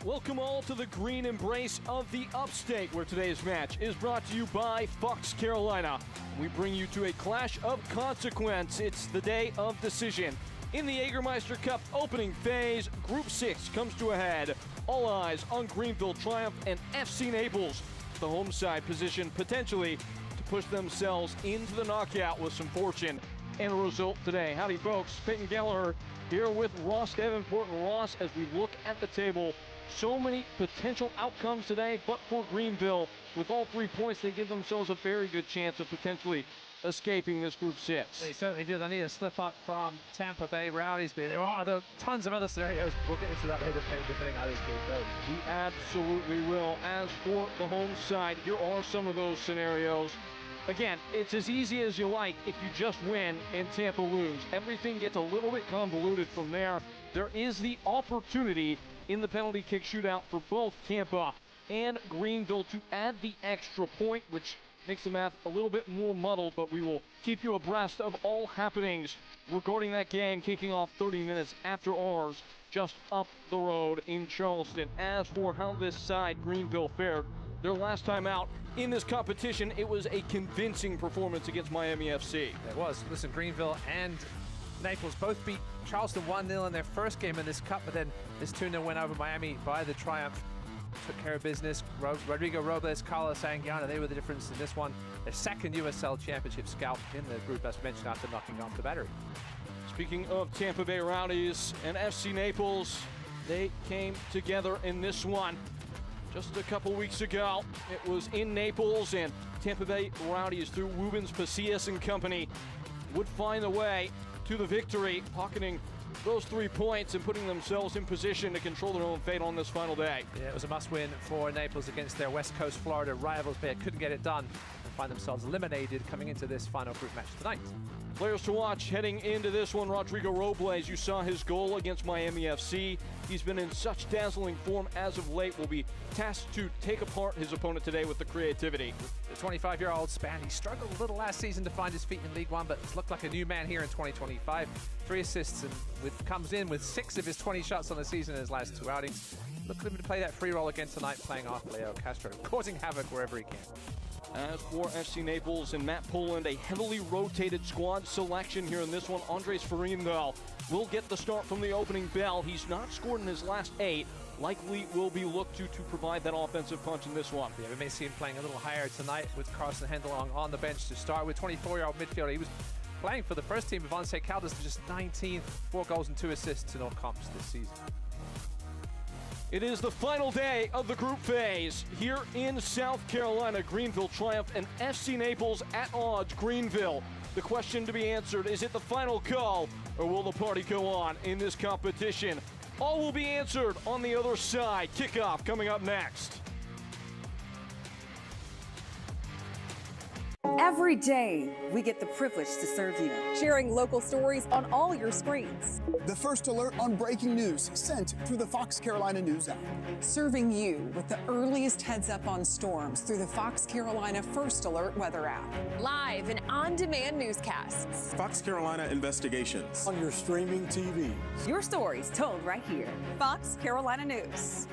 Welcome all to the green embrace of the upstate, where today's match is brought to you by Fox Carolina. We bring you to a clash of consequence. It's the day of decision. In the Jägermeister Cup opening phase, Group 6 comes to a head. All eyes on Greenville Triumph and FC Naples, the home side position potentially to push themselves into the knockout with some fortune and a result today. Howdy folks, Peyton Gallagher here with Ross Davenport. And Ross, as we look at the table, so many potential outcomes today, but for Greenville, with all 3 points, they give themselves a very good chance of potentially escaping this Group 6. They certainly do. They need a slip up from Tampa Bay Rowdies, but there are tons of other scenarios. We'll get into that later, depending how this game goes. We absolutely will. As for the home side, here are some of those scenarios. Again, it's as easy as you like if you just win and Tampa lose. Everything gets a little bit convoluted from there. There is the opportunity in the penalty kick shootout for both Tampa and Greenville to add the extra point, which makes the math a little bit more muddled, but we will keep you abreast of all happenings regarding that game kicking off 30 minutes after ours just up the road in Charleston. As for how this side, Greenville, fared their last time out in this competition, it was a convincing performance against Miami FC. It was. Listen, Greenville and Naples both beat Charleston 1-0 in their first game in this cup, but then this 2-0 win over Miami by the Triumph took care of business. Rodrigo Robles, Carlos Anguiano, they were the difference in this one. Their second USL Championship scalp in the group, as mentioned, after knocking off the Battery. Speaking of Tampa Bay Rowdies and FC Naples, they came together in this one just a couple weeks ago. It was in Naples, and Tampa Bay Rowdies, through Rubens Pasillas and company, would find a way to the victory, pocketing those 3 points and putting themselves in position to control their own fate on this final day. Yeah, it was a must-win for Naples against their West Coast Florida rivals, but couldn't get it done and find themselves eliminated coming into this final group match tonight. Players to watch heading into this one: Rodrigo Robles. You saw his goal against Miami FC. He's been in such dazzling form as of late. Will be tasked to take apart his opponent today with the creativity. The 25-year-old Spaniard struggled a little last season to find his feet in League One, but it's looked like a new man here in 2025. 3 assists and comes in with 6 of his 20 shots on the season in his last 2 outings. Look at him to play that free role again tonight, playing off Leo Castro, causing havoc wherever he can. As for FC Naples and Matt Poland, a heavily rotated squad selection here in this one. Andres Farim, though, will get the start from the opening bell. He's not scored in his last 8. Likely will be looked to provide that offensive punch in this one. Yeah, we may see him playing a little higher tonight with Carson Hendelong on the bench to start with. 24-year-old midfielder. He was playing for the first team of Once Caldas, just 19, 4 goals and 2 assists in all comps this season. It is the final day of the group phase here in South Carolina. Greenville Triumph and FC Naples at odds. Greenville, the question to be answered, is it the final call or will the party go on in this competition? All will be answered on the other side. Kickoff coming up next. Every day, we get the privilege to serve you. Sharing local stories on all your screens. The first alert on breaking news sent through the Fox Carolina News app. Serving you with the earliest heads up on storms through the Fox Carolina First Alert weather app. Live and on-demand newscasts. Fox Carolina Investigations. On your streaming TV. Your stories told right here. Fox Carolina News.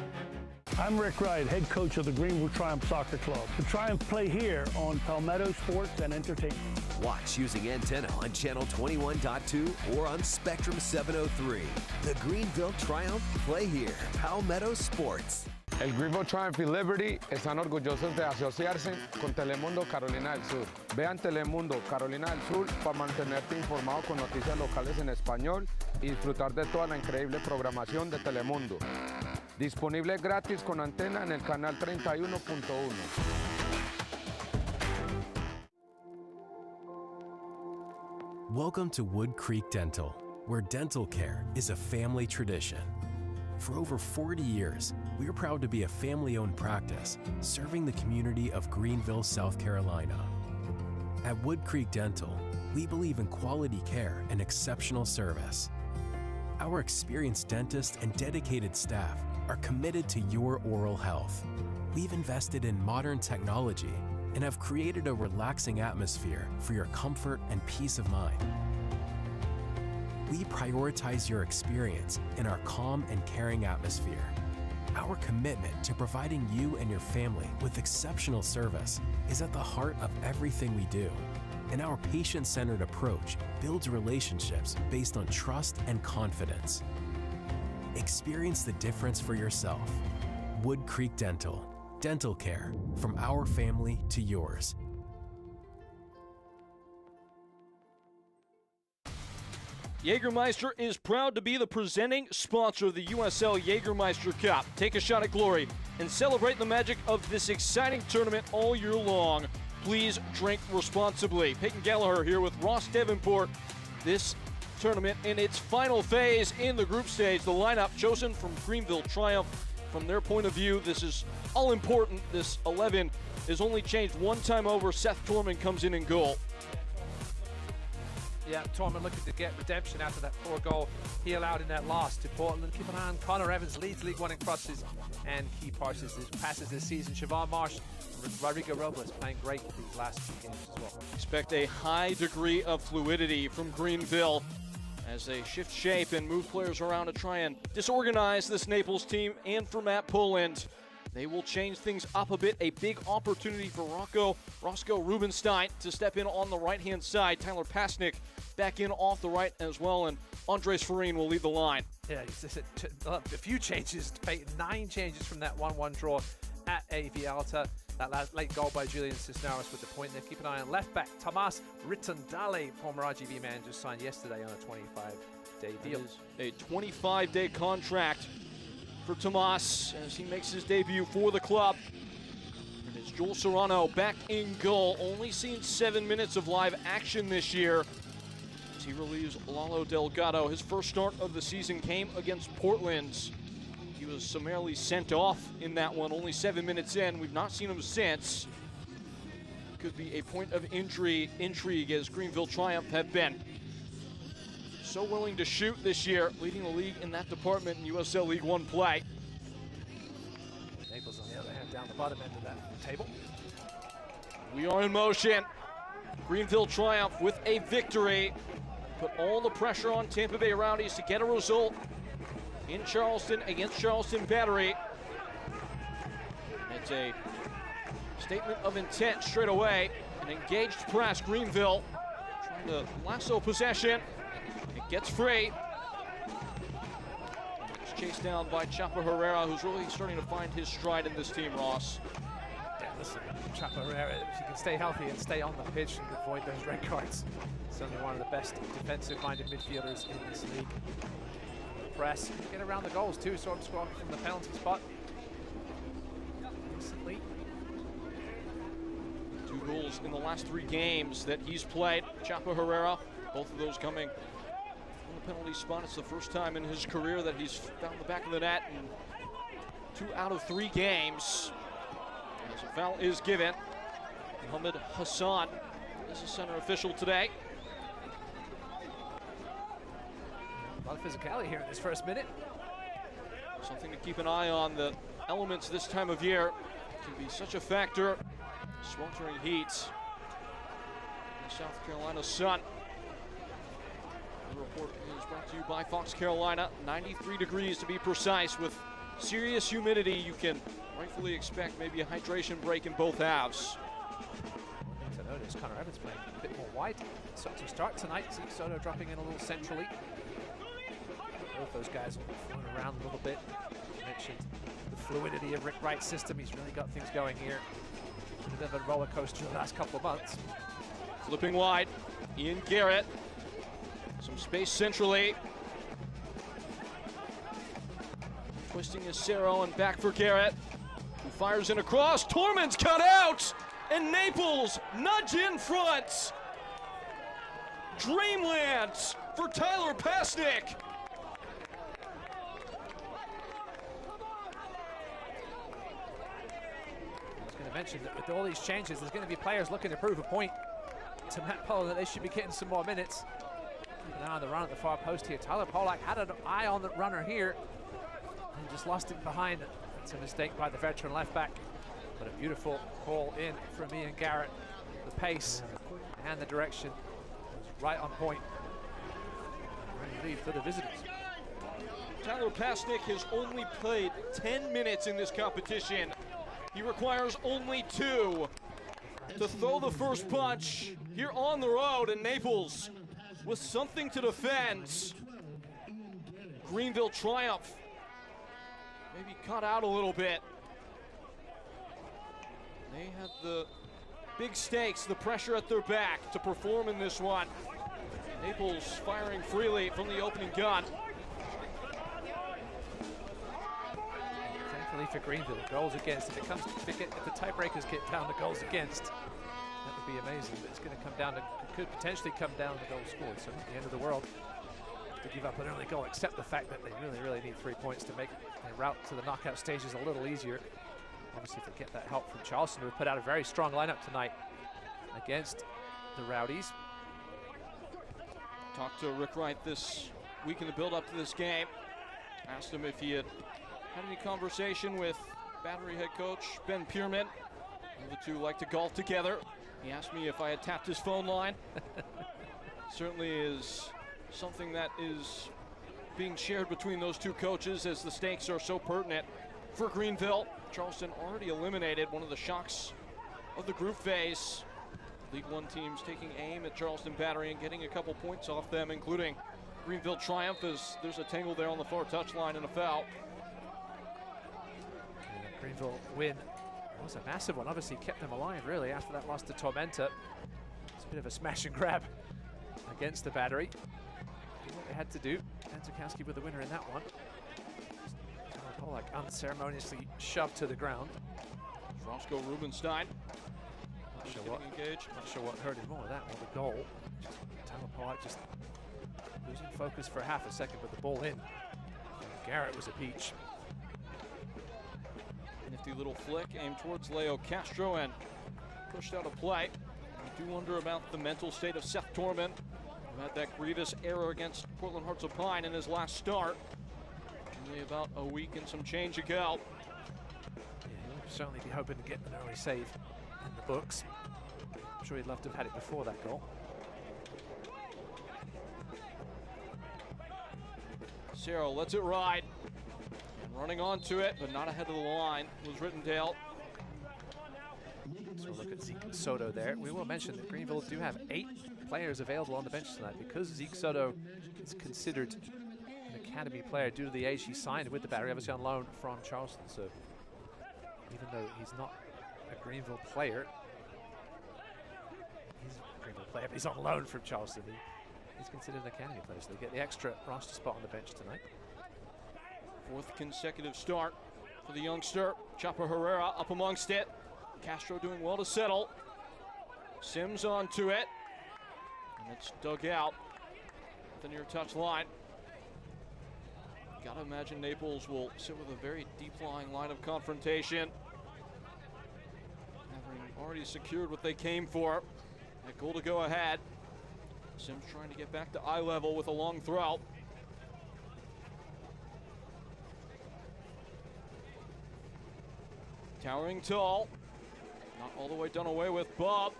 I'm Rick Wright, head coach of the Greenville Triumph Soccer Club. The Triumph play here on Palmetto Sports and Entertainment. Watch using antenna on channel 21.2 or on Spectrum 703. The Greenville Triumph play here. Palmetto Sports. El Greenville Triumph y Liberty están orgullosos de asociarse con Telemundo Carolina del Sur. Vean Telemundo Carolina del Sur para mantenerte informado con noticias locales en español y disfrutar de toda la increíble programación de Telemundo. Disponible gratis con antena en el canal 31.1. Welcome to Wood Creek Dental, where dental care is a family tradition. For over 40 years, we are proud to be a family-owned practice serving the community of Greenville, South Carolina. At Wood Creek Dental, we believe in quality care and exceptional service. Our experienced dentists and dedicated staff are committed to your oral health. We've invested in modern technology and have created a relaxing atmosphere for your comfort and peace of mind. We prioritize your experience in our calm and caring atmosphere. Our commitment to providing you and your family with exceptional service is at the heart of everything we do. And our patient-centered approach builds relationships based on trust and confidence. Experience the difference for yourself. Wood Creek Dental. Dental care from our family to yours. Jägermeister is proud to be the presenting sponsor of the USL Jägermeister Cup. Take a shot at glory and celebrate the magic of this exciting tournament all year long. Please drink responsibly. Peyton Gallagher here with Ross Davenport. This tournament in its final phase in the group stage. The lineup chosen from Greenville Triumph. From their point of view, this is all important. This 11 is only changed one time over. Seth Torman comes in goal. Yeah, Torman looking to get redemption after that poor goal he allowed in that loss to Portland. Keep an eye on Connor Evans, leads League One in crosses and key passes this season. Siobhan Marsh, Rodrigo Robles playing great these last few games as well. Expect a high degree of fluidity from Greenville as they shift shape and move players around to try and disorganize this Naples team. And for Matt Poland, they will change things up a bit. A big opportunity for Roscoe Rubenstein to step in on the right-hand side. Tyler Pasnick back in off the right as well, and Andres Farine will lead the line. Yeah, a few changes. 9 changes from that 1-1 draw at AV Alta. That late goal by Julian Cisneros with the point there. Keep an eye on left back Tomas Ritundale, former RGV man, just signed yesterday on a 25-day deal. A 25-day contract for Tomas as he makes his debut for the club. And it's Joel Serrano back in goal. Only seen 7 minutes of live action this year as he relieves Lalo Delgado. His first start of the season came against Portland. He was summarily sent off in that one, only 7 minutes in. We've not seen him since. Could be a point of intrigue as Greenville Triumph have been so willing to shoot this year, leading the league in that department in USL League One play. Naples, on the other hand, down the bottom end of that table. We are in motion. Greenville Triumph with a victory. Put all the pressure on Tampa Bay Rowdies to get a result in Charleston against Charleston Battery. It's a statement of intent straight away. An engaged press. Greenville trying to lasso possession. It gets free. It's chased down by Chapo Herrera, who's really starting to find his stride in this team, Ross. Yeah, listen, Chapo Herrera, if he can stay healthy and stay on the pitch and avoid those red cards, certainly one of the best defensive-minded midfielders in this league. Press, get around the goals too, sort of scoring from the penalty spot. Recently. 2 goals in the last 3 games that he's played. Chapo Herrera, both of those coming from the penalty spot. It's the first time in his career that he's found the back of the net in 2 out of 3 games. As a foul is given, Mohamed Hassan is the center official today. A lot of physicality here in this first minute. Something to keep an eye on. The elements this time of year can be such a factor. Sweltering heat in the South Carolina sun. The report is brought to you by Fox Carolina. 93 degrees to be precise, with serious humidity. You can rightfully expect maybe a hydration break in both halves. Things I noticed, Connor Evans playing a bit more wide. So to start tonight, see Soto dropping in a little centrally. Both those guys will be flowing around a little bit. I mentioned the fluidity of Rick Wright's system. He's really got things going here. A bit of a roller coaster the last couple of months. Flipping wide, Ian Garrett. Some space centrally. Twisting is Cerro and back for Garrett, who fires in across. Torman's cut out, and Naples nudge in front. Dreamland for Tyler Pasnick. Mentioned that with all these changes, there's going to be players looking to prove a point to Matt Poland that they should be getting some more minutes. Keep an eye on the run at the far post here. Tyler Polak had an eye on the runner here and just lost it behind. It's a mistake by the veteran left back, but a beautiful ball in from Ian Garrett. The pace and the direction was right on point. Ready to leave for the visitors. Tyler Pasnick has only played 10 minutes in this competition. He requires only 2 to throw the first punch here on the road in Naples with something to defend. Greenville triumph. Maybe cut out a little bit. They had the big stakes, the pressure at their back to perform in this one. Naples firing freely from the opening gun. Thankfully for Greenville, goals against. If the tiebreakers get down to goals against, that would be amazing. But it's going to come down to, could potentially come down to goals scored. So at the end of the world, to give up an early goal, except the fact that they really need 3 points to make their route to the knockout stages a little easier. Obviously, if they get that help from Charleston, who have put out a very strong lineup tonight against the Rowdies. Talked to Rick Wright this week in the build-up to this game. Asked him if he had any conversation with Battery head coach Ben Pierman. The two like to golf together. He asked me if I had tapped his phone line. Certainly is something that is being shared between those two coaches as the stakes are so pertinent for Greenville. Charleston already eliminated, one of the shocks of the group phase. League One teams taking aim at Charleston Battery and getting a couple points off them, including Greenville triumph, as there's a tangle there on the far touchline and a foul. And the Greenville win was a massive one. Obviously kept them alive really after that loss to Tormenta. It's a bit of a smash and grab against the Battery. Did what they had to do. And Zukowski with the winner in that one. Polak unceremoniously shoved to the ground. Roscoe Rubenstein. Not sure what hurt him more, that or the goal. Tyler Polak just losing focus for half a second with the ball in. And Garrett was a peach. Nifty little flick aimed towards Leo Castro and pushed out a play. I do wonder about the mental state of Seth Torman, who had that grievous error against Portland Hearts of Pine in his last start. Only about a week and some change ago. Yeah, he'll certainly be hoping to get an early save in the books. I'm sure he'd love to have had it before that goal. Cerro lets it ride. And running onto it, but not ahead of the line, was Rittendale. So look at Zeke Soto there. We will mention that Greenville do have 8 players available on the bench tonight because Zeke Soto is considered an academy player due to the age he signed with the Battery, obviously on loan from Charleston. So even though he's not a Greenville player, he's a Greenville player, but he's on loan from Charleston. He's considered an academy player, so they get the extra roster spot on the bench tonight. 4th consecutive start for the youngster. Chopper Herrera up amongst it. Castro doing well to settle. Sims onto it. And it's dug out at the near touch line. Gotta imagine Naples will sit with a very deep-lying line of confrontation. Having already secured what they came for. That goal to go ahead. Sims trying to get back to eye level with a long throw. Towering tall. Not all the way done away with Bob.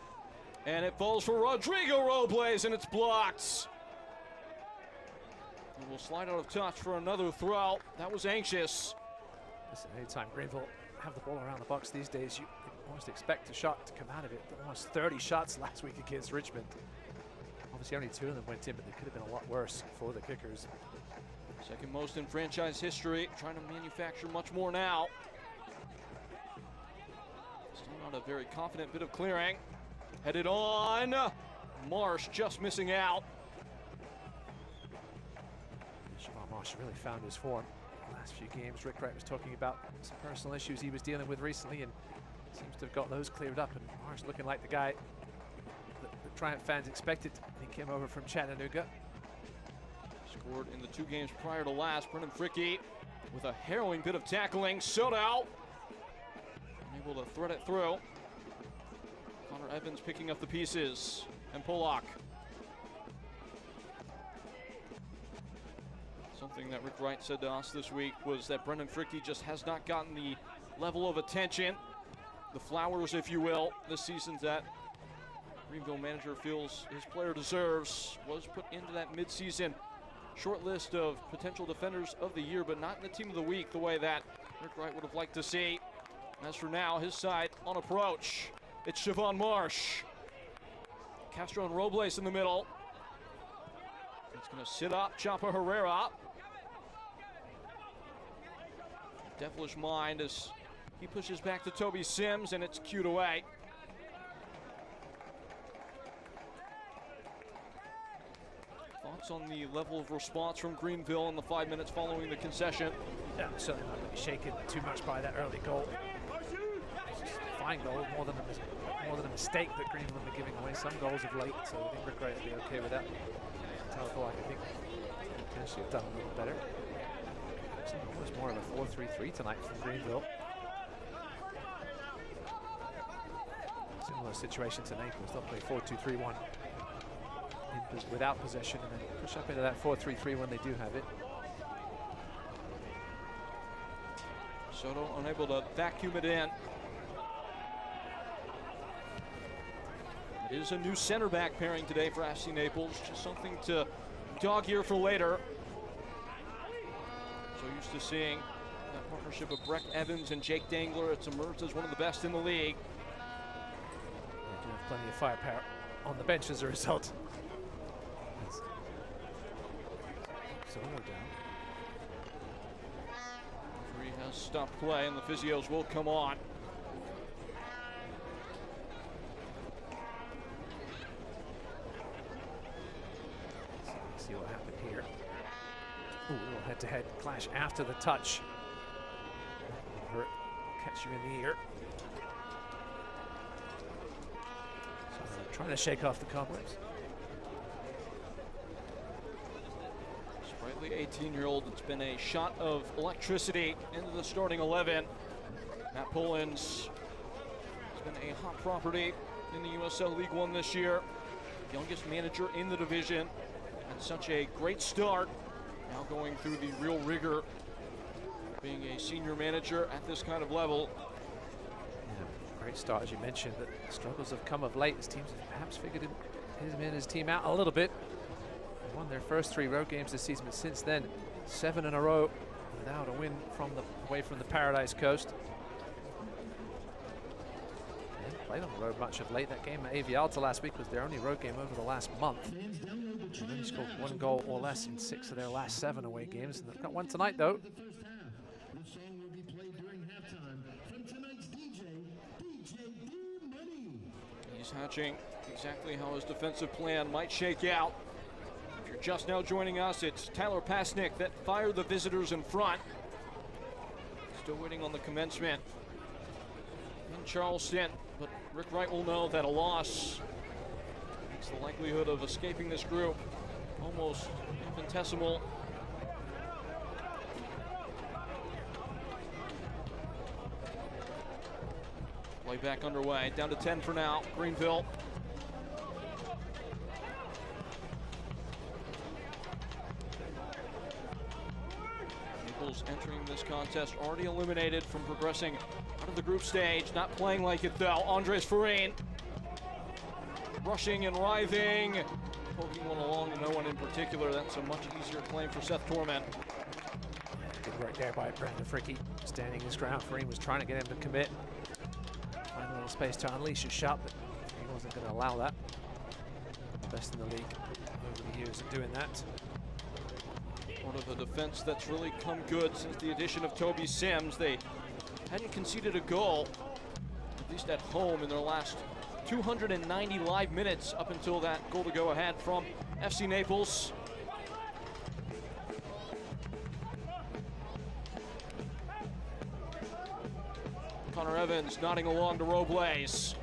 And it falls for Rodrigo Robles, and it's blocked. And will slide out of touch for another throw. That was anxious. Listen, anytime Greenville have the ball around the box these days, you almost expect a shot to come out of it. Almost 30 shots last week against Richmond. Obviously only 2 of them went in, but they could have been a lot worse for the kickers. Second most in franchise history. Trying to manufacture much more now. Still not a very confident bit of clearing. Headed on. Marsh just missing out. Siobhan Marsh really found his form the last few games. Rick Wright was talking about some personal issues he was dealing with recently and seems to have got those cleared up. And Marsh looking like the guy that the Triumph fans expected. He came over from Chattanooga. Scored in the 2 games prior to last. Brendan Fricke with a harrowing bit of tackling. Soto able to thread it through. Connor Evans picking up the pieces. And Polak. Something that Rick Wright said to us this week was that Brendan Fricke just has not gotten the level of attention, the flowers, if you will, this season that Greenville manager feels his player deserves. Was put into that midseason short list of potential defenders of the year, but not in the team of the week the way that Rick Wright would have liked to see. As for now, his side on approach. It's Siobhan Marsh. Castro and Robles in the middle. It's going to sit up, Chapa Herrera. Devilish mind as he pushes back to Toby Sims, and it's cued away. Thoughts on the level of response from Greenville in the 5 minutes following the concession? Yeah, certainly not really shaken too much by that early goal. It's just a fine goal, more than a mistake that Greenville have been giving away some goals of late, so I think Rick Wright will be okay with that. Teleco, I think, potentially have done a little better. It was more of a 4-3-3 tonight from Greenville. Similar situation to Naples. They'll play 4-2-3-1 without possession and then push up into that 4-3-3 when they do have it. Soto unable to vacuum it in. It is a new center back pairing today for FC Naples. Just something to dog ear for later. So used to seeing that partnership of Breck Evans and Jake Dangler. It's emerged as one of the best in the league. They do have plenty of firepower on the bench as a result. So we're down. Referee has stopped play and the physios will come on. See what happened here. Ooh, a little head-to-head clash after the touch. Hurt, catch you in the ear. So they're trying to shake off the cobwebs. Sprightly 18-year-old, it's been a shot of electricity into the starting 11. Matt Pullins has been a hot property in the USL League One this year. Youngest manager in the division. And such a great start. Now going through the real rigor of being a senior manager at this kind of level. Yeah, great start, as you mentioned, but struggles have come of late. His teams have perhaps figured him and his team out a little bit. They won their first 3 road games this season, but since then, 7 in a row without a win away from the Paradise Coast. They played on the road much of late. That game at AV Alta last week was their only road game over the last month. They've only scored 1 goal or less in 6 of their last 7 away games, and they've got 1 tonight, though. He's hatching exactly how his defensive plan might shake out. If you're just now joining us, it's Tyler Pasnick that fired the visitors in front. Still waiting on the commencement in Charleston, but Rick Wright will know that a loss makes the likelihood of escaping this group almost infinitesimal. Play back underway, down to 10 for now, Greenville. Naples entering this contest already eliminated from progressing out of the group stage, not playing like it though. Andres Farine rushing and writhing, poking one along to no one in particular. That's a much easier claim for Seth Torment. Good work there by Brandon Fricky, standing his ground. Farine was trying to get him to commit. Find a little space to unleash his shot, but he wasn't going to allow that. Best in the league over the years of doing that. Part of a defense that's really come good since the addition of Toby Sims. They hadn't conceded a goal, at least at home, in their last 290 live minutes up until that goal to go ahead from FC Naples. Connor Evans nodding along to Robles,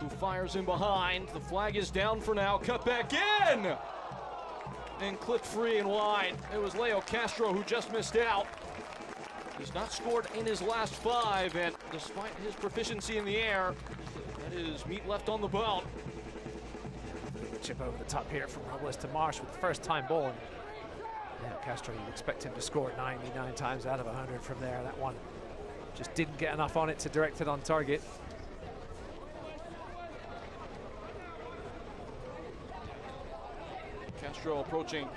who fires in behind. The flag is down for now, cut back in! And clipped free and wide. It was Leo Castro who just missed out. He's not scored in his last 5, and despite his proficiency in the air, that is meat left on the bone. Chip over the top here from Robles to Marsh with the first-time ball. And yeah, Castro, you'd expect him to score 99 times out of 100 from there. That one just didn't get enough on it to direct it on target. Castro approaching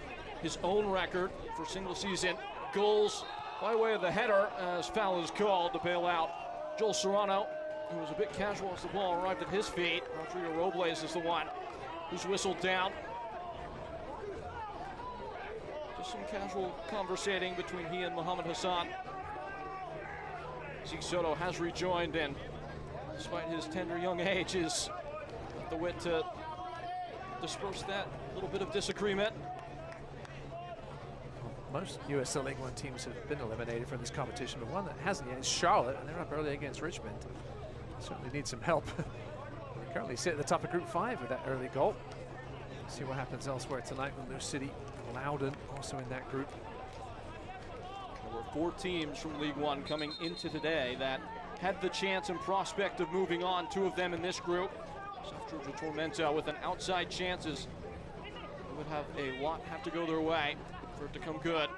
his own record for single season goals by way of the header as foul is called to bail out Joel Serrano, who was a bit casual as the ball arrived at his feet. Rodrigo Robles is the one who's whistled down. Just some casual conversating between he and Mohamed Hassan. Zeke Soto has rejoined, and despite his tender young age, is the wit to disperse that little bit of disagreement. Most USL League One teams have been eliminated from this competition, but one that hasn't yet is Charlotte, and they're up early against Richmond. Certainly need some help. They currently sit at the top of Group 5 with that early goal. See what happens elsewhere tonight with New City and Loudoun also in that group. There were 4 teams from League One coming into today that had the chance and prospect of moving on. 2 of them in this group. South Georgia Tormenta with an outside chances. They would have a lot have to go their way for it to come good.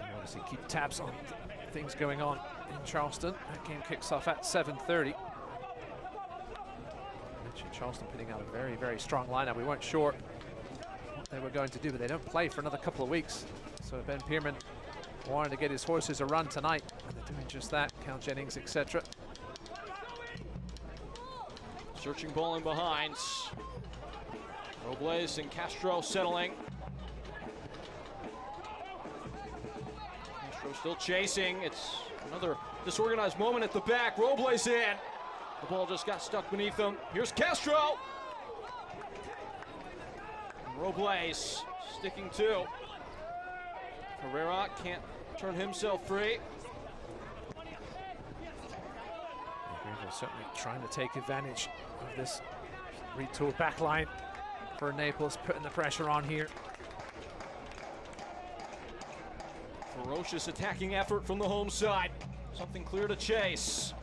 And obviously keep tabs on things going on in Charleston. That game kicks off at 7:30. Charleston putting out a very, very strong lineup. We weren't sure what they were going to do, but they don't play for another couple of weeks. So Ben Pearman wanted to get his horses a run tonight, and they're doing just that. Cal Jennings, etc. Searching ball in behind. Robles and Castro settling. Castro still chasing. It's another disorganized moment at the back. Robles in. The ball just got stuck beneath him. Here's Castro. And Robles sticking to. Herrera can't turn himself free. Greenville certainly trying to take advantage of this retooled back line for Naples, putting the pressure on here. Ferocious attacking effort from the home side. Something clear to chase.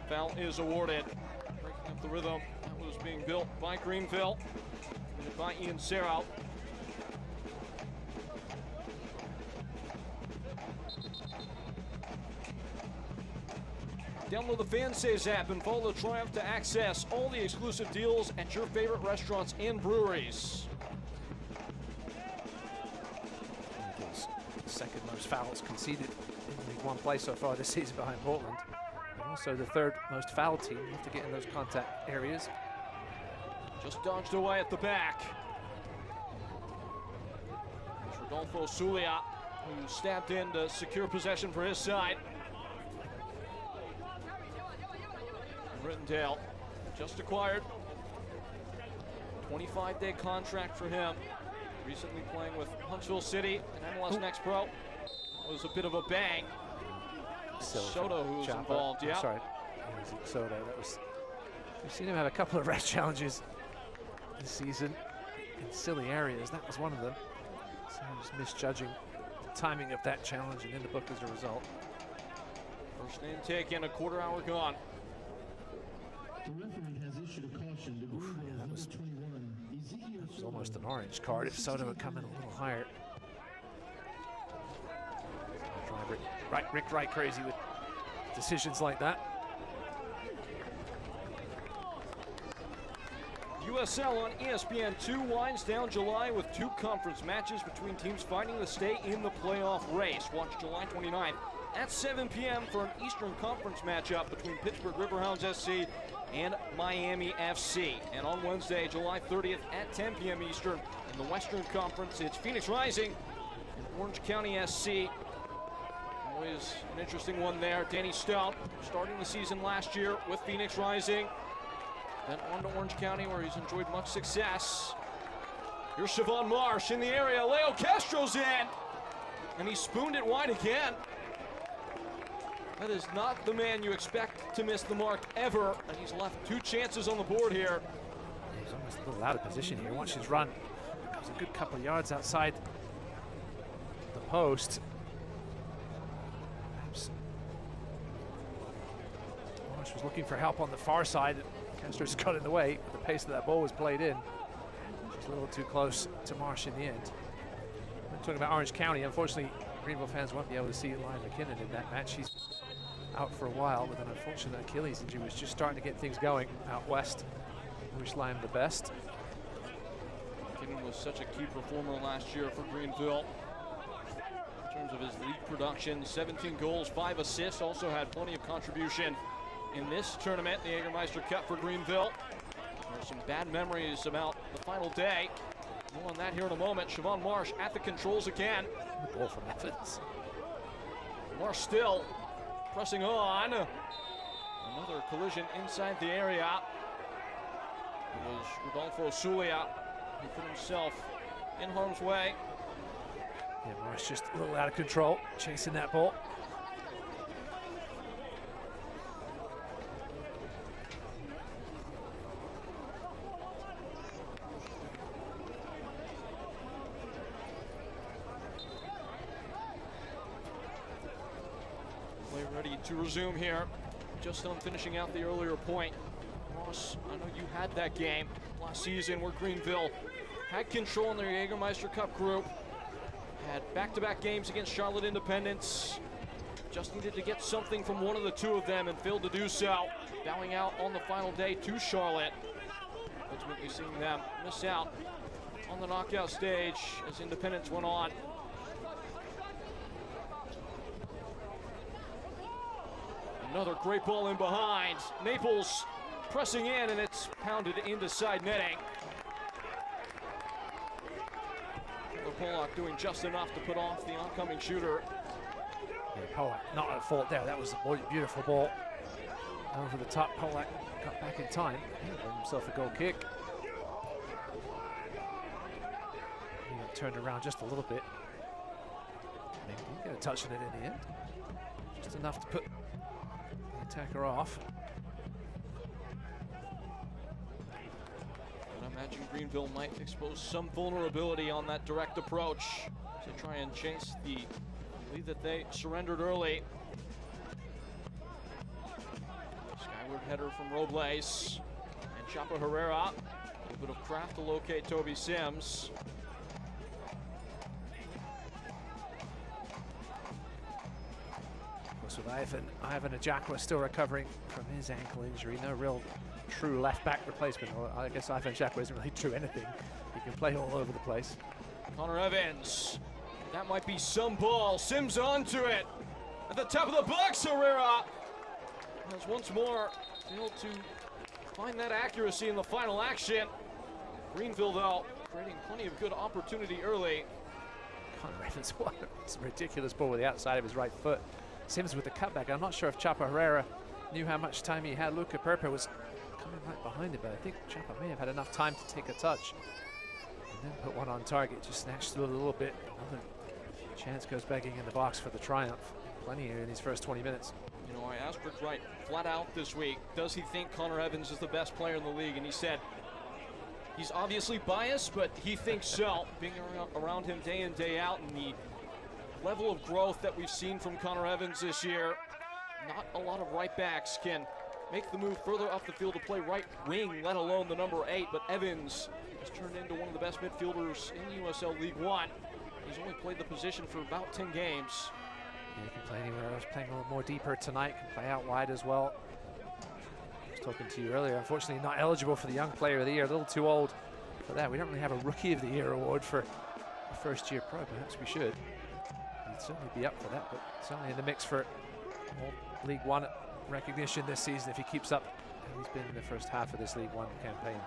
Foul is awarded. Breaking up the rhythm that was being built by Greenville and by Ian Serra. Download the FanSaves app and follow the Triumph to access all the exclusive deals at your favorite restaurants and breweries. Second most fouls conceded in League One play so far this season behind Portland. And also the 3rd most foul team. You have to get in those contact areas. Just dodged away at the back. There's Rodolfo Zulia, who stabbed in to secure possession for his side. Rittendale just acquired. 25-day contract for him. Recently playing with Huntsville City and MLS Next Pro. It was a bit of a bang. Soto who was involved, yeah. Sorry, Soto. That was. We've seen him have a couple of red challenges this season in silly areas. That was one of them. So I'm just misjudging the timing of that challenge and in the book as a result. First name taken, a quarter hour gone. The referee has issued a caution to Greenville that was 21. That was almost an orange card if Soto had come in a little higher. Rick Wright crazy with decisions like that. USL on ESPN2 winds down July with 2 conference matches between teams fighting to stay in the playoff race. Watch July 29th at 7 p.m. for an Eastern Conference matchup between Pittsburgh Riverhounds SC and Miami FC. And on Wednesday, July 30th at 10 p.m. Eastern in the Western Conference, it's Phoenix Rising and Orange County SC. Always an interesting one there. Danny Stout starting the season last year with Phoenix Rising. Then on to Orange County where he's enjoyed much success. Here's Siobhan Marsh in the area. Leo Castro's in. And he spooned it wide again. That is not the man you expect to miss the mark ever. And he's left 2 chances on the board here. He's almost a little out of position here. Watch his run. Comes a good couple of yards outside the post. Marsh was looking for help on the far side. Castro's got in the way. The pace that ball was played in. Just a little too close to Marsh in the end. We're talking about Orange County. Unfortunately, Greenville fans won't be able to see Lion McKinnon in that match. He's out for a while with an unfortunate Achilles injury. Was just starting to get things going out west. wish Lyon the best. McKinnon was such a key performer last year for Greenville. In terms of his league production, 17 goals, 5 assists, also had plenty of contribution in this tournament, the Jägermeister Cup for Greenville. There's some bad memories about the final day. More on that here in a moment. Siobhan Marsh at the controls again. The ball from Evans. Marsh still pressing on. Another collision inside the area. It was Rodolfo Zulia who put himself in harm's way. Yeah, Marsh just a little out of control, chasing that ball. Play ready to resume here. Just on finishing out the earlier point. Ross, I know you had that game last season where Greenville had control in their Jägermeister Cup group. Had back-to-back games against Charlotte Independence. Just needed to get something from one of the two of them and failed to do so. Bowing out on the final day to Charlotte. Ultimately seeing them miss out on the knockout stage as Independence went on. Another great ball in behind. Naples pressing in, and it's pounded into side netting. Pollock doing just enough to put off the oncoming shooter. Yeah, Pollock not at fault there. That was a beautiful ball. Over the top, Pollock got back in time. Got himself a goal kick. He got turned around just a little bit. Maybe he got a touch on it in the end. Just enough to put the attacker off. I imagine Greenville might expose some vulnerability on that direct approach to try and chase the lead that they surrendered early. Skyward header from Robles and Chapa Herrera. A little bit of craft to locate Toby Sims. Of course, with Ivan Ajakwa still recovering from his ankle injury. No real true left-back replacement. Or I guess Ivan Ajakwa isn't really true anything. He can play all over the place. Connor Evans. That might be some ball. Sims onto it. At the top of the box, Herrera has once more failed to find that accuracy in the final action. Greenville, though, creating plenty of good opportunity early. Connor Evans, what a ridiculous ball with the outside of his right foot. Sims with the cutback. I'm not sure if Chapa Herrera knew how much time he had. Luca Perpa was coming right behind him, but I think Chapa may have had enough time to take a touch and then put one on target. Just snatched through a little bit. Another chance goes begging in the box for the Triumph. Plenty here in these first 20 minutes. You know, I asked Rick Wright flat out this week, does he think Connor Evans is the best player in the league? And he said he's obviously biased, but he thinks so. Being around him day in, day out, and the level of growth that we've seen from Connor Evans this year, not a lot of right backs can make the move further up the field to play right wing, let alone the number 8. But Evans has turned into one of the best midfielders in USL League One. He's only played the position for about 10 games. Yeah, he can play anywhere else, playing a little more deeper tonight, can play out wide as well. I was talking to you earlier, unfortunately not eligible for the Young Player of the Year, a little too old for that. We don't really have a Rookie of the Year award for a first-year pro. Perhaps we should. He'd certainly be up for that, but certainly in the mix for League One recognition this season if he keeps up how he's been in the first half of this League One campaign.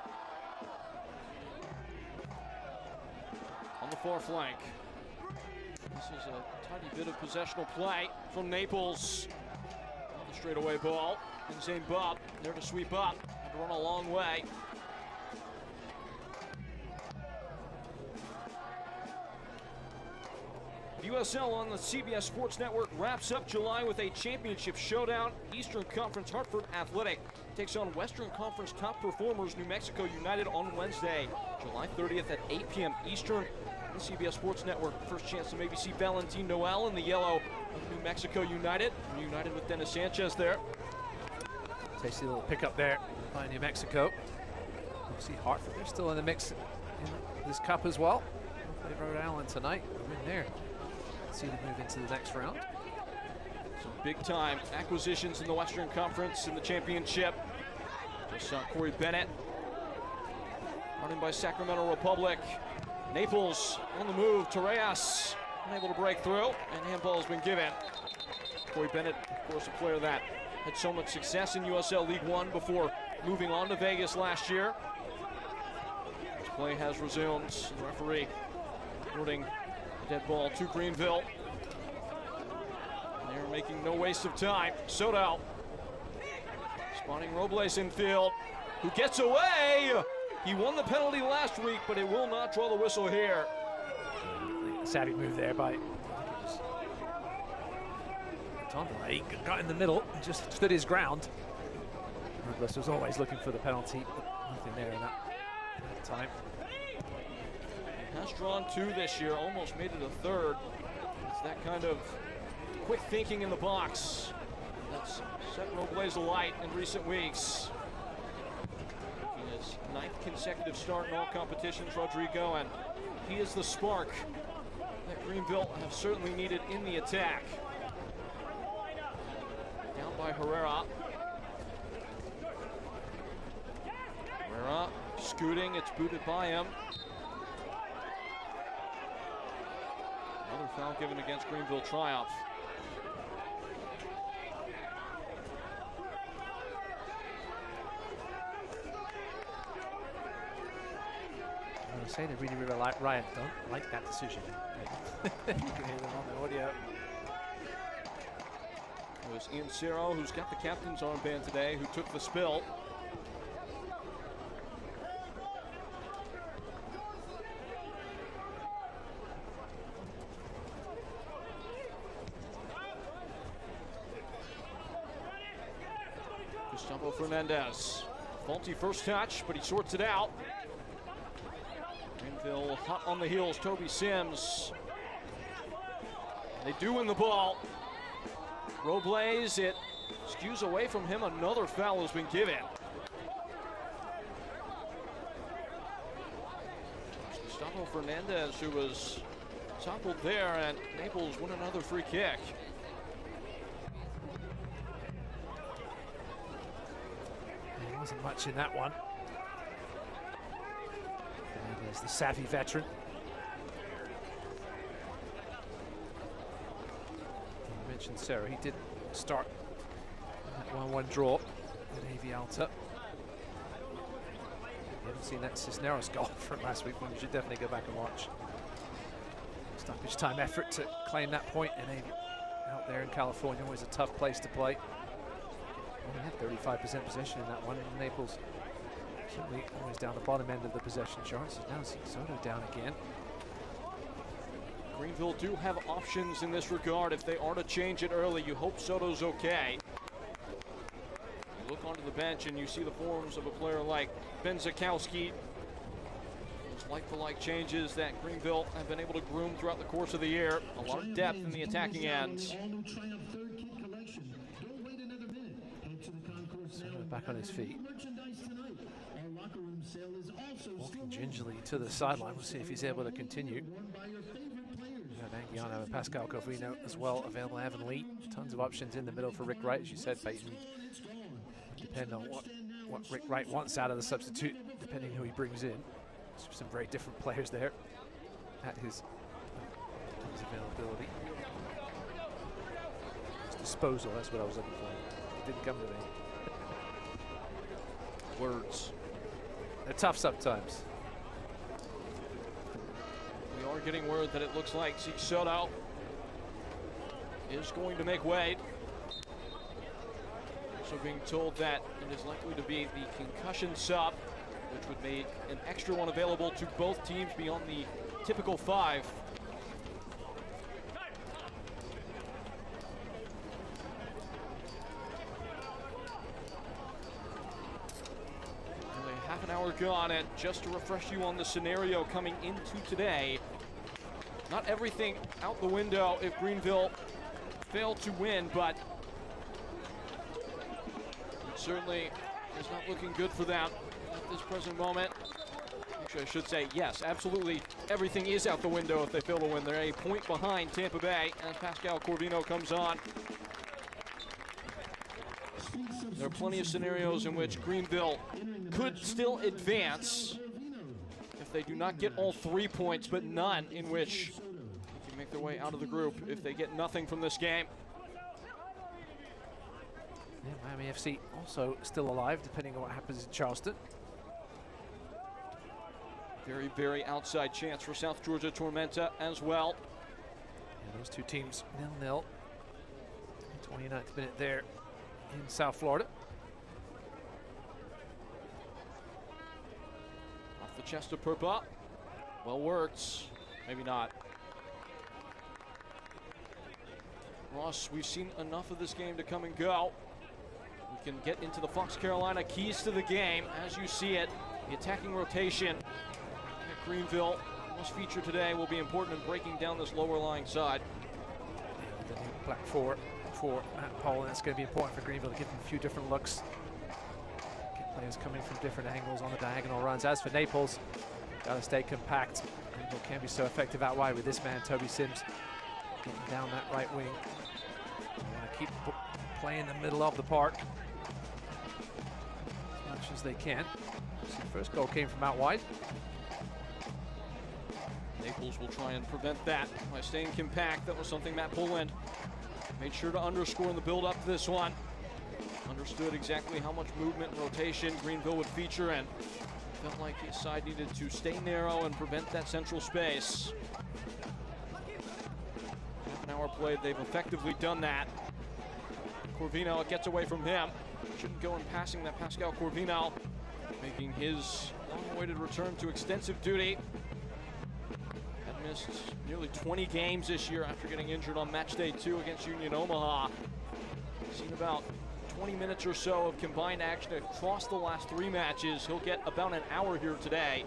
On the far flank. This is a tiny bit of possessional play from Naples. On the straightaway ball. And Zane Bob there to sweep up and run a long way. USL on the CBS Sports Network wraps up July with a championship showdown. Eastern Conference Hartford Athletic takes on Western Conference top performers New Mexico United on Wednesday, July 30th at 8 p.m. Eastern. The CBS Sports Network, first chance to maybe see Valentin Noel in the yellow of New Mexico United. United with Dennis Sanchez there. Tasty little pickup there by New Mexico. We'll see Hartford, they're still in the mix in this cup as well. They Rhode Island tonight, we're in there. See them move into the next round. Some big time acquisitions in the Western Conference in the championship. Just saw Corey Bennett running by Sacramento Republic. Naples on the move. Torres unable to break through, and handball has been given. Corey Bennett, of course, a player that had so much success in USL League One before moving on to Vegas last year. This play has resumed. The referee awarding a dead ball to Greenville. And they're making no waste of time. Soto spotting Robles in field, who gets away. He won the penalty last week, but it will not draw the whistle here. Savvy move there by Tom. He got in the middle and just stood his ground. Robles was always looking for the penalty, but nothing there in that time. He has drawn 2 this year, almost made it a 3rd. It's that kind of quick thinking in the box that's set Robles alight in recent weeks. Making his 9th consecutive start in all competitions, Rodrigo, and he is the spark that Greenville have certainly needed in the attack. Down by Herrera. Herrera scooting, it's booted by him. Another foul given against Greenville Triumph. I say they really like Ryan. Don't like that decision. You can hear them on the audio. It was Ian Ciro, who's got the captain's armband today, who took the spill. Gustavo Fernandez. Faulty first touch, but he sorts it out. Greenville hot on the heels. Toby Sims. They do win the ball. Robles, it skews away from him. Another foul has been given. Gustavo Fernandez, who was toppled there, and Naples won another free kick. There wasn't much in that one. Fernandez, the savvy veteran. You mentioned Sarah, he did start that 1-1 draw at Avialta. You haven't seen that Cisneros goal from last week, one you should definitely go back and watch. Stoppage time effort to claim that point, and out there in California, always a tough place to play. Only had 35% possession in that one, and Naples certainly always down the bottom end of the possession charts. Now see Soto down again. Greenville do have options in this regard. If they are to change it early, you hope Soto's okay. You look onto the bench and you see the forms of a player like Ben Zakowski. Those like-for-like changes that Greenville have been able to groom throughout the course of the year. A lot of depth in the attacking end. Soto back on his feet. Walking gingerly to the sideline. We'll see if he's able to continue. Anguiano and Pascal Covino as well available. Evan Lee, tons of options in the middle for Rick Wright, as you said, Peyton. Depend on what Rick Wright wants out of the substitute, depending who he brings in. Some very different players there at his availability. His disposal, that's what I was looking for. It didn't come to me. Words. They're tough sometimes. We are getting word that it looks like Zeke Soto is going to make way. Also being told that it is likely to be the concussion sub, which would make an extra one available to both teams beyond the typical 5. Only half an hour gone, and just to refresh you on the scenario coming into today, not everything out the window if Greenville failed to win, but it certainly is not looking good for them at this present moment. Actually, I should say, yes, absolutely everything is out the window if they fail to win. They're a point behind Tampa Bay, and Pascal Corvino comes on. There are plenty of scenarios in which Greenville could still advance. they do not get all 3 points, but none in which they can make their way out of the group if they get nothing from this game. Yeah, Miami FC also still alive, depending on what happens in Charleston. Very, very outside chance for South Georgia Tormenta as well. Yeah, those two teams 0-0. 29th minute there in South Florida. Off the chest of Purpa. Well worked. Maybe not. Ross, we've seen enough of this game to come and go. We can get into the Fox Carolina keys to the game as you see it. The attacking rotation at Greenville must feature today will be important in breaking down this lower lying side. The new black four for Matt Poland. It's going to be important for Greenville to give them a few different looks. Get players coming from different angles on the diagonal runs. As for Naples, got to stay compact. Greenville can be so effective out wide with this man, Toby Sims, getting down that right wing. They want to keep playing the middle of the park as much as they can. So the first goal came from out wide. Naples will try and prevent that by staying compact. That was something Matt Poland made sure to underscore in the build-up to this one. Understood exactly how much movement and rotation Greenville would feature, and felt like his side needed to stay narrow and prevent that central space. Half an hour played, they've effectively done that. Corvino, it gets away from him. Shouldn't go in passing that Pascal Corvino, making his long-awaited return to extensive duty. Had missed nearly 20 games this year after getting injured on match day 2 against Union Omaha. Seen about 20 minutes or so of combined action across the last 3 matches. He'll get about an hour here today.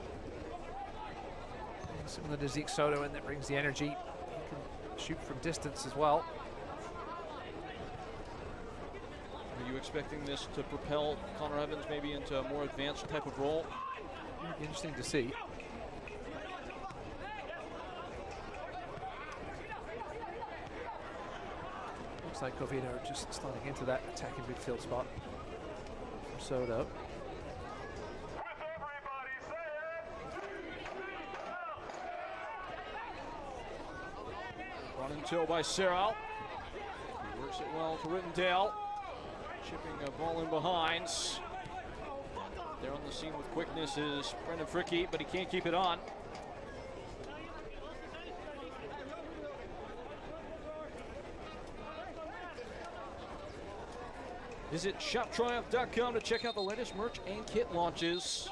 Similar to Zeke Soto, and that brings the energy. He can shoot from distance as well. Are you expecting this to propel Connor Evans maybe into a more advanced type of role? It'd be interesting to see. Looks like Corvino just starting into that attacking midfield spot for Soto. Run and toe by Serral. He works it well for Rittendale. Chipping a ball in behind. There on the scene with quickness is Brendan Fricke, but he can't keep it on. Visit shoptriumph.com to check out the latest merch and kit launches.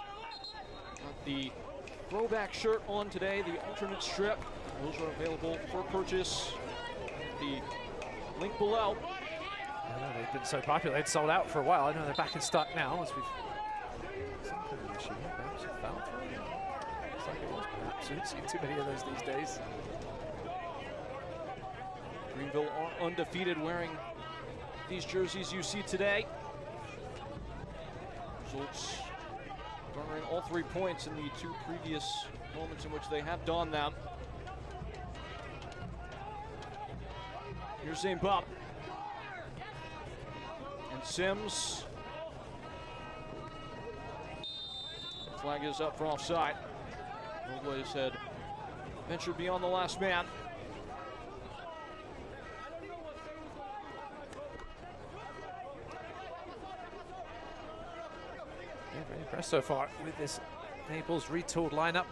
Got the throwback shirt on today, the alternate strip. Those are available for purchase. The link below. I know they've been so popular, they'd sold out for a while. I know they're back in stock now as we've some kind of issue here. Perhaps a foul throw. Looks like it was, perhaps. We haven't seen too many of those these days. Greenville are undefeated wearing these jerseys you see today. Results garnering all 3 points in the 2 previous moments in which they have donned them. Here's Zane Bupp. And Sims. The flag is up for offside. Robles had ventured beyond the last man. Yeah, very impressed so far with this Naples retooled lineup.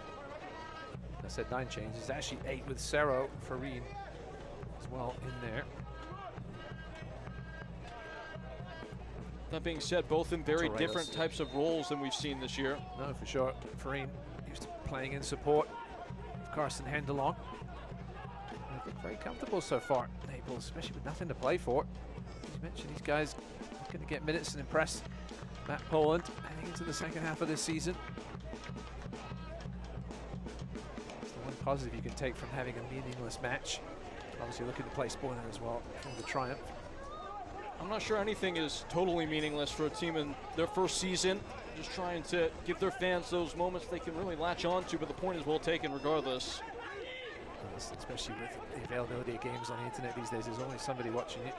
I said 9 changes, actually 8 with Cerro Farine as well in there. That being said, both in very different types of roles than we've seen this year. No, for sure. Farine used to playing in support of Carson Hendelong. They've been very comfortable so far, Naples, especially with nothing to play for. As you mentioned, these guys are going to get minutes and impress Matt Poland heading into the second half of this season. It's the one positive you can take from having a meaningless match. Obviously looking to play spoiler as well for the Triumph. I'm not sure anything is totally meaningless for a team in their first season. Just trying to give their fans those moments they can really latch on to, but the point is well taken regardless. Especially with the availability of games on the internet these days, there's always somebody watching it.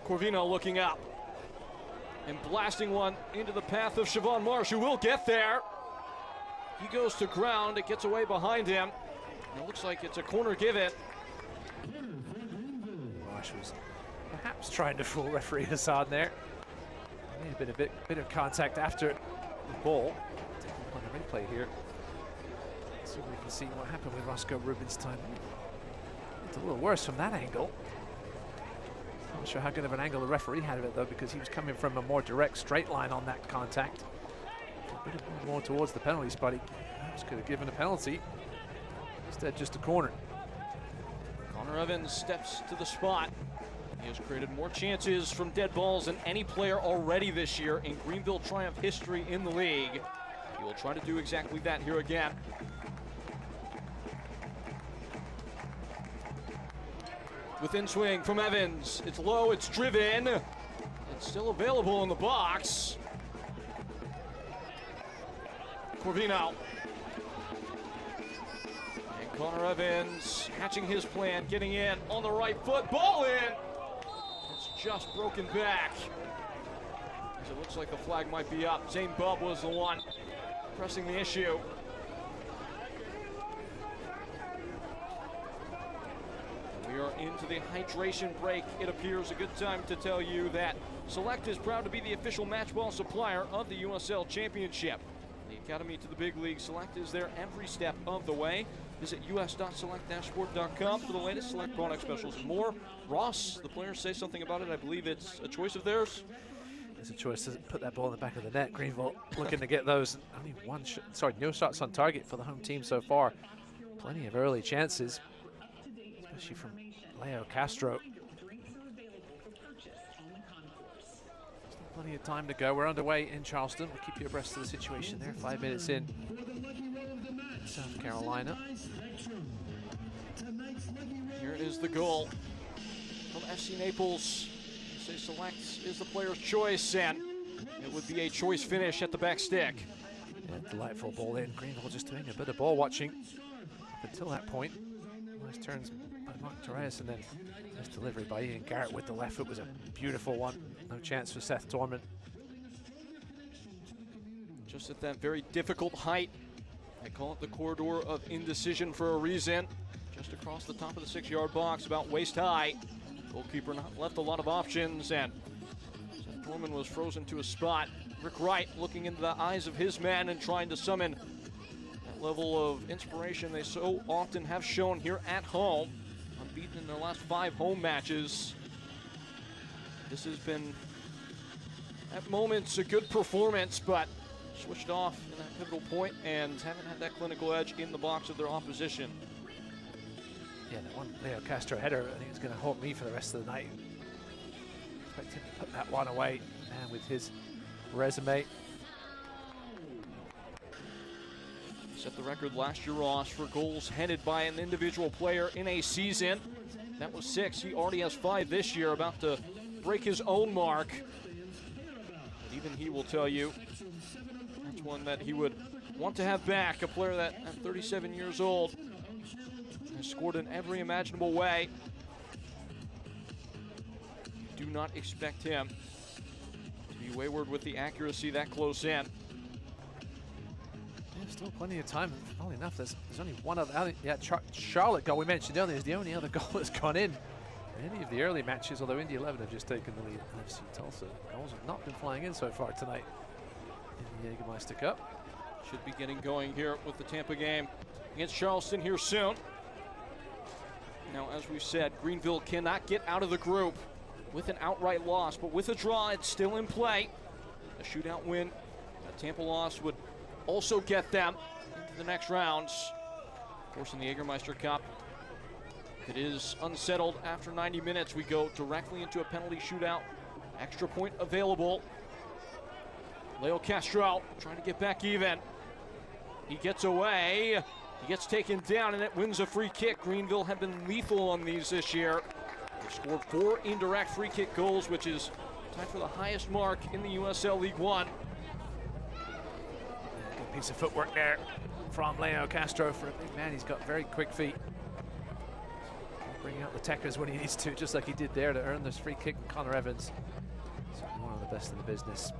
Corvino looking up and blasting one into the path of Siobhan Marsh, who will get there. He goes to ground. It gets away behind him. And it looks like it's a corner given. Rush was perhaps trying to fool referee Hassan there. Maybe a bit of contact after the ball. Take a look on the replay here. Let's see if we can see what happened with Roscoe Rubinstein. It's a little worse from that angle. Not sure how good of an angle the referee had of it though, because he was coming from a more direct straight line on that contact. A bit more towards the penalty spot. He perhaps could have given a penalty. Instead, just a corner. Connor Evans steps to the spot. He has created more chances from dead balls than any player already this year in Greenville Triumph history in the league. He will try to do exactly that here again. Within swing from Evans. It's low, it's driven. It's still available in the box. Corvino. And Connor Evans hatching his plan, getting in on the right foot, ball in. It's just broken back. As it looks like the flag might be up. Zane Bubb was the one pressing the issue. We are into the hydration break. It appears a good time to tell you that Select is proud to be the official match ball supplier of the USL Championship. The Academy to the big league, Select is there every step of the way. Visit us.select-sport.com for the latest Select product specials and more. Ross, the players say something about it. I believe it's a choice of theirs. It's a choice to put that ball in the back of the net. Greenville looking to get those. Only no shots on target for the home team so far. Plenty of early chances, especially from Leo Castro. Still plenty of time to go. We're underway in Charleston. We'll keep you abreast of the situation there. 5 minutes in South Carolina. Here is the goal from FC Naples. They say Select is the player's choice, and it would be a choice finish at the back stick. Yeah, delightful ball in. Greenville just doing a bit of ball watching up until that point. Nice turns by Mark Torres, and then nice delivery by Ian Garrett with the left foot was a beautiful one. No chance for Seth Dorman. Just at that very difficult height. They call it the corridor of indecision for a reason. Just across the top of the 6-yard box, about waist high. Goalkeeper not left a lot of options, and Seth Dorman was frozen to a spot. Rick Wright looking into the eyes of his man and trying to summon that level of inspiration they so often have shown here at home. Unbeaten in their last 5 home matches. This has been, at moments, a good performance, but switched off in that pivotal point and haven't had that clinical edge in the box of their opposition. Yeah, that one Leo Castro header, I think it's going to haunt me for the rest of the night. Expect him to put that one away, and with his resume. Set the record last year, Ross, for goals headed by an individual player in a season. That was 6. He already has 5 this year, about to break his own mark. But even he will tell you that's one that he would want to have back. A player that at 37 years old has scored in every imaginable way. Do not expect him to be wayward with the accuracy that close in. Yeah, still plenty of time. Funnily enough, there's only one other. Yeah, Charlotte goal we mentioned earlier is the only other goal that's gone in any of the early matches, although Indy 11 have just taken the lead in FC Tulsa. Goals have not been flying in so far tonight in the Jägermeister Cup. Should be getting going here with the Tampa game against Charleston here soon. Now, as we've said, Greenville cannot get out of the group with an outright loss, but with a draw, it's still in play. A shootout win, a Tampa loss would also get them into the next rounds. Of course, in the Jägermeister Cup, it is unsettled after 90 minutes. We go directly into a penalty shootout. Extra point available. Leo Castro trying to get back even. He gets away. He gets taken down, and it wins a free kick. Greenville have been lethal on these this year. They've scored 4 indirect free kick goals, which is tied for the highest mark in the USL League One. Good piece of footwork there from Leo Castro for a big man. He's got very quick feet. Bringing out the techers when he needs to, just like he did there to earn this free kick. Connor Evans, certainly one of the best in the business.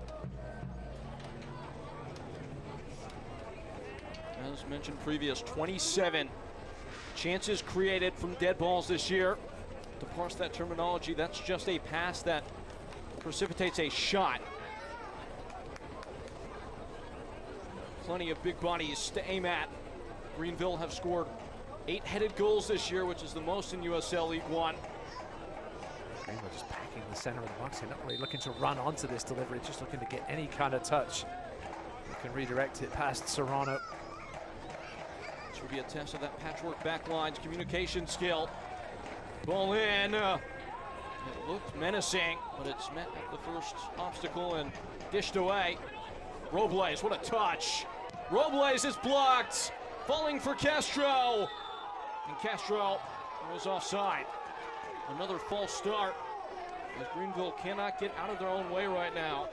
as mentioned previous, 27 chances created from dead balls this year. To parse that terminology, that's just a pass that precipitates a shot. Plenty of big bodies to aim at. Greenville have scored 8 headed goals this year, which is the most in USL League One. Greenville just packing the center of the box. They're not really looking to run onto this delivery, just looking to get any kind of touch. You can redirect it past Serrano. This will be a test of that patchwork backline's communication skill. Ball in. It looked menacing, but it's met at the first obstacle and dished away. Robles, what a touch. Robles is blocked. Falling for Castro. And Castro was offside. Another false start, as Greenville cannot get out of their own way right now.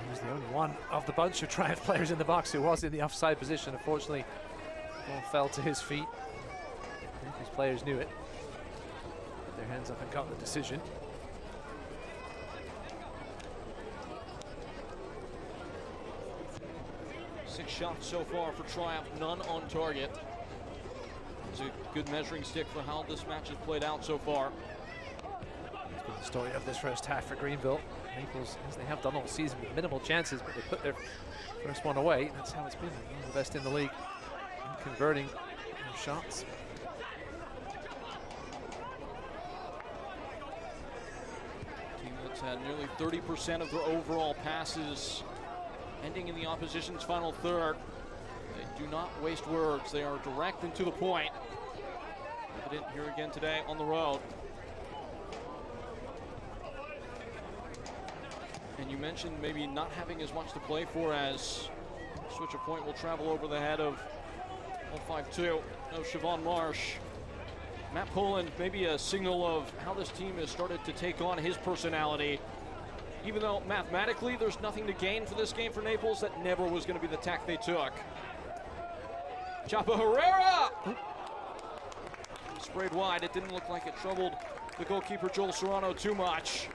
He was the only one of the bunch of Triumph players in the box who was in the offside position. Unfortunately, ball fell to his feet. These players knew it. Put their hands up and got the decision. Six shots so far for Triumph, none on target. It's a good measuring stick for how this match has played out so far. It's been the story of this first half for Greenville. Naples, as they have done all season, with minimal chances, but they put their first one away. That's how it's been. One of the best in the league in converting their shots. Team that's had nearly 30% of their overall passes ending in the opposition's final third. They do not waste words. They are direct and to the point. Evident here again today on the road. And you mentioned maybe not having as much to play for, as switch of point will travel over the head of 052 of Siobhan Marsh. Matt Poland, maybe a signal of how this team has started to take on his personality. Even though mathematically there's nothing to gain for this game for Naples, that never was going to be the tack they took. Chapa Herrera! Sprayed wide. It didn't look like it troubled the goalkeeper Joel Serrano too much.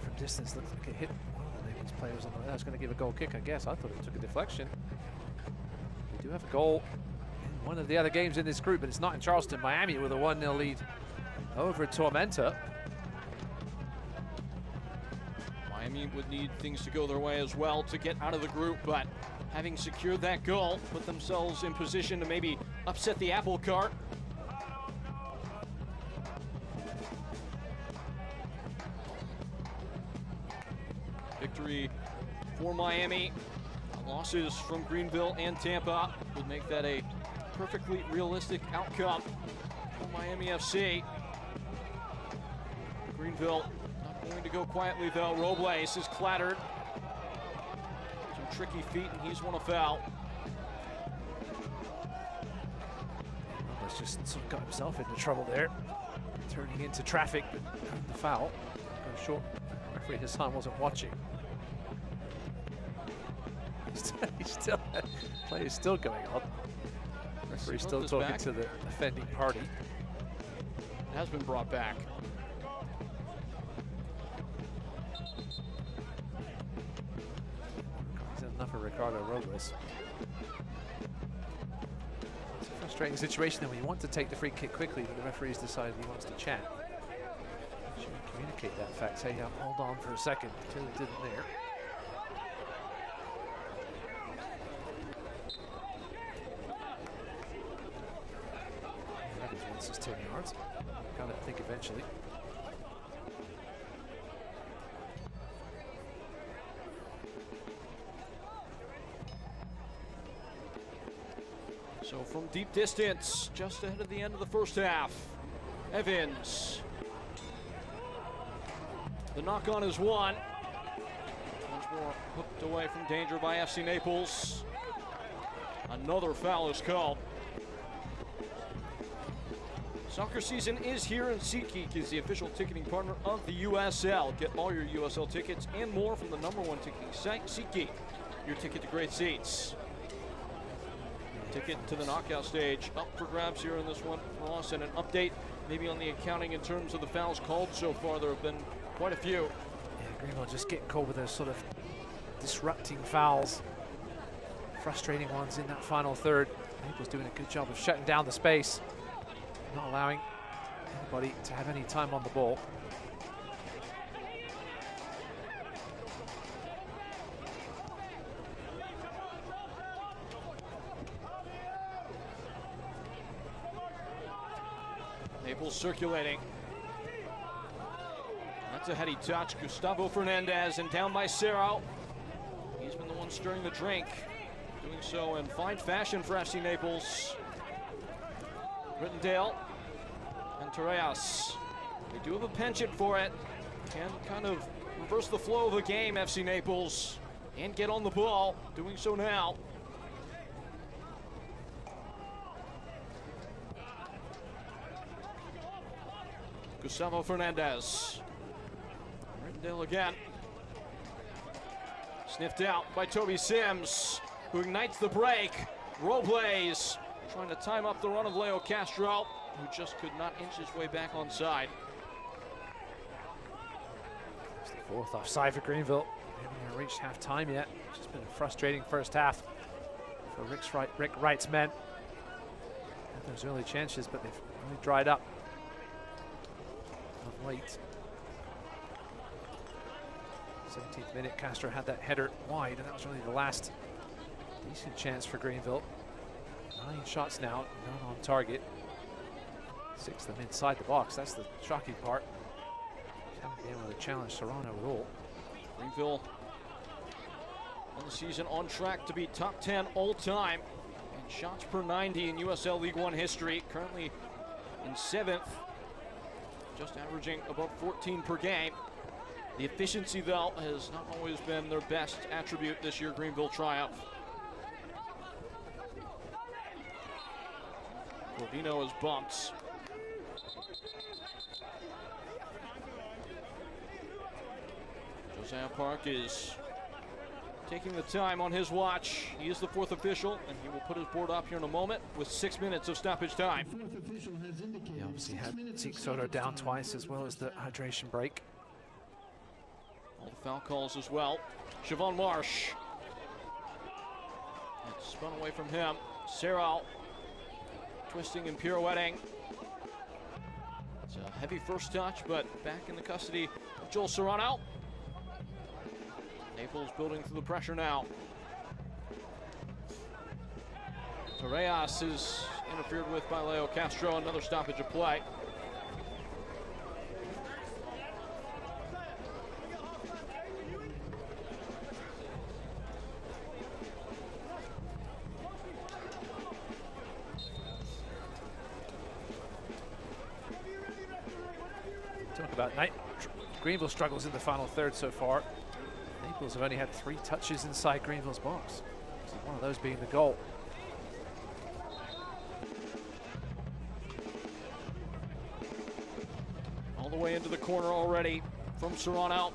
From distance, looked like it hit one of the Naples players on the way. I was going to give a goal kick, I guess. I thought it took a deflection. We do have a goal in one of the other games in this group, but it's not in Charleston. Miami with a 1-0 lead over Tormenta. Miami would need things to go their way as well to get out of the group, but having secured that goal, put themselves in position to maybe upset the apple cart. Victory for Miami. Losses from Greenville and Tampa would make that a perfectly realistic outcome for Miami FC. Greenville not going to go quietly though. Robles is clattered. Some tricky feet, and he's won a foul. Robles just sort of got himself into trouble there, turning into traffic, but the foul. I'm sure referee Hassan wasn't watching. Play is still going on. Referee still talking to the offending party. It has been brought back. He's enough for Ricardo Robles. It's a frustrating situation that when you want to take the free kick quickly, but the referee's decided he wants to chat. Should we communicate that fact? Say, hold on for a second. Until he didn't there. This is 10 yards. Got to think eventually. So from deep distance, just ahead of the end of the first half, Evans. The knock on is one. Once more hooked away from danger by FC Naples. Another foul is called. Soccer season is here, and SeatGeek is the official ticketing partner of the USL. Get all your USL tickets and more from the #1 ticketing site, SeatGeek. Your ticket to great seats. Ticket to the knockout stage up for grabs here in this one for us, and an update maybe on the accounting in terms of the fouls called so far. There have been quite a few. Yeah, Greenville just getting caught with those sort of disrupting fouls. Frustrating ones in that final third. Naples doing a good job of shutting down the space, not allowing anybody to have any time on the ball. Naples circulating. That's a heady touch. Gustavo Fernandez, and down by Serrao. He's been the one stirring the drink. Doing so in fine fashion for FC Naples. Rittendale and Torreas. They do have a penchant for it. Can kind of reverse the flow of the game, FC Naples, and get on the ball. Doing so now. Gustavo Fernandez. Rittendale again. Sniffed out by Toby Sims, who ignites the break. Robles trying to time up the run of Leo Castro, who just could not inch his way back onside. It's the fourth offside for Greenville. They haven't even reached half-time yet. It's just been a frustrating first half for Rick Wright's men. Had those early chances, but they've really dried up of late. 17th minute, Castro had that header wide, and that was really the last decent chance for Greenville. 9 shots now, none on target. 6 of them inside the box. That's the shocking part. Haven't been able to challenge Serrano at all. Greenville on the season on track to be top 10 all time in shots per 90 in USL League One history. Currently in 7th, just averaging above 14 per game. The efficiency, though, has not always been their best attribute this year. Greenville triumph. Corvino is bumped. Josiah Park is taking the time on his watch. He is the 4th official, and he will put his board up here in a moment with 6 minutes of stoppage time. He obviously had Zeke Soto down twice, as well as the hydration break. All the foul calls as well. Siobhan Marsh. It's spun away from him. Serrao twisting and pirouetting. It's a heavy first touch, but back in the custody of Joel Serrano. Naples building through the pressure now. Torreas is interfered with by Leo Castro. Another stoppage of play. Talk about Greenville struggles in the final third so far. Naples have only had 3 touches inside Greenville's box. So one of those being the goal. All the way into the corner already from Serrano.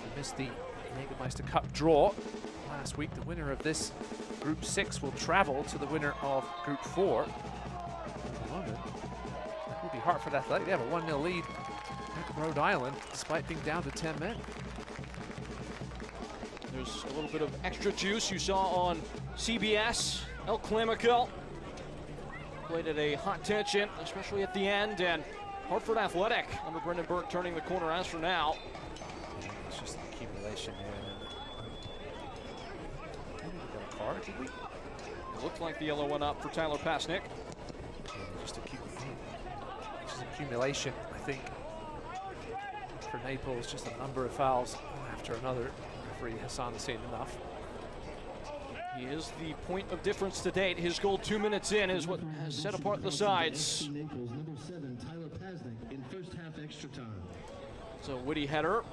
We missed the Jägermeister Cup draw last week. The winner of this Group 6 will travel to the winner of Group 4. London. It will be Hartford Athletic. They have a 1-0 lead at Rhode Island, despite being down to 10 men. There's a little bit of extra juice you saw on CBS. El Clamico played at a hot tension, especially at the end, and Hartford Athletic under Brendan Burke turning the corner as for now. It's just an accumulation here. Maybe we got a card, did we? It looked like the yellow went up for Tyler Pasnick. Just accumulation, I think, for Naples. Just a number of fouls one after another. Referee Hassan has seen enough. He is the point of difference to date. His goal 2 minutes in is what has set apart the sides. Naples, number 7, Tyler Pasnick, in first half extra time. It's a witty header.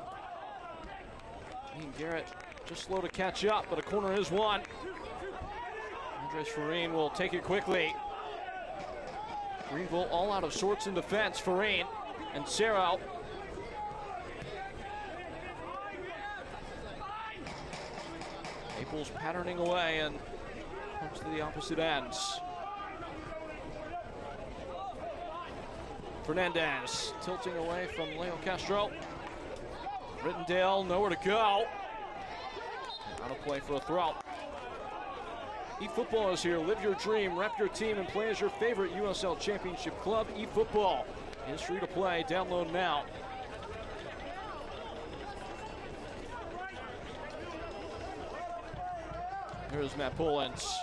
Ian Garrett just slow to catch up, but a corner is won. Andres Farine will take it quickly. Greenville all out of sorts in defense. Farine and Serrao. Naples patterning away, and comes to the opposite ends. Fernandez tilting away from Leo Castro. Rittendale, nowhere to go. Out of play for a throw. eFootball is here. Live your dream, rep your team, and play as your favorite USL Championship club. eFootball is free to play. Download now. Here's Matt Pullins.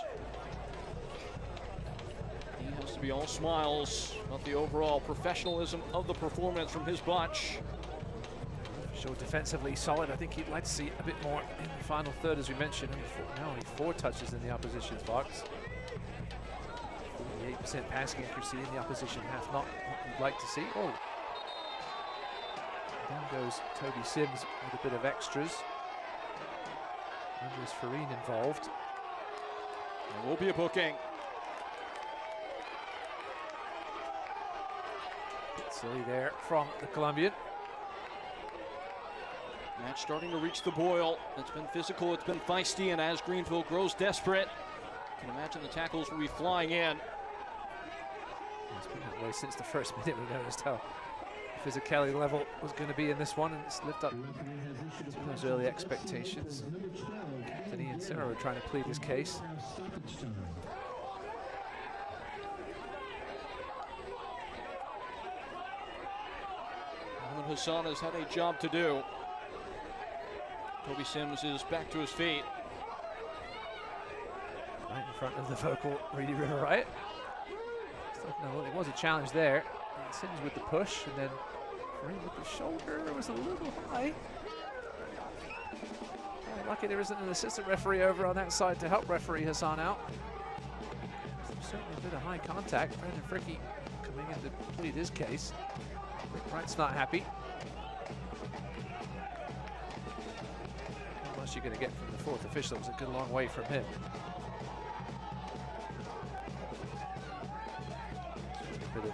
He has to be all smiles about the overall professionalism of the performance from his bunch. So defensively solid. I think he'd like to see a bit more in the final third, as we mentioned. Only four touches in the opposition's box. 48% passing accuracy in the opposition half. Not what we'd like to see. Oh. Down goes Toby Sims with a bit of extras. And there's Farine involved. There will be a booking. Bit silly there from the Colombian. Match starting to reach the boil. It's been physical, it's been feisty, and as Greenville grows desperate, you can imagine the tackles will be flying in. It's been that way since the first minute. We noticed how the physicality level was going to be in this one, and it's lived up to those early expectations. Captain Ian Sirro trying to plead his case. Mohamed Hassan has had a job to do. Toby Sims is back to his feet. Right in front of the vocal Reedy River Riot. No, it was a challenge there. And Sims with the push, and then Reed with the shoulder. It was a little high. Lucky there isn't an assistant referee over on that side to help referee Hassan out. Certainly a bit of high contact. Brendan Fricky coming in to plead his case. Rick Wright's not happy. How much you're going to get from the fourth official? It was a good long way from him. A bit of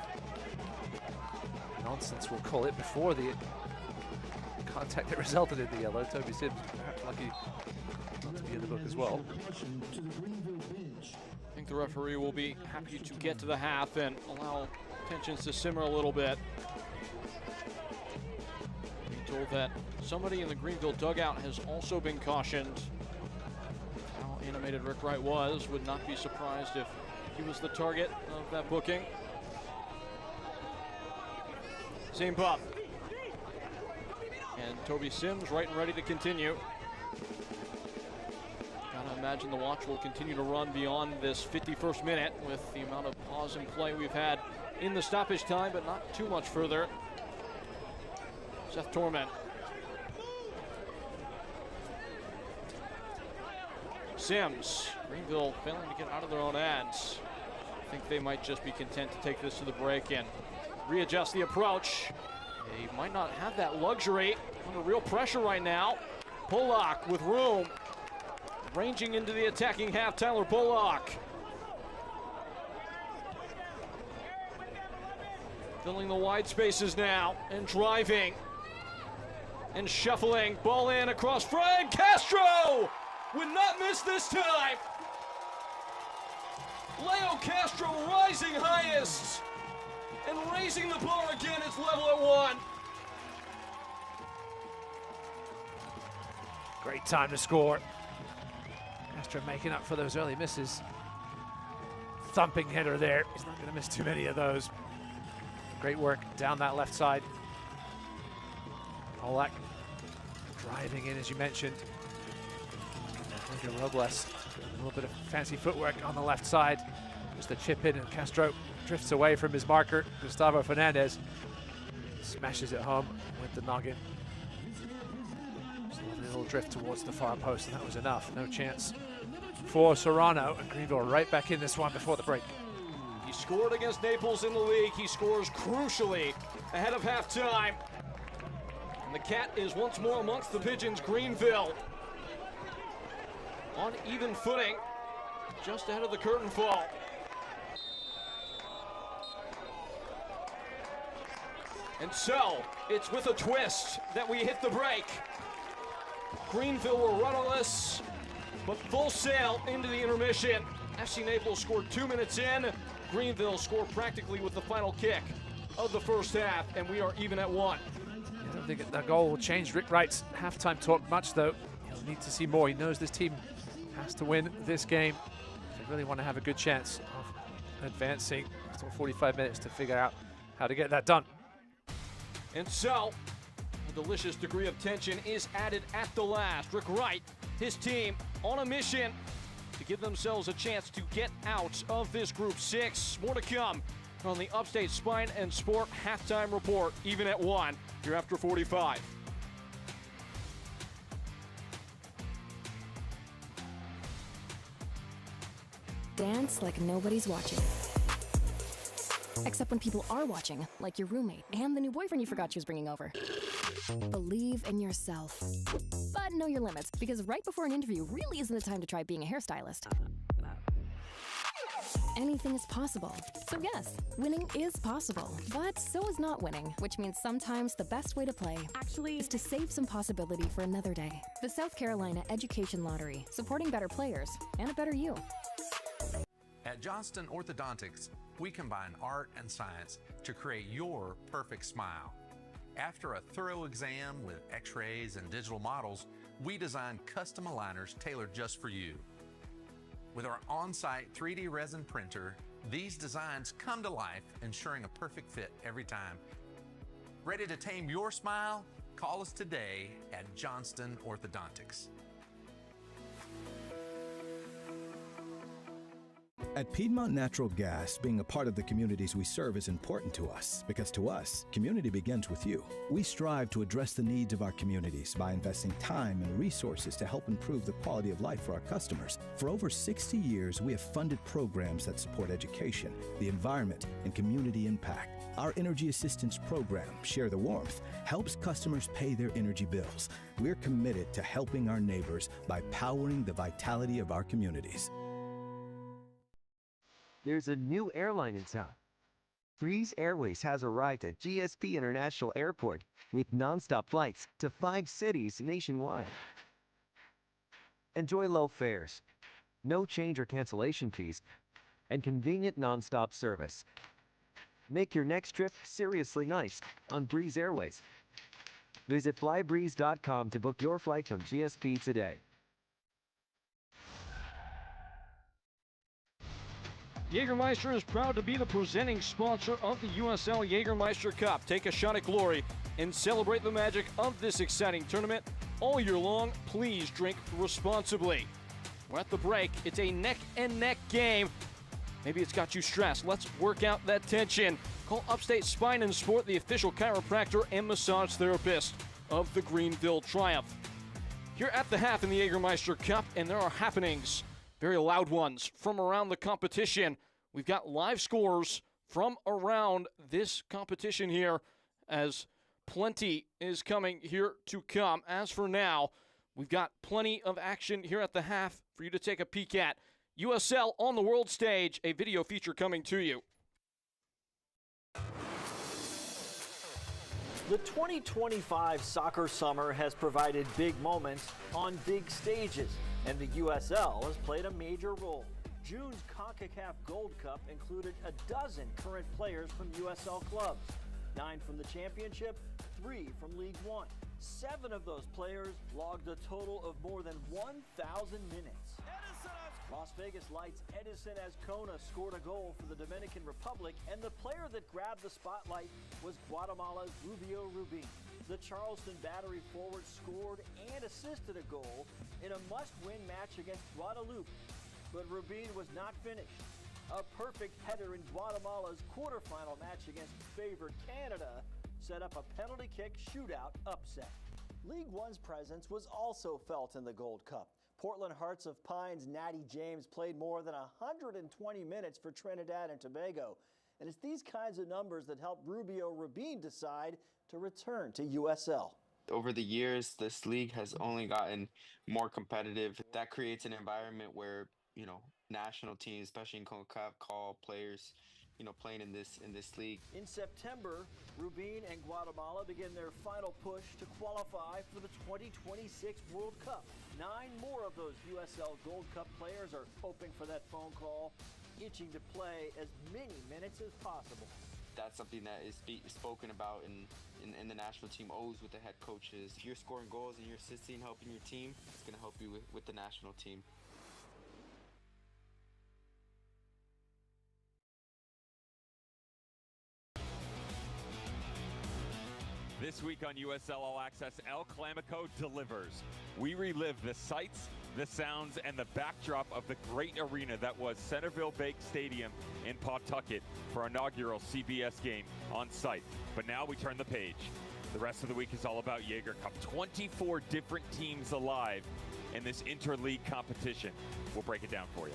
nonsense, we'll call it, before the contact that resulted in the yellow. Toby Sims perhaps lucky not to be in the book as well. I think the referee will be happy to get to the half and allow tensions to simmer a little bit. Being told that somebody in the Greenville dugout has also been cautioned. How animated Rick Wright was, would not be surprised if he was the target of that booking. Same pop. And Toby Sims right and ready to continue. Gotta imagine the watch will continue to run beyond this 51st minute with the amount of pause and play we've had in the stoppage time, but not too much further. Seth Torment. Sims. Greenville failing to get out of their own ends. I think they might just be content to take this to the break and readjust the approach. They might not have that luxury. Under real pressure right now. Pollock with room. Ranging into the attacking half, Tyler Pollock. Filling the wide spaces now and driving. And shuffling. Ball in across front. Castro would not miss this time. Leo Castro rising highest. And raising the bar again, it's level at 1. Great time to score. Castro making up for those early misses. Thumping header there. He's not going to miss too many of those. Great work down that left side. Polak driving in, as you mentioned. Robles, a little bit of fancy footwork on the left side. Just a chip in, and Castro drifts away from his marker, Gustavo Fernandez. Smashes it home with the noggin. Just a little drift towards the far post, and that was enough. No chance for Serrano, and Greenville right back in this one before the break. He scored against Naples in the league. He scores crucially ahead of halftime. And the Cat is once more amongst the Pigeons. Greenville on even footing just ahead of the curtain fall. And so, it's with a twist that we hit the break. Greenville were rudderless, but full sail into the intermission. FC Naples scored 2 minutes in. Greenville scored practically with the final kick of the first half, and we are even at 1. I don't think that goal will change Rick Wright's halftime talk much, though. He'll need to see more. He knows this team has to win this game. They really want to have a good chance of advancing. Still 45 minutes to figure out how to get that done. And so, a delicious degree of tension is added at the last. Rick Wright, his team, on a mission to give themselves a chance to get out of this Group 6. More to come on the Upstate Spine and Sport halftime report, even at 1, here after 45. Dance like nobody's watching. Except when people are watching, like your roommate and the new boyfriend you forgot she was bringing over. Believe in yourself. But know your limits, because right before an interview really isn't the time to try being a hairstylist. Anything is possible. So yes, winning is possible. But so is not winning, which means sometimes the best way to play actually is to save some possibility for another day. The South Carolina Education Lottery, supporting better players and a better you. At Johnston Orthodontics, we combine art and science to create your perfect smile. After a thorough exam with x-rays and digital models, we design custom aligners tailored just for you. With our on-site 3D resin printer, these designs come to life, ensuring a perfect fit every time. Ready to tame your smile? Call us today at Johnston Orthodontics. At Piedmont Natural Gas, being a part of the communities we serve is important to us, because to us, community begins with you. We strive to address the needs of our communities by investing time and resources to help improve the quality of life for our customers. For over 60 years, we have funded programs that support education, the environment, and community impact. Our Energy Assistance Program, Share the Warmth, helps customers pay their energy bills. We're committed to helping our neighbors by powering the vitality of our communities. There's a new airline in town. Breeze Airways has arrived at GSP International Airport with nonstop flights to 5 cities nationwide. Enjoy low fares, no change or cancellation fees, and convenient nonstop service. Make your next trip seriously nice on Breeze Airways. Visit flybreeze.com to book your flight from GSP today. Jägermeister is proud to be the presenting sponsor of the USL Jägermeister Cup. Take a shot at glory and celebrate the magic of this exciting tournament all year long. Please drink responsibly. We're at the break. It's a neck-and-neck game. Maybe it's got you stressed. Let's work out that tension. Call Upstate Spine and Sport, the official chiropractor and massage therapist of the Greenville Triumph. Here at the half in the Jägermeister Cup, and there are happenings, very loud ones, from around the competition. We've got live scores from around this competition here, as plenty is coming here to come. As for now, we've got plenty of action here at the half for you to take a peek at. USL on the world stage, a video feature coming to you. The 2025 soccer summer has provided big moments on big stages, and the USL has played a major role. June's CONCACAF Gold Cup included a dozen current players from USL clubs, 9 from the championship, 3 from League One. 7 of those players logged a total of more than 1,000 minutes. Las Vegas Lights' Edison Azcona scored a goal for the Dominican Republic, and the player that grabbed the spotlight was Guatemala's Rubio Rubin. The Charleston Battery forward scored and assisted a goal in a must-win match against Guadalupe, but Rubin was not finished. A perfect header in Guatemala's quarterfinal match against favored Canada set up a penalty kick shootout upset. League One's presence was also felt in the Gold Cup. Portland Hearts of Pine's Natty James played more than 120 minutes for Trinidad and Tobago. And it's these kinds of numbers that helped Rubio Rubin decide to return to USL. Over the years, this league has only gotten more competitive. That creates an environment where, national teams, especially in CONCACAF, call players playing in this league. In September, Rubin and Guatemala begin their final push to qualify for the 2026 World Cup. 9 more of those USL Gold Cup players are hoping for that phone call, itching to play as many minutes as possible. That's something that is spoken about in the national team always with the head coaches. If you're scoring goals and you're assisting, helping your team, it's going to help you with the national team. This week on USL All Access, El Clamico delivers. We relive the sights, the sounds, and the backdrop of the great arena that was Centerville Bank Stadium in Pawtucket for our inaugural CBS game on site. But now we turn the page. The rest of the week is all about Jaeger Cup. 24 different teams alive in this interleague competition. We'll break it down for you.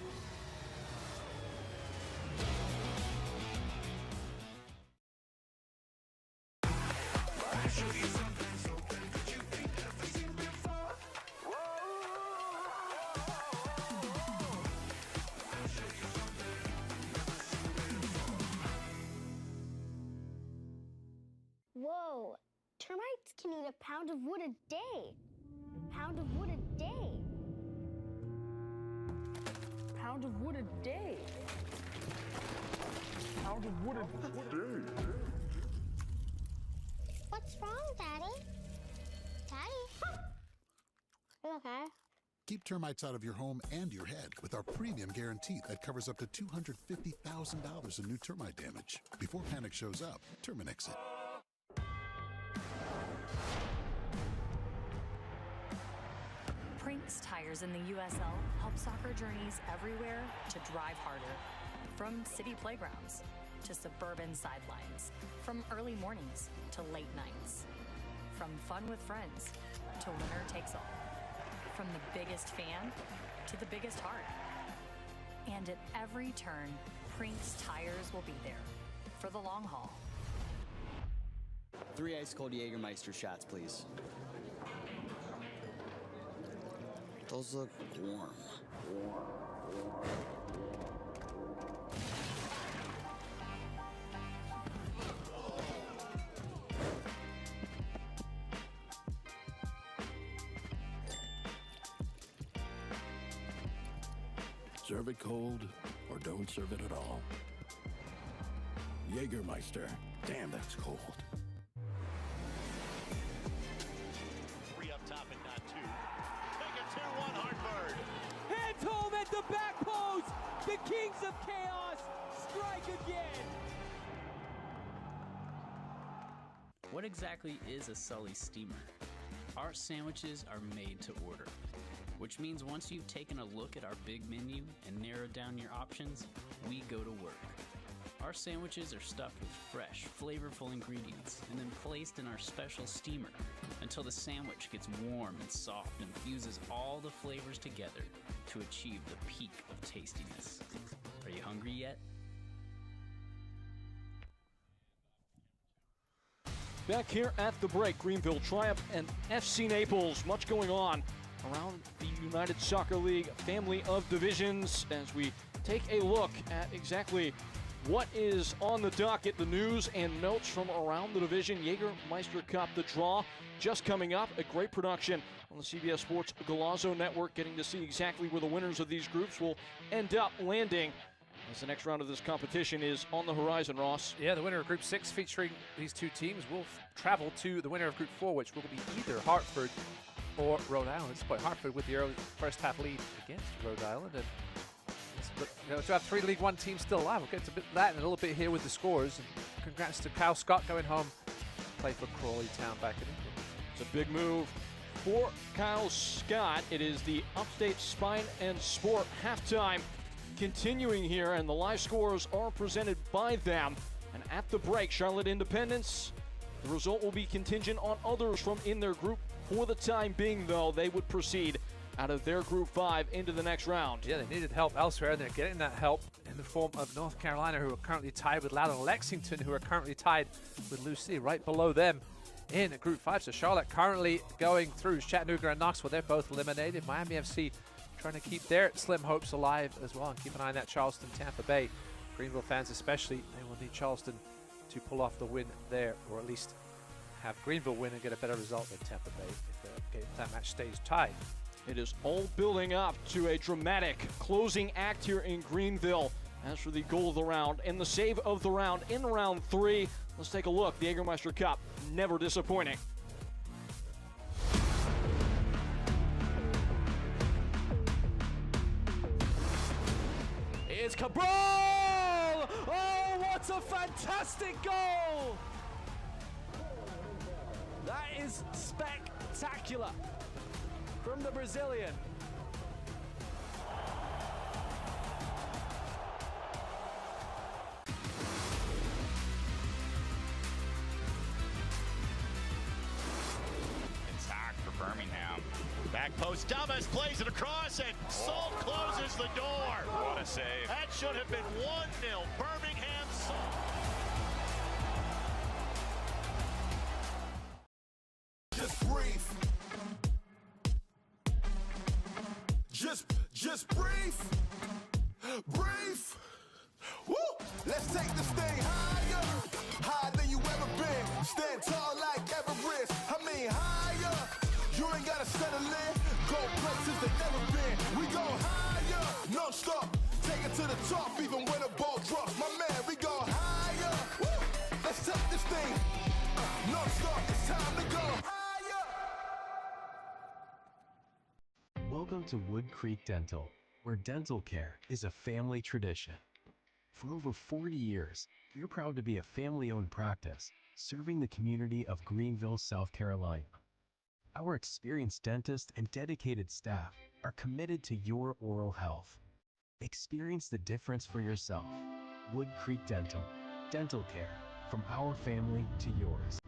Whoa, termites can eat a pound of wood a day. Pound of wood a day. Pound of wood a day. Pound of wood a day. What's wrong, Daddy? Daddy? You okay? Keep termites out of your home and your head with our premium guarantee that covers up to $250,000 in new termite damage. Before panic shows up, Terminix it. Prinks Tires in the USL help soccer journeys everywhere to drive harder. From city playgrounds to suburban sidelines. From early mornings to late nights. From fun with friends to winner takes all. From the biggest fan to the biggest heart. And at every turn, Prinks Tires will be there for the long haul. 3 ice-cold Jägermeister shots, please. Those look warm. Serve it cold or don't serve it at all. Jägermeister. Damn, that's cold. 3 up top and not 2. Make it 2-1 Hartford. Hands home at the back post. The Kings of Chaos strike again. What exactly is a Sully steamer? Our sandwiches are made to order, which means once you've taken a look at our big menu and narrowed down your options, we go to work. Our sandwiches are stuffed with fresh, flavorful ingredients and then placed in our special steamer until the sandwich gets warm and soft and fuses all the flavors together to achieve the peak of tastiness. Are you hungry yet? Back here at the break, Greenville Triumph and FC Naples. Much going on around the United Soccer League family of divisions as we take a look at exactly what is on the docket, the news and notes from around the division. Jägermeister Cup, the draw just coming up. A great production on the CBS Sports Golazo Network, getting to see exactly where the winners of these groups will end up landing as the next round of this competition is on the horizon, Ross. Yeah, the winner of Group 6 featuring these two teams will travel to the winner of Group 4, which will be either Hartford or Rhode Island. It's quite Hartford with the early first half lead against Rhode Island. And to have 3 League One teams still alive. We'll get to that in a little bit here with the scores. And congrats to Kyle Scott going home to play for Crawley Town back in England. It's a big move for Kyle Scott. It is the Upstate Spine and Sport halftime continuing here, and the live scores are presented by them. And at the break, Charlotte Independence, the result will be contingent on others from in their group. For the time being, though, they would proceed out of their Group 5 into the next round. Yeah, they needed help elsewhere, and they're getting that help in the form of North Carolina, who are currently tied with Loudon Lexington, who are currently tied with Lucie, right below them in Group 5. So Charlotte currently going through. Chattanooga and Knoxville, they're both eliminated. Miami FC trying to keep their slim hopes alive as well, and keep an eye on that Charleston-Tampa Bay Greenville fans especially, they will need Charleston to pull off the win there, or at least have Greenville win and get a better result than Tampa Bay if that match stays tied. It is all building up to a dramatic closing act here in Greenville. As for the goal of the round and the save of the round in round 3, let's take a look. The Jägermeister Cup, never disappointing. It's Cabral! Oh, what a fantastic goal! That is spectacular from the Brazilian. Attack for Birmingham. Back post, Damas plays it across, and Salt closes the door. What a save. That should have been 1-0. Birmingham Salt. Just breathe. Just breathe. Breathe. Woo! Let's take this thing higher. Higher than you ever been. Stand tall like Everest. I mean higher. You ain't gotta settle in. Go places they never been. We go higher. Non stop. Take it to the top even when the ball drops. My man, we go higher. Woo! Let's take this thing. Non stop. It's time to go higher. Welcome to Wood Creek Dental, where dental care is a family tradition. For over 40 years, we're proud to be a family-owned practice, serving the community of Greenville, South Carolina. Our experienced dentists and dedicated staff are committed to your oral health. Experience the difference for yourself. Wood Creek Dental. Dental care, from our family to yours.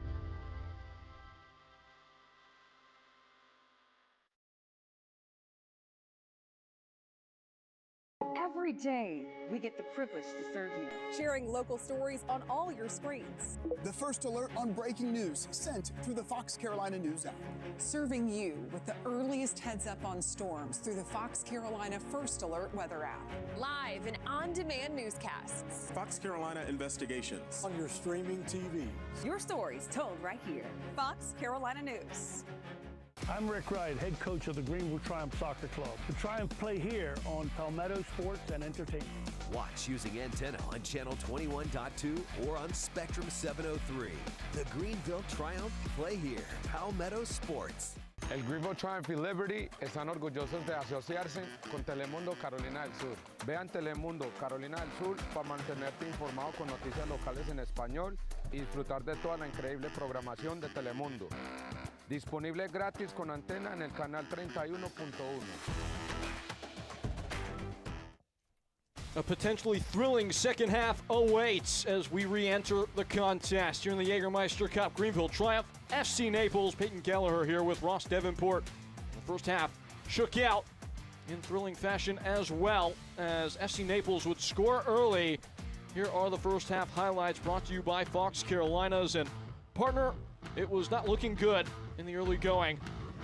Every day, we get the privilege to serve you. Sharing local stories on all your screens. The first alert on breaking news sent through the Fox Carolina News app. Serving you with the earliest heads up on storms through the Fox Carolina First Alert weather app. Live and on-demand newscasts. Fox Carolina Investigations. On your streaming TV. Your stories told right here. Fox Carolina News. I'm Rick Wright, head coach of the Greenville Triumph Soccer Club. The Triumph play here on Palmetto Sports and Entertainment. Watch using antenna on channel 21.2 or on Spectrum 703. The Greenville Triumph play here. Palmetto Sports. El Greenville Triumph y Liberty están orgullosos de asociarse con Telemundo Carolina del Sur. Vean Telemundo Carolina del Sur para mantenerte informado con noticias locales en español y disfrutar de toda la increíble programación de Telemundo. Disponible gratis con antena en el canal 31.1. A potentially thrilling second half awaits as we re-enter the contest here in the Jägermeister Cup. Greenville Triumph, FC Naples. Peyton Gallagher here with Ross Davenport. The first half shook out in thrilling fashion as well as FC Naples would score early. Here are the first half highlights brought to you by Fox Carolinas. And partner, it was not looking good in the early going.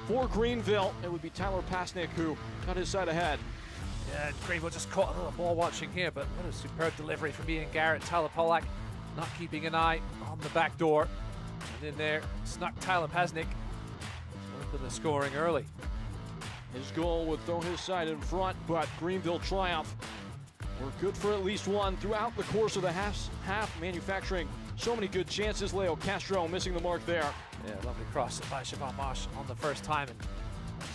For Greenville, it would be Tyler Pasnick who got his side ahead. Yeah, Greenville just caught a little ball watching here, but what a superb delivery from Ian Garrett. Tyler Pollack not keeping an eye on the back door. And in there, snuck Tyler Pasnick. Open the scoring early. His goal would throw his side in front, but Greenville Triumph were good for at least one throughout the course of the half, manufacturing so many good chances. Leo Castro missing the mark there. Yeah, lovely cross by Siobhan Marsh on the first time. And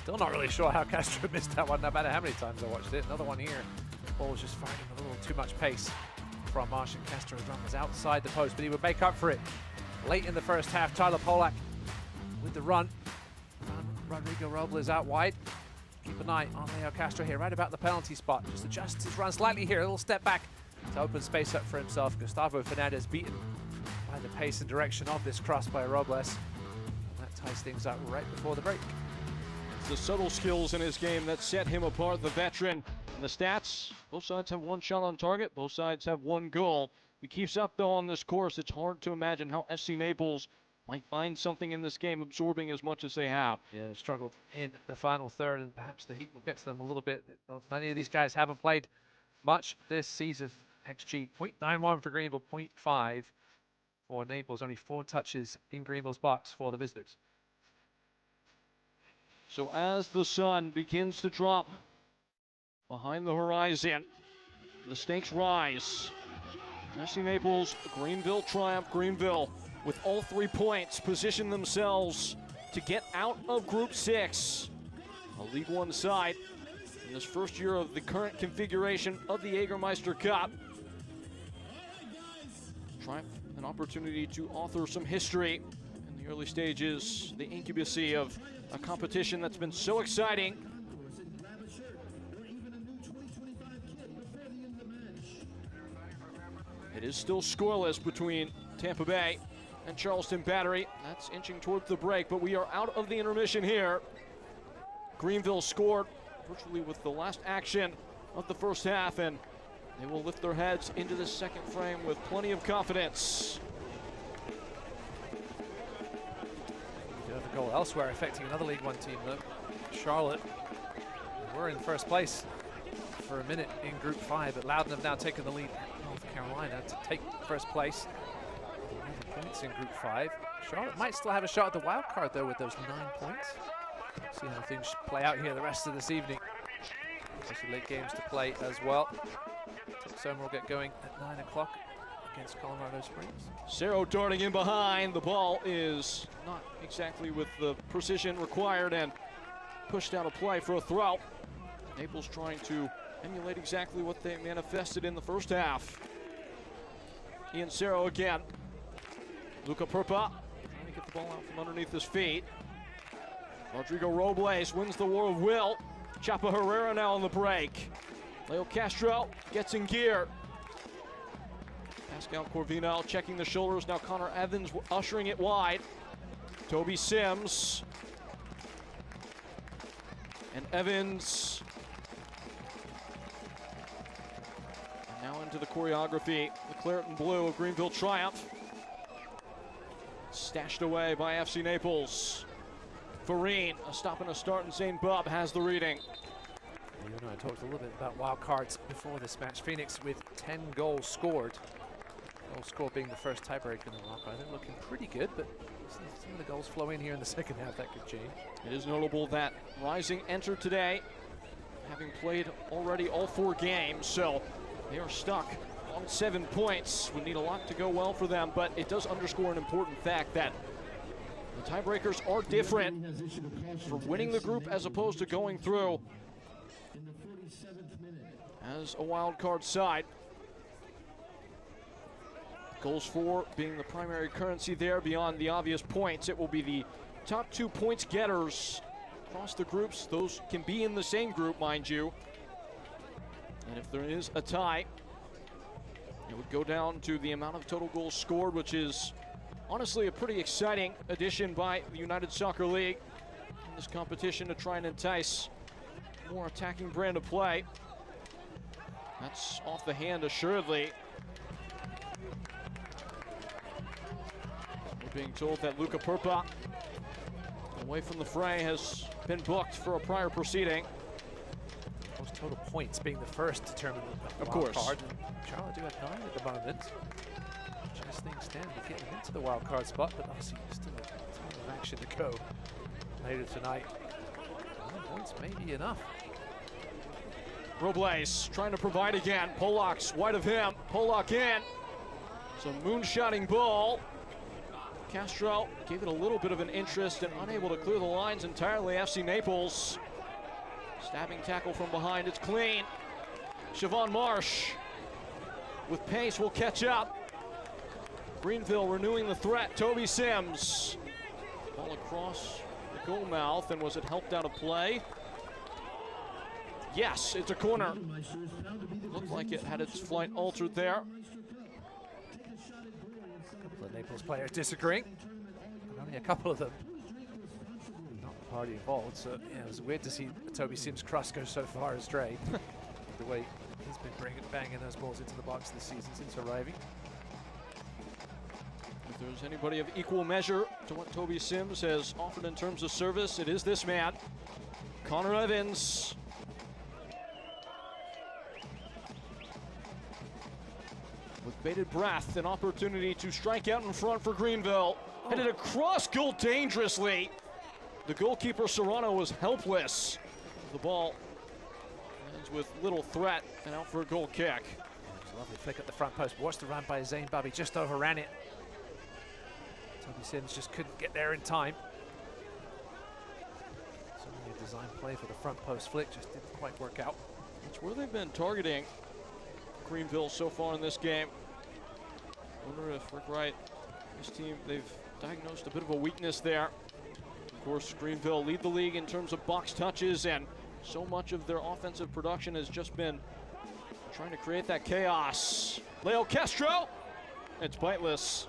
still not really sure how Castro missed that one, no matter how many times I watched it. Another one here. Ball was just finding a little too much pace from Marsh, and Castro's run was outside the post, but he would make up for it late in the first half. Tyler Pollack with the run. Found Rodrigo Robles out wide. Keep an eye on Leo Castro here, right about the penalty spot. Just adjusts his run slightly here, a little step back to open space up for himself. Gustavo Fernandez beaten by the pace and direction of this cross by Robles. And that ties things up right before the break. It's the subtle skills in his game that set him apart, the veteran. And the stats, both sides have one shot on target, both sides have one goal. If he keeps up though on this course, it's hard to imagine how FC Naples might find something in this game, absorbing as much as they have. Yeah, they struggled in the final third, and perhaps the heat will get to them a little bit. Many of these guys haven't played much this season. XG 0.91 for Greenville, 0.5 for Naples. Only 4 touches in Greenville's box for the visitors. So as the sun begins to drop behind the horizon, the stakes rise. FC Naples, Greenville triumph. Greenville with all 3 points position themselves to get out of Group 6. A League One side in this first year of the current configuration of the Jägermeister Cup. Triumph, an opportunity to author some history in the early stages, the incubacy of a competition that's been so exciting. It is still scoreless between Tampa Bay and Charleston Battery. That's inching towards the break, but we are out of the intermission here. Greenville scored virtually with the last action of the first half, and they will lift their heads into the second frame with plenty of confidence. We do have a goal elsewhere affecting another League One team, though. Charlotte were in first place for a minute in Group 5, but Loudoun have now taken the lead at North Carolina to take first place. 11 points in Group 5. Charlotte might still have a shot at the wild card, though, with those 9 points. See how things play out here the rest of this evening. Especially late games to play as well. Soma will get going at 9 o'clock against Colorado Springs. Cerro darting in behind. The ball is not exactly with the precision required and pushed out of play for a throw. Naples trying to emulate exactly what they manifested in the first half. Ian Cerro again. Luca Purpa trying to get the ball out from underneath his feet. Rodrigo Robles wins the war of will. Chapa Herrera now on the break. Leo Castro gets in gear. Pascal Corvinal checking the shoulders. Now Connor Evans ushering it wide. Toby Sims. And Evans. And now into the choreography. The claret and blue of Greenville Triumph. Stashed away by FC Naples. Farine, a stop and a start, and Zane Bubb has the reading. You know, I talked a little bit about wild cards before this match. Phoenix with 10 goals scored. Goal score being the first tiebreaker in the wild card. They're looking pretty good, but some of the goals flow in here in the second half. That could change. It is notable that Rising entered today, having played already all 4 games, so they are stuck on 7 points. Would need a lot to go well for them, but it does underscore an important fact that the tiebreakers are different for winning the group as opposed to going through as a wild card side. Goals for being the primary currency there. Beyond the obvious points, it will be the top 2 points getters across the groups. Those can be in the same group, mind you. And if there is a tie, it would go down to the amount of total goals scored, which is honestly a pretty exciting addition by the United Soccer League in this competition to try and entice more attacking brand of play. That's off the hand, assuredly. We're being told that Luca Purpa, away from the fray, has been booked for a prior proceeding. Those total points being the first determinant of the wild card. And Charlotte do have 9 at the moment. As things stand, we're getting into the wild card spot, but obviously still a ton of action to go later tonight. 9 points may be enough. Robles trying to provide again. Polak's wide of him. Polak in. It's a moonshotting ball. Castro gave it a little bit of an interest and unable to clear the lines entirely. FC Naples. Stabbing tackle from behind. It's clean. Siobhan Marsh with pace will catch up. Greenville renewing the threat. Toby Sims. Ball across the goal mouth, and was it helped out of play? Yes, it's a corner. Looked like it had its flight altered there. A couple of Naples players disagreeing. And only a couple of them not the party involved. So yeah, it was weird to see Toby Sims' cross go so far astray. The way he's been banging those balls into the box this season since arriving. If there's anybody of equal measure to what Toby Sims has offered in terms of service, it is this man, Connor Evans. bated breath, an opportunity to strike out in front for Greenville. Headed across goal dangerously. The goalkeeper, Serrano, was helpless. The ball ends with little threat and out for a goal kick. It was a lovely flick at the front post. Watch the run by Zane Bubby, just overran it. Toby Sims just couldn't get there in time. Certainly a design play for the front post flick, just didn't quite work out. That's where they've been targeting Greenville so far in this game. Wonder if Rick Wright, his team, they've diagnosed a bit of a weakness there. Of course, Greenville lead the league in terms of box touches, and so much of their offensive production has just been trying to create that chaos. Leo Castro, it's biteless.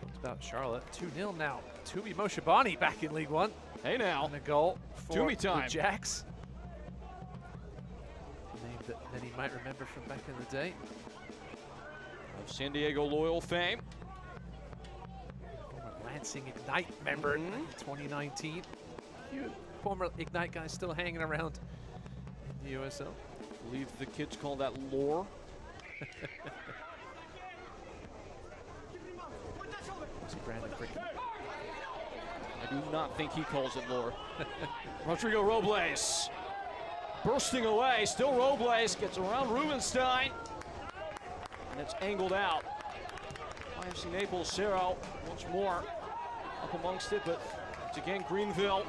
It's about Charlotte, 2-0 now. Tumi Moshabani back in League One. Hey now. And a goal for Tumi time. the Jacks. A name that many might remember from back in the day. Of San Diego Loyal fame. Former Lansing Ignite member in 2019. A few former Ignite guys still hanging around in the USL. I believe the kids call that lore. See Brandon Fricken. I do not think he calls it lore. Rodrigo Robles bursting away, still Robles gets around Rubenstein, and it's angled out. IFC Naples, Cerro once more up amongst it, but it's again Greenville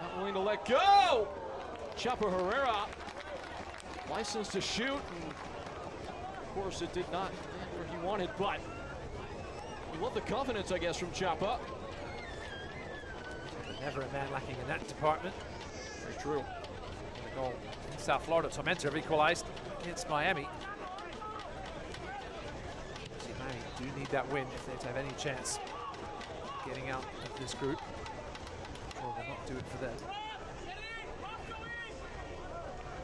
not willing to let go. Chapo Herrera licensed to shoot, and of course it did not land where he wanted, but we love the confidence, I guess, from Chapa. Never a man lacking in that department. Very true. And a goal in South Florida. Tormenta have equalized against Miami. See, Miami do need that win if they're to have any chance of getting out of this group. Or will not do it for them.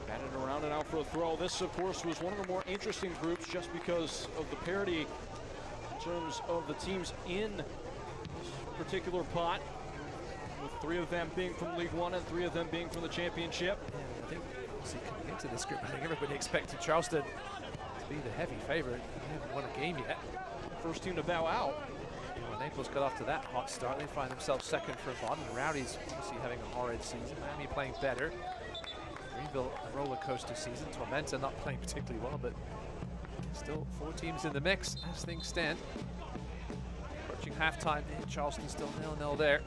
Batted around and out for a throw. This, of course, was one of the more interesting groups just because of the parity in terms of the teams in this particular pot, with 3 of them being from League One and 3 of them being from the championship. Yeah, I think coming into this group, I think everybody expected Charleston to be the heavy favorite. They haven't won a game yet. First team to bow out. When Naples got off to that hot start, they find themselves second from bottom. And Rowdy's obviously having a horrid season. Miami playing better. Greenville, a roller coaster season. Tormenta not playing particularly well, but still 4 teams in the mix as things stand. Approaching halftime, Charleston still 0-0 there.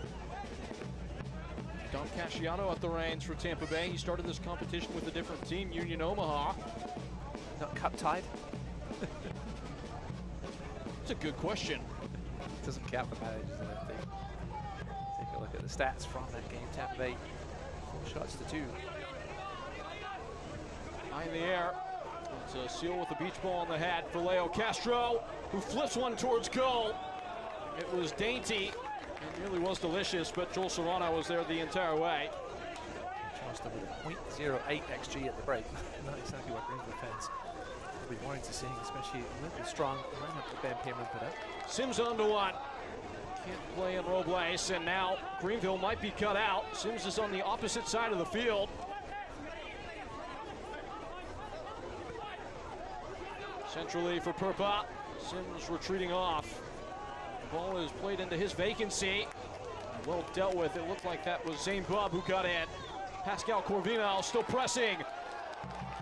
Dom Casciano at the reins for Tampa Bay. He started this competition with a different team, Union Omaha. Not cup tied? It's a good question. Doesn't count for managers, I don't think. Take a look at the stats from that game. Tampa Bay 4 shots to 2. High in the air. It's a seal with the beach ball on the head for Leo Castro, who flips one towards goal. It was dainty. It really was delicious, but Joel Serrano was there the entire way. Charleston with a .08 XG at the break. Not exactly what Greenville fans will be wanting to see, especially with the strong lineup that Ben Cameron put up. Sims onto one. Can't play in Robles, and now Greenville might be cut out. Sims is on the opposite side of the field. Centrally for Purpa. Sims retreating off. The ball is played into his vacancy. Well dealt with. It looked like that was Zane Bub who got in. Pascal Corvinal still pressing.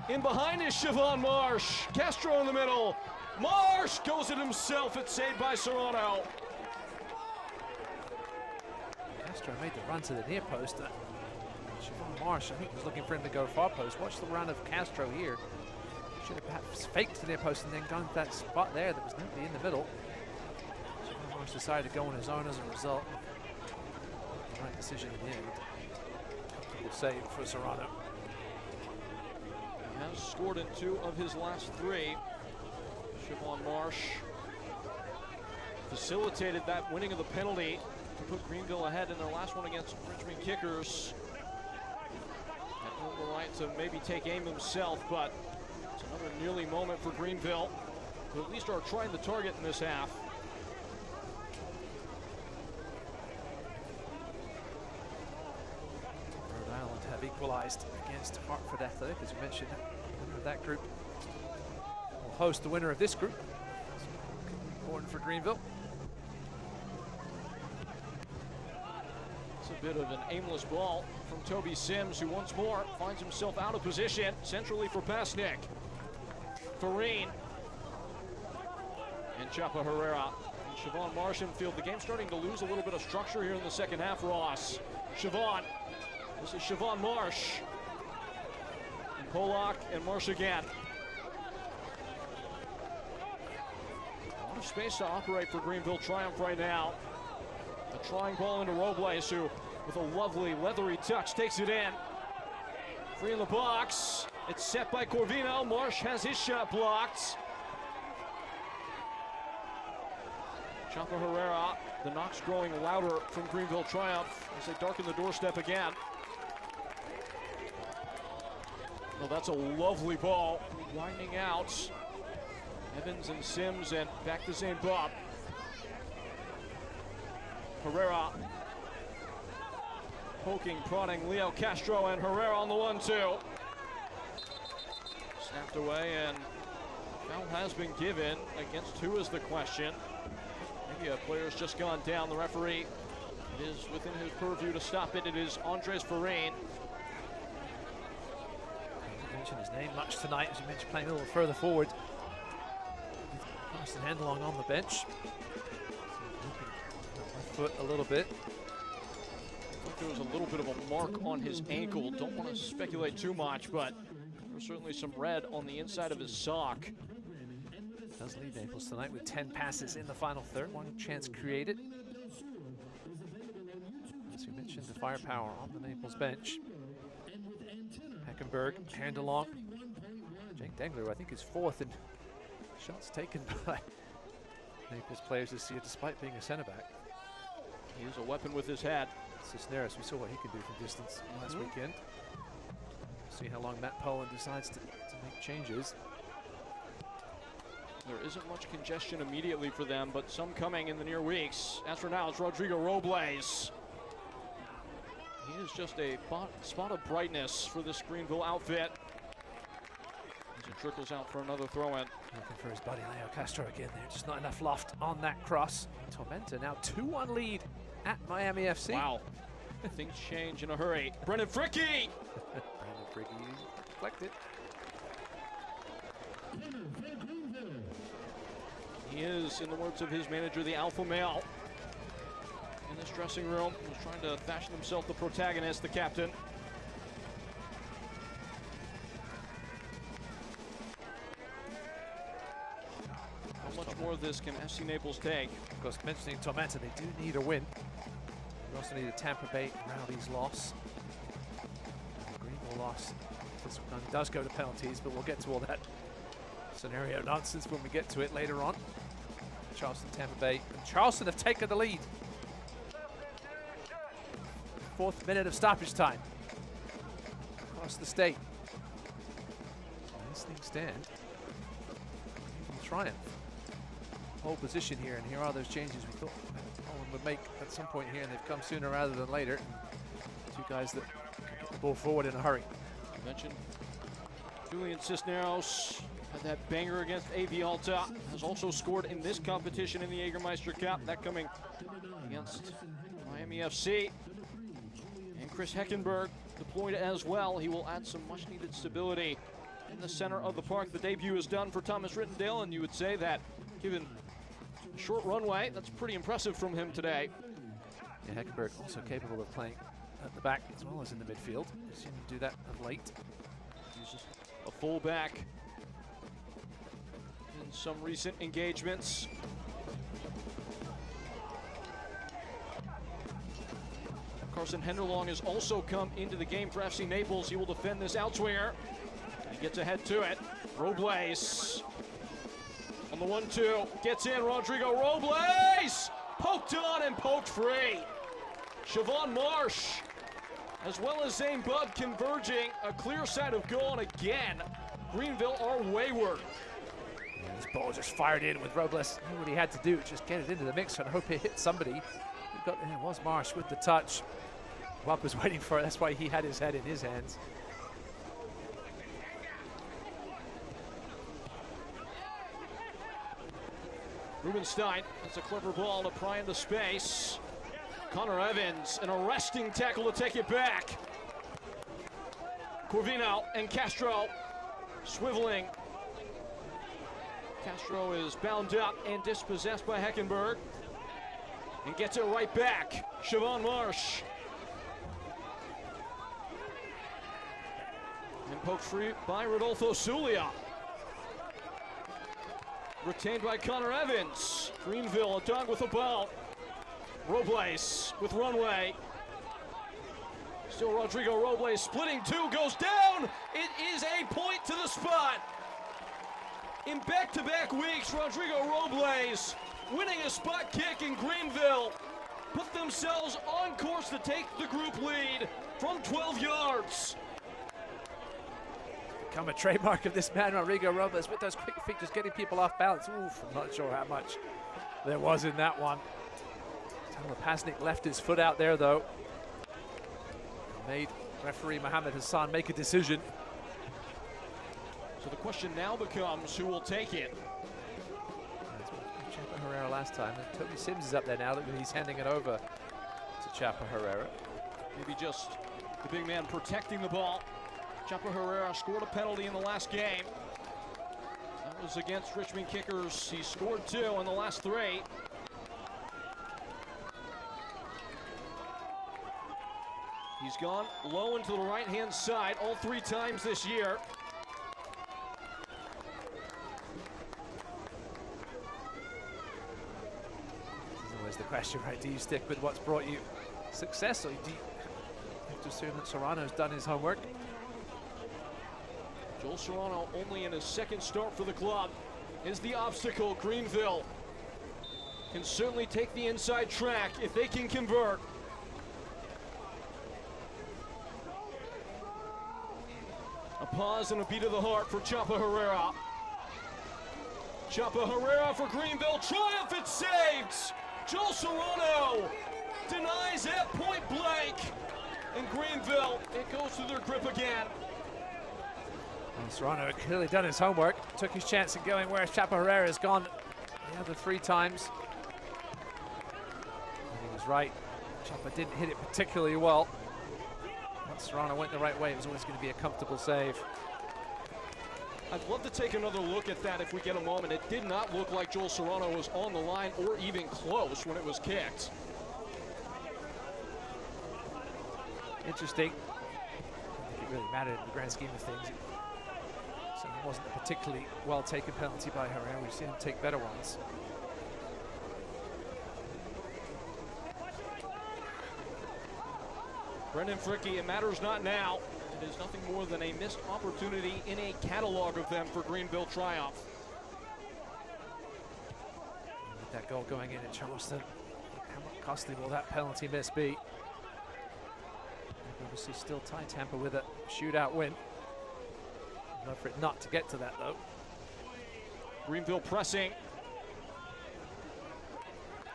In behind is Siobhan Marsh. Castro in the middle. Marsh goes it himself. It's saved by Serrano. Castro made the run to the near post. Siobhan Marsh, I think, was looking for him to go far post. Watch the run of Castro here. Should have perhaps faked to the near post and then gone to that spot there that was nobody in the middle. Siobhan Marsh decided to go on his own as a result. The right decision in the end. Good save for Serrano. He has scored in 2 of his last 3. Siobhan Marsh facilitated that winning of the penalty to put Greenville ahead in their last one against Richmond Kickers. Had the right to maybe take aim himself, but it's another nearly moment for Greenville, who at least are trying the target in this half. Rhode Island have equalized against Hartford Athletic, as you mentioned. Winner of that group will host the winner of this group. Important for Greenville. It's a bit of an aimless ball from Toby Sims, who once more finds himself out of position centrally for Pasnik. Farine and Chapa Herrera. And Siobhan Marsh infield. The game's starting to lose a little bit of structure here in the second half, Ross. Siobhan. This is Siobhan Marsh. And Polak and Marsh again. A lot of space to operate for Greenville Triumph right now. A trying ball into Robles, who, with a lovely leathery touch, takes it in. Free in the box. It's set by Corvino. Marsh has his shot blocked. Chapa Herrera, the knocks growing louder from Greenville Triumph as they darken the doorstep again. Well, that's a lovely ball, winding out. Evans and Sims, and back to Zane Bob. Herrera poking, prodding Leo Castro, and Herrera on the 1-2. Snapped away, and foul has been given. Against who is the question? Maybe a player's just gone down. The referee, it is within his purview to stop it. It is Andres Farine. I mentioned his name much tonight, as you mentioned, playing a little further forward. Carson Handelong on the bench. Left foot a little bit. I think there was a little bit of a mark on his ankle. Don't want to speculate too much, but there's certainly some red on the inside of his sock. Does lead Naples tonight with 10 passes in the final third. One chance created. As we mentioned, the firepower on the Naples bench. Heckenberg, Handelong. Jake Dengler, I think, is fourth in shots taken by Naples players this year, despite being a center back. He is a weapon with his head. Cisneros, we saw what he could do from distance last weekend. See how long Matt Poland decides to make changes. There isn't much congestion immediately for them, but some coming in the near weeks. As for now, it's Rodrigo Robles. He is just a spot of brightness for this Greenville outfit. As it trickles out for another throw-in. Looking for his buddy Leo Castro again there. Just not enough loft on that cross. Tormenta now 2-1 lead at Miami FC. Wow. Things change in a hurry. Brendan Fricke! Brendan Fricke deflected. He is, in the words of his manager, the alpha male in this dressing room. He was trying to fashion himself the protagonist, the captain. How much more of this can FC Naples take? Of course, mentioning Tormenta, they do need a win. We also need a Tampa Bay Rowdies loss. The Greenville loss. This one does go to penalties, but we'll get to all that scenario nonsense when we get to it later on. Charleston, Tampa Bay, and Charleston have taken the lead. 4th minute of stoppage time across the state. As things stand, Triumph hold position here, and here are those changes we thought Owen would make at some point here, and they've come sooner rather than later. Two guys that can get the ball forward in a hurry. I mentioned Julian Cisneros had that banger against AV Alta, has also scored in this competition in the Jägermeister Cup, that coming against Miami FC. And Chris Heckenberg deployed as well. He will add some much needed stability in the center of the park. The debut is done for Thomas Rittendale, and you would say that given a short runway, that's pretty impressive from him today. Yeah, Heckenberg also capable of playing at the back as well as in the midfield. We've seen him do that of late. He's just a fullback in some recent engagements. Carson Henderlong has also come into the game for FC Naples. He will defend this outswinger. He gets ahead to it. Robles on the 1-2, gets in. Rodrigo Robles poked on and poked free. Siobhan Marsh, as well as Zane Bubb, converging. A clear side of goal, and again, Greenville are wayward. Yeah, this ball just fired in with Robles. Knew what he had to do, just get it into the mix and hope it hit somebody. It was Marsh with the touch. Bubb was waiting for it. That's why he had his head in his hands. Rubenstein, that's a clever ball to pry into space. Connor Evans, an arresting tackle to take it back. Corvino and Castro swiveling. Castro is bound up and dispossessed by Heckenberg and gets it right back. Siobhan Marsh. And poked free by Rodolfo Zulia. Retained by Connor Evans. Greenville, a dog with a ball. Robles with runway. Still Rodrigo Robles splitting two, goes down. It is a point to the spot. In back-to-back weeks, Rodrigo Robles winning a spot kick in Greenville put themselves on course to take the group lead from 12 yards. Become a trademark of this man, Rodrigo Robles, with those quick feet, just getting people off balance. Oof, I'm not sure how much there was in that one. Taylor Pasnik left his foot out there, though. Made referee Mohammed Hassan make a decision. So the question now becomes who will take it. Chapa Herrera last time, and Toby Sims is up there now. Look, he's handing it over to Chapa Herrera. Maybe just the big man protecting the ball. Chapa Herrera scored a penalty in the last game. That was against Richmond Kickers. He scored 2 in the last 3. He's gone low into the right-hand side all 3 times this year. There's always the question, right? Do you stick with what's brought you success, or do you have to assume that Serrano's done his homework? Joel Serrano only in his 2nd start for the club is the obstacle. Greenville can certainly take the inside track if they can convert. A pause and a beat of the heart for Chapa Herrera. Chapa Herrera for Greenville. Triumph, it's saved. Joel Serrano denies at point blank. And Greenville, it goes to their grip again. Well, Serrano had clearly done his homework. Took his chance of going where Chapa Herrera has gone the other 3 times. And he was right. Chapa didn't hit it particularly well. Once Serrano went the right way, it was always going to be a comfortable save. I'd love to take another look at that if we get a moment. It did not look like Joel Serrano was on the line or even close when it was kicked. Interesting. I don't think it really mattered in the grand scheme of things. So it wasn't a particularly well taken penalty by Herrera. We've seen him take better ones. Brendan Fricke, it matters not now. It is nothing more than a missed opportunity in a catalog of them for Greenville Triumph. With that goal going in at Charleston, how costly will that penalty miss be? Obviously still tie Tampa with a shootout win. I'd love for it not to get to that, though. Greenville pressing.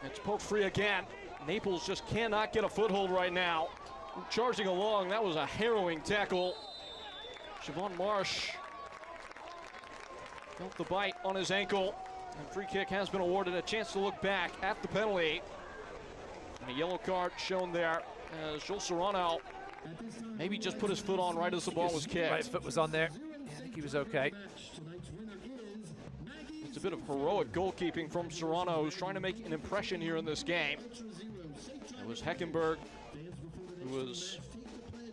It's poked free again. Naples just cannot get a foothold right now. Charging along, that was a harrowing tackle. Siobhan Marsh felt the bite on his ankle. And free kick has been awarded. A chance to look back at the penalty. And a yellow card shown there as Joel Serrano maybe just put his foot on right as the ball was kicked. Right foot was on there. Yeah, I think he was okay. It's a bit of heroic goalkeeping from Serrano, who's trying to make an impression here in this game. It was Heckenberg who was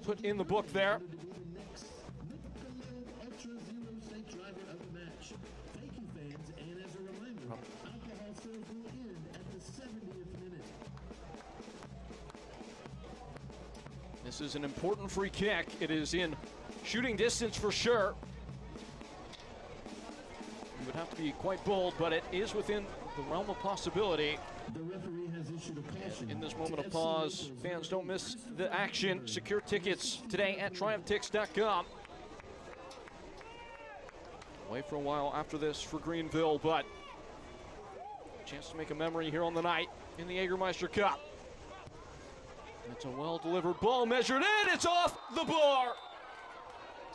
put in the book there. This is an important free kick. It is in shooting distance for sure. You would have to be quite bold, but it is within the realm of possibility. And in this moment of pause, fans, don't miss the action. Secure tickets today at TriumphTix.com. Away for a while after this for Greenville, but a chance to make a memory here on the night in the Jägermeister Cup. It's a well-delivered ball, measured in, it's off the bar.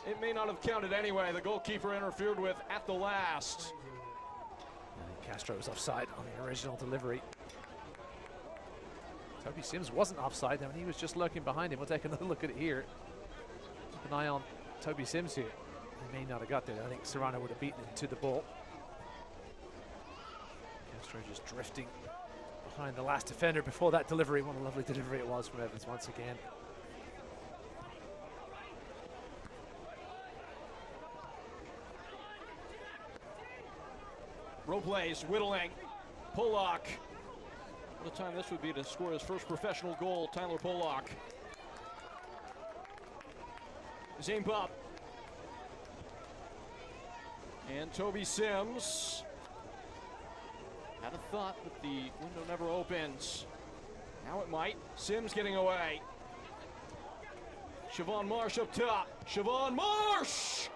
It may not have counted anyway. The goalkeeper interfered with at the last. Castro was offside on the original delivery. Toby Sims wasn't offside, and he was just lurking behind him. We'll take another look at it here. Keep an eye on Toby Sims here. He may not have got there. I think Serrano would have beaten him to the ball. Castro just drifting behind the last defender before that delivery. What a lovely delivery it was from Evans once again. Robles whittling. Polak. What a time this would be to score his first professional goal, Tyler Polak. Zane Bob. And Toby Sims. Had a thought, but the window never opens. Now it might. Sims getting away. Siobhan Marsh up top. Siobhan Marsh!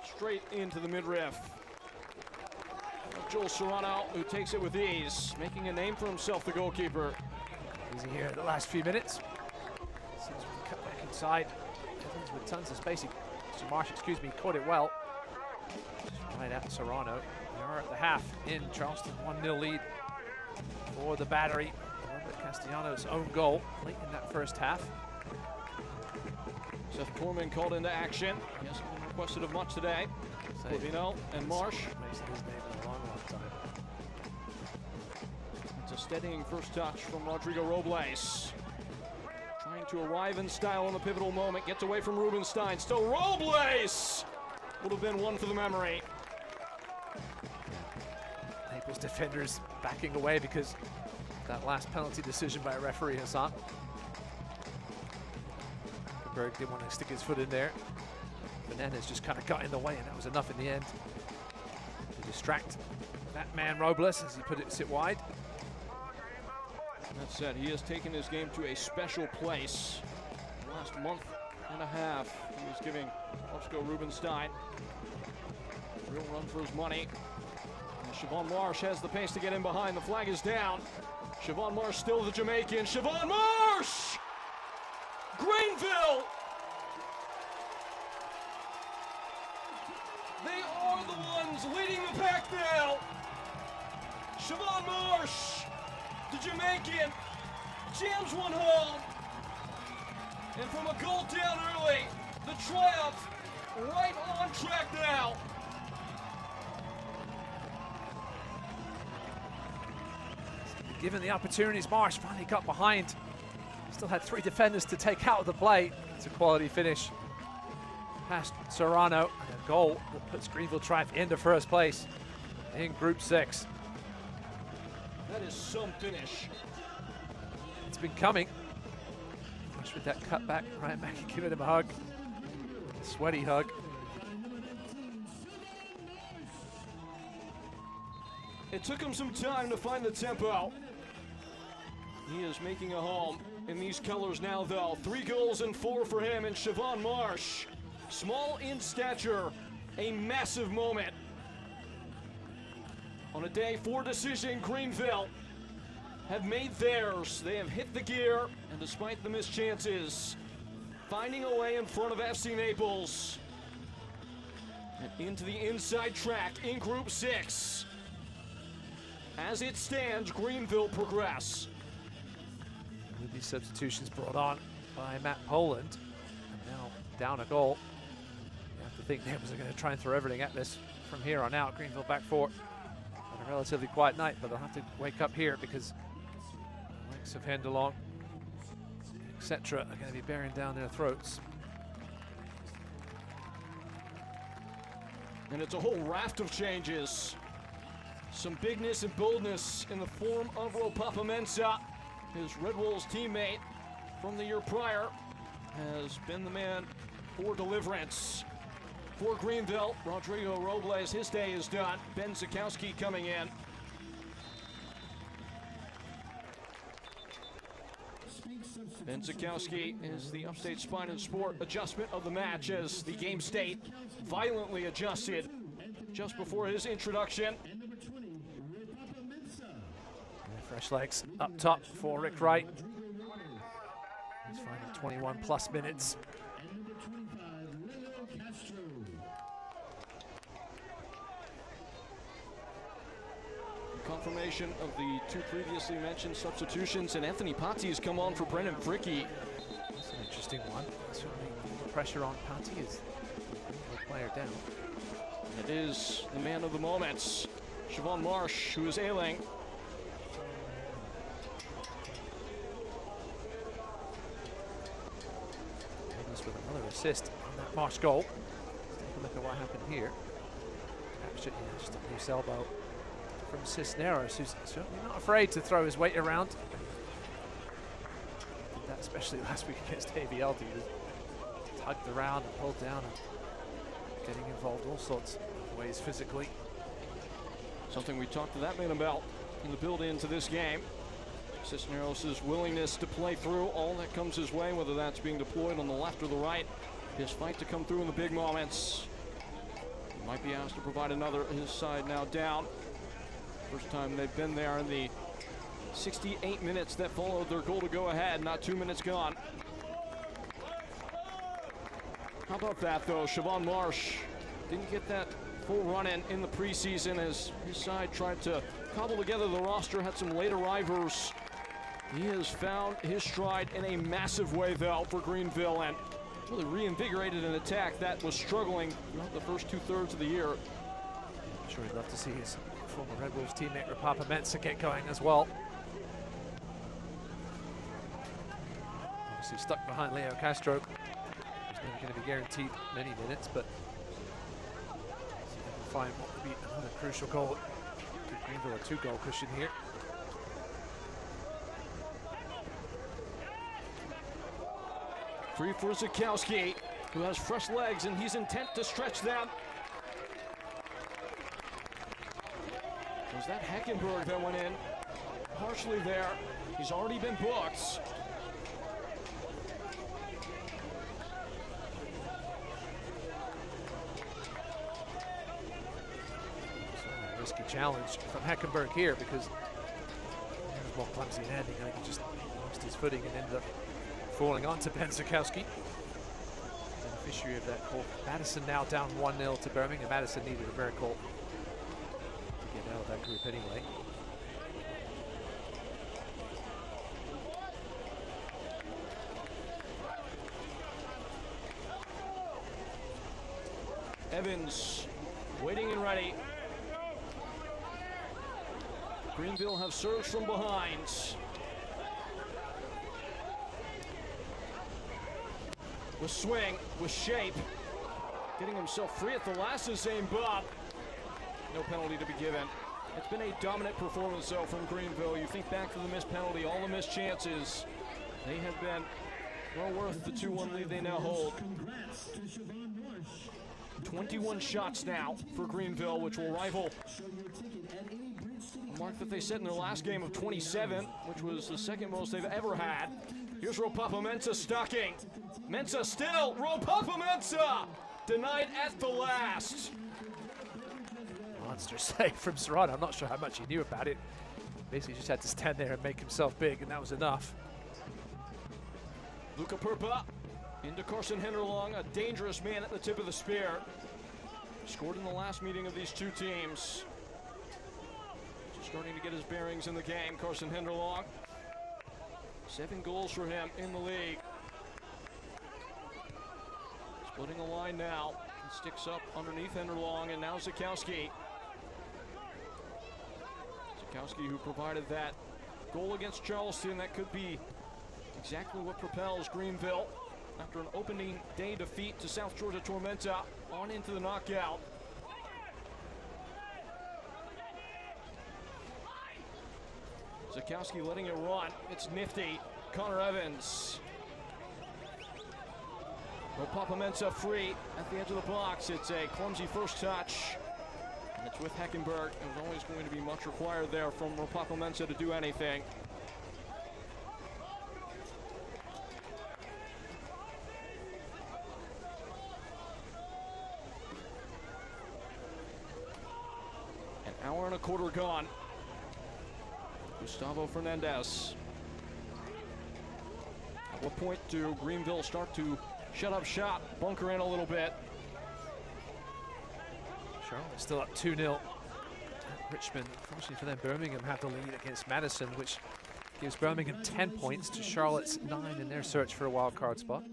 Straight into the midriff. Joel Serrano, who takes it with ease, making a name for himself, the goalkeeper. Easy here in the last few minutes. Sims with the cut back inside. Evans with tons of space. Marsh, excuse me, caught it well. Right at Serrano. We are at the half in Charleston, 1-0 lead for the Battery. Robert Castellanos' own goal late in that first half. Seth Corman called into action. He hasn't been requested of much today. Corvino and Marsh. His name in a long time. It's a steadying first touch from Rodrigo Robles. Trying to arrive in style in the pivotal moment. Gets away from Rubenstein. Still Robles! Would have been one for the memory. Naples defenders backing away because of that last penalty decision by referee Hassan. Berg didn't want to stick his foot in there. Fernandez just kind of got in the way, and that was enough in the end to distract that man Robles as he put it sit wide. That said, he has taken his game to a special place. The last month and a half, he was giving Oscar Rubenstein a real run for his money. And Siobhan Marsh has the pace to get in behind. The flag is down. Siobhan Marsh still the Jamaican. Siobhan Marsh! Greenville! They are the ones leading the pack now. Siobhan Marsh, the Jamaican, jams one home. And from a goal down early, the Triumph right on track now. Given the opportunities, Marsh finally got behind. Still had 3 defenders to take out of the play. It's a quality finish past Serrano. And a goal that puts Greenville Triumph into first place in Group 6. That is some finish. It's been coming. Marsh with that cut back. Ryan Mackey giving him a hug. A sweaty hug. It took him some time to find the tempo. He is making a home in these colors now, though. 3 goals and 4 for him and Siobhan Marsh. Small in stature, a massive moment. On a day for decision, Greenville have made theirs. They have hit the gear, and despite the missed chances, finding a way in front of FC Naples. And into the inside track in Group 6. As it stands, Greenville progress. With these substitutions brought on by Matt Poland, and now down a goal. You have to think Naples are going to try and throw everything at this from here on out. Greenville back 4. Had a relatively quiet night, but they'll have to wake up here because the likes of Hendelong, etc., are going to be bearing down their throats. And it's a whole raft of changes. Some bigness and boldness in the form of Ropapa Mensah. His Red Wolves teammate from the year prior has been the man for deliverance. For Greenville, Rodrigo Robles, his day is done. Ben Zakowski coming in. Ben Zakowski is the upstate spine and sport adjustment of the match as the game state violently adjusted just before his introduction. Fresh legs up top for Rick Wright. He's finding 21 plus minutes. Confirmation of the two previously mentioned substitutions, and Anthony Patti has come on for Brendan Fricky. That's an interesting one. Certainly pressure on Patti as the player down. And it is the man of the moments, Siobhan Marsh, who is ailing. Davis with another assist on that Marsh goal. Let's take a look at what happened here. Actually, yeah, just a loose elbow from Cisneros, who's certainly not afraid to throw his weight around. Did that especially last week against AVL. He was tugged around and pulled down and getting involved all sorts of ways physically. Something we talked to that man about in the build-in to this game. Cisneros' willingness to play through all that comes his way, whether that's being deployed on the left or the right. His fight to come through in the big moments. He might be asked to provide another. His side now down. First time they've been there in the 68 minutes that followed their goal to go ahead. Not 2 minutes gone. How about that, though? Siobhan Marsh didn't get that full run in the preseason as his side tried to cobble together the roster, had some late arrivers. He has found his stride in a massive way, though, for Greenville, and really reinvigorated an attack that was struggling throughout the first two-thirds of the year. I'm sure he'd love to see his former Red Wolves teammate Rapapa Mensah get going as well. Obviously stuck behind Leo Castro. He's never going to be guaranteed many minutes, but see if they can find what would be another crucial goal. Give Greenville a 2-goal cushion here. Free for Zakowski, who has fresh legs and he's intent to stretch them. Was that Heckenberg that went in harshly there? He's already been booked. A risky challenge from Heckenberg here because he was more clumsy landing. I think he just lost his footing and ended up falling onto Ben Zakowski. Beneficiary of that call. Madison now down 1-0 to Birmingham. Madison needed a miracle to get out of that group anyway. Evans waiting and ready. Greenville have surged from behind. With swing, with shape, getting himself free at the last is Zane Bob. No penalty to be given. It's been a dominant performance, though, from Greenville. You think back to the missed penalty, all the missed chances. They have been well worth the 2-1 lead they now hold. 21 shots now for Greenville, which will rival a mark that they set in their last game of 27, which was the second most they've ever had. Here's Ropapa Mensah stocking. Mensah still, Ropapa Mensah! Denied at the last. Monster save from Serrano. I'm not sure how much he knew about it. Basically just had to stand there and make himself big, and that was enough. Luca Purpa into Carson Henderlong, a dangerous man at the tip of the spear. Scored in the last meeting of these two teams. Just starting to get his bearings in the game, Carson Henderlong. 7 goals for him in the league. Splitting a line now. He sticks up underneath Henderlong, and now Zakowski. Zakowski, who provided that goal against Charleston, that could be exactly what propels Greenville after an opening day defeat to South Georgia Tormenta on into the knockout. Zakowski letting it run. It's nifty. Connor Evans. Ropapa Mensah free at the edge of the box. It's a clumsy first touch. And it's with Heckenberg. There's always going to be much required there from Ropapa Mensah to do anything. An hour and a quarter gone. Gustavo Fernandez. At what point do Greenville start to shut up shop, bunker in a little bit? Charlotte still up 2-0 Richmond, unfortunately for them, Birmingham have the lead against Madison, which gives Birmingham 10 points to Charlotte's 9 in their search for a wild card spot.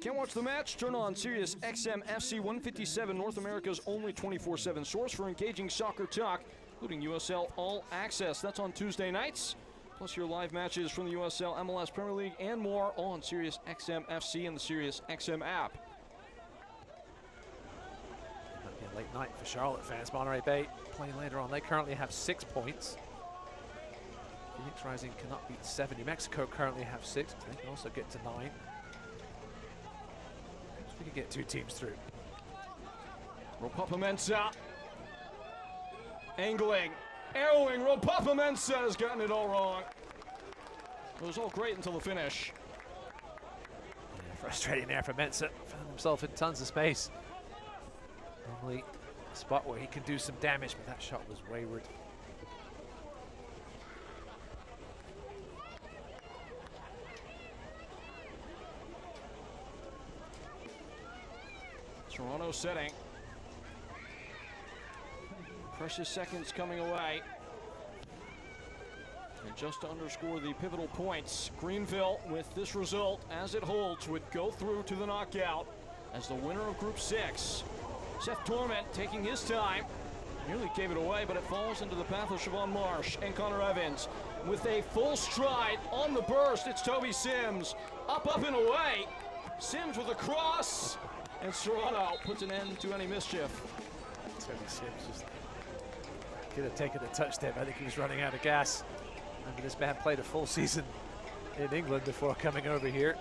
Can't watch the match? Turn on Sirius XM FC 157, North America's only 24/7 source for engaging soccer talk, including USL All Access. That's on Tuesday nights, plus your live matches from the USL, MLS Premier League, and more on Sirius XM FC and the Sirius XM app. Might be a late night for Charlotte fans. Monterey Bay playing later on. They currently have 6 points. Phoenix Rising cannot beat 7. New Mexico currently have 6. They can also get to 9. We can get 2 teams through. Ropapa Mensah. Angling. Arrowing. Ropapa Mensah has gotten it all wrong. It was all great until the finish. Yeah, frustrating there for Mensah. Found himself in tons of space. Normally a spot where he can do some damage, but that shot was wayward. Toronto setting. Precious seconds coming away. And just to underscore the pivotal points, Greenville, with this result as it holds, would go through to the knockout as the winner of Group 6. Seth Torment taking his time. Nearly gave it away, but it falls into the path of Siobhan Marsh and Connor Evans. With a full stride on the burst, it's Toby Sims. Up and away. Sims with a cross. And Serrano puts an end to any mischief. Toby Sims just could have taken a touch there, but I think he was running out of gas. Remember, this man played a full season in England before coming over here.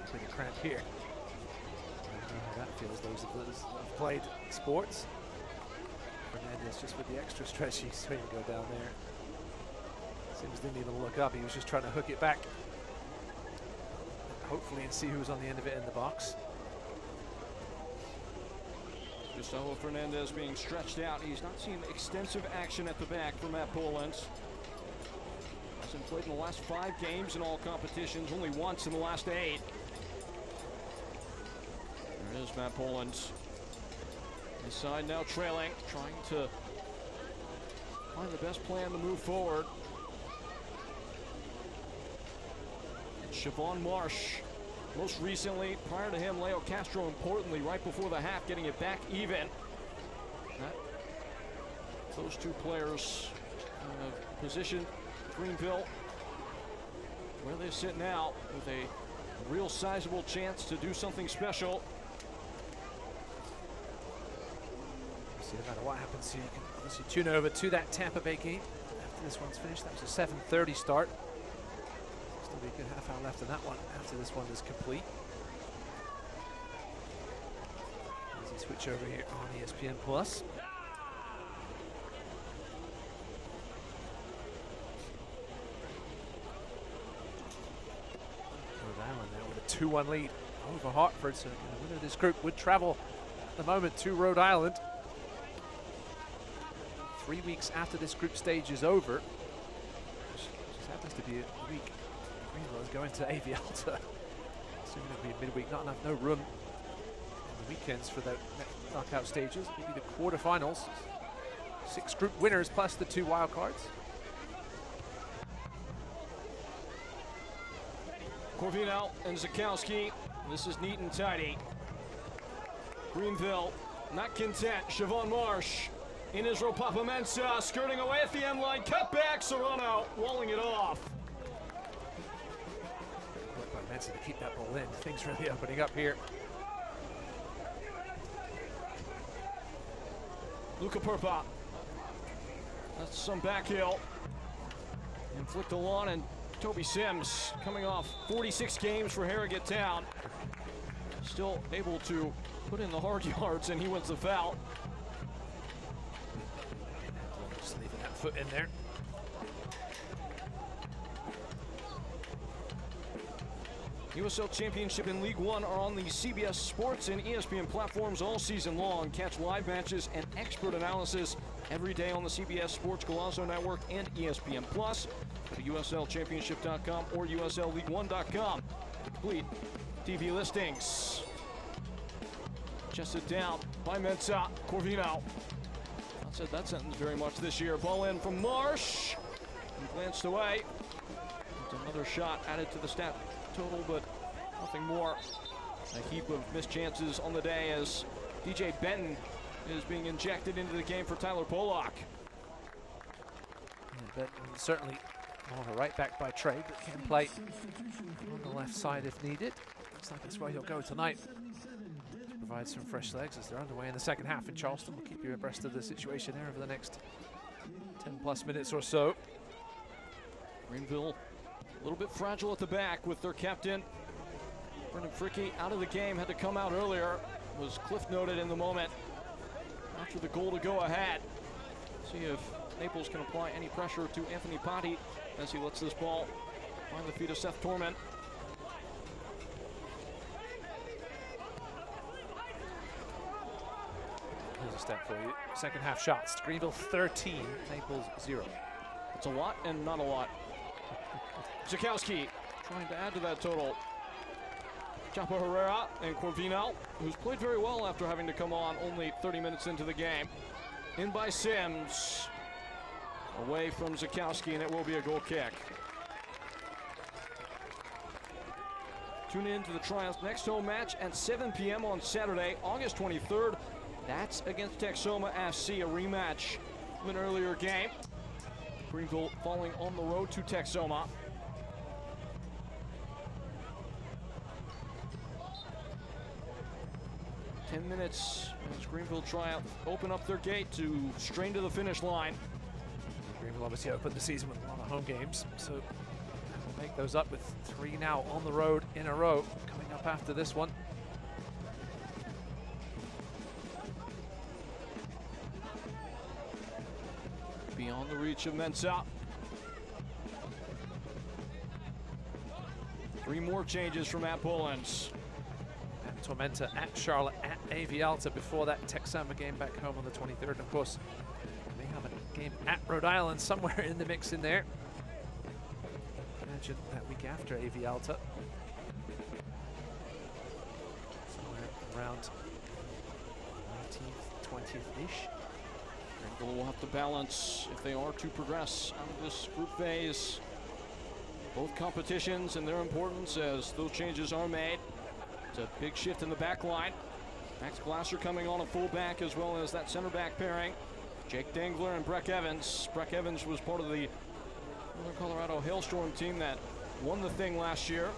Pretty cramp here. I don't know how that feels, those of us that have played sports. Fernandez just with the extra stretch, he's trying to go down there. Sims didn't even look up, he was just trying to hook it back. Hopefully, and see who was on the end of it in the box. Gustavo Fernandez being stretched out. He's not seen extensive action at the back for Matt Poland. Hasn't played in the last 5 games in all competitions, only once in the last 8. There it is, Matt Poland. His side now trailing, trying to find the best plan to move forward. Siobhan Marsh, most recently, prior to him, Leo Castro, importantly, right before the half, getting it back even. Those 2 players have positioned Greenville where they sit now with a real sizable chance to do something special. See, no matter what happens here, you can obviously tune over to that Tampa Bay game after this one's finished. That was a 7:30 start. Still be a good half hour left in that one after this one is complete. As we switch over here on ESPN Plus. Rhode Island now with a 2-1 lead over Hartford. So the winner of this group would travel at the moment to Rhode Island. 3 weeks after this group stage is over, which just happens to be a week. Greenville is going to AV Alta. Assuming it'll be midweek, not enough, no room in the weekends for the knockout stages. It'll be the quarterfinals. 6 group winners plus the 2 wild cards. Corvino and Zakowski. This is neat and tidy. Greenville not content. Siobhan Marsh in Israel Papamensa, skirting away at the end line. Cut back, Serrano walling it off. Work by Mensa to keep that ball in. Things really opening up here. Luca Purpa. That's some back heel. Inflict a lawn, and Toby Sims coming off 46 games for Harrogate Town. Still able to put in the hard yards, and he wins the foul. Just leaving that foot in there. USL Championship and League One are on the CBS Sports and ESPN platforms all season long. Catch live matches and expert analysis every day on the CBS Sports Golazo Network and ESPN Plus. Go to USLChampionship.com or USLLeague1.com. Complete TV listings. Chested down. by Mensah. Corvino. Not said that sentence very much this year. Ball in from Marsh. And glanced away. Another shot added to the stat total, but nothing more. A heap of missed chances on the day as DJ Benton is being injected into the game for Tyler Pollock. Benton certainly more of a right back by trade, but can play on the left side if needed. Looks like that's where he'll go tonight. Provide some fresh legs as they're underway in the second half in Charleston. We'll keep you abreast of the situation there over the next 10+ minutes or so. Greenville a little bit fragile at the back with their captain Brendan Fricke out of the game, had to come out earlier. Was Cliff noted in the moment after the goal to go ahead. See if Naples can apply any pressure to Anthony Potty as he lets this ball find the feet of Seth Torment. Here's a stat for you. Second half shots. Greenville 13, Naples 0. It's a lot and not a lot. Zakowski trying to add to that total. Chapo Herrera and Corvino, who's played very well after having to come on only 30 minutes into the game. In by Sims. Away from Zakowski, and it will be a goal kick. Tune in to the Triumph's next home match at 7 p.m. on Saturday, August 23rd. That's against Texoma FC, a rematch of an earlier game. Greenville falling on the road to Texoma. Ten minutes as Greenville Triumph open up their gate to strain to the finish line. Greenville obviously opened the season with a lot of home games, so we'll make those up with 3 now on the road in a row coming up after this one. Beyond the reach of Mensah. 3 more changes from Matt Bullens. At Tormenta, at Charlotte, at AV Alta before that Texoma game back home on the 23rd. And of course, they have a game at Rhode Island somewhere in the mix in there. Imagine that week after AV Alta. Somewhere around 19th, 20th-ish. Greenville will have to balance if they are to progress out of this group phase. Both competitions and their importance as those changes are made. It's a big shift in the back line. Max Glasser coming on a fullback as well as that center back pairing. Jake Dangler and Breck Evans. Breck Evans was part of the Northern Colorado Hailstorm team that won the thing last year.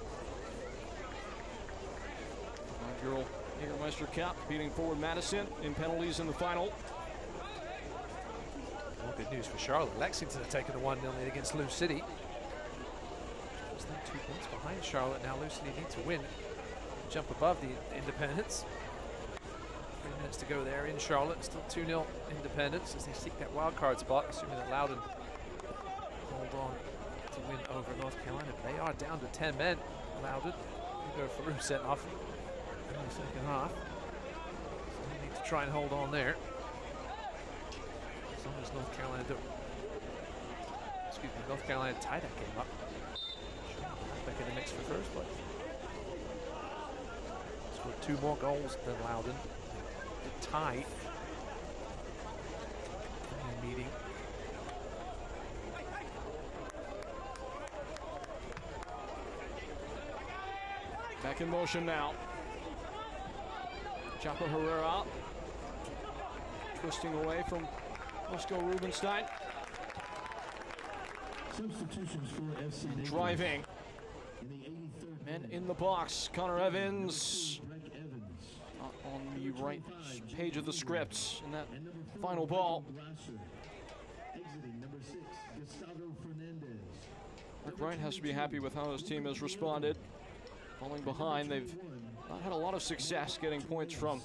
5-year-old Jägermeister Cup beating Forward Madison in penalties in the final. Well, good news for Charlotte. Lexington have taken the 1-0 lead against Lou City. Just then 2 points behind Charlotte. Now Lou City need to win. Jump above the Independents. 3 minutes to go there in Charlotte. Still 2-0 Independents as they seek that wild card spot, assuming that Loudon hold on to win over North Carolina. They are down to 10 men. Loudon. We go for sent off in the second half. So they need to try and hold on there. As long as North Carolina North Carolina tie that game up. Back in the mix for first place. Scored 2 more goals than Loudon. The tie in the meeting. Back in motion now. Chapo Herrera twisting away from Roscoe Rubenstein. Substitutions for FC Driving. Men in the box. Connor Evans on the right page of the script in that final ball. Rick Wright has to be happy with how his team has responded. Falling behind, they've not had a lot of success getting points from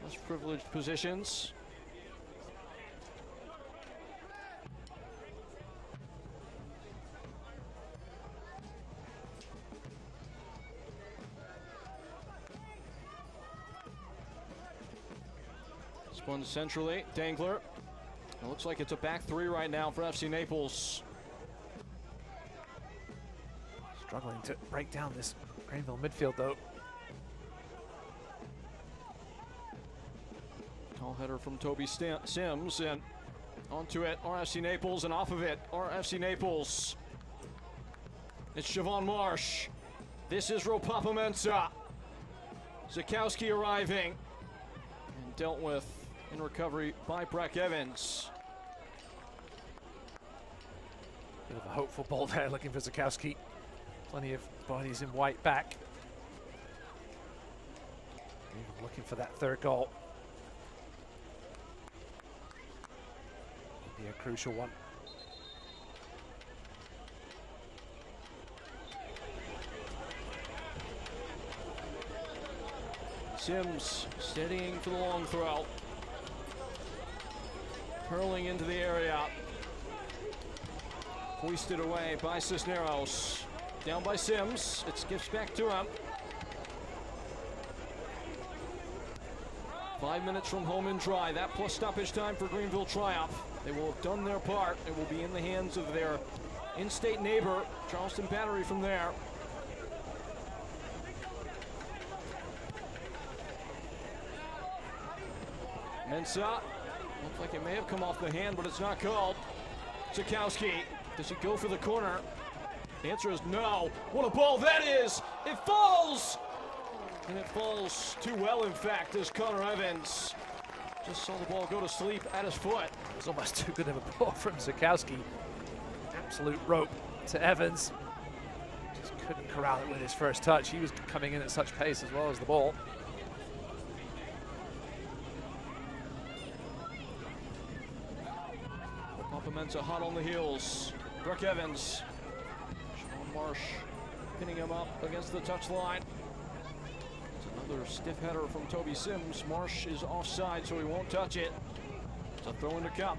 less privileged positions. Spun centrally, Dangler. It looks like it's a back 3 right now for FC Naples. Struggling to break down this Greenville midfield though. Tall header from Toby Sims, and onto it, RFC Naples, and off of it, RFC Naples. It's Siobhan Marsh. This is Ropapa Mensah. Zakowski arriving, and dealt with in recovery by Breck Evans. Bit of a hopeful ball there, looking for Zakowski. Plenty of bodies in white back. Even looking for that third goal. Be a crucial one. Sims steadying for the long throw. Hurling into the area. Hoisted away by Cisneros. Down by Sims. It skips back to him. 5 minutes from home and dry. That plus stoppage time for Greenville Triumph. They will have done their part. It will be in the hands of their in-state neighbor, Charleston Battery, from there. Mensah, looks like it may have come off the hand, but it's not called. Zakowski, does he go for the corner? The answer is no. What a ball that is! It falls! And it falls too well, in fact, as Connor Evans just saw the ball go to sleep at his foot. It was almost too good of a ball from Zakowski. Absolute rope to Evans. Just couldn't corral it with his first touch. He was coming in at such pace as well as the ball. Papa Mensah hot on the heels. Breck Evans. Siobhan Marsh pinning him up against the touchline. Another stiff header from Toby Sims. Marsh is offside, so he won't touch it. It's a throw into cup.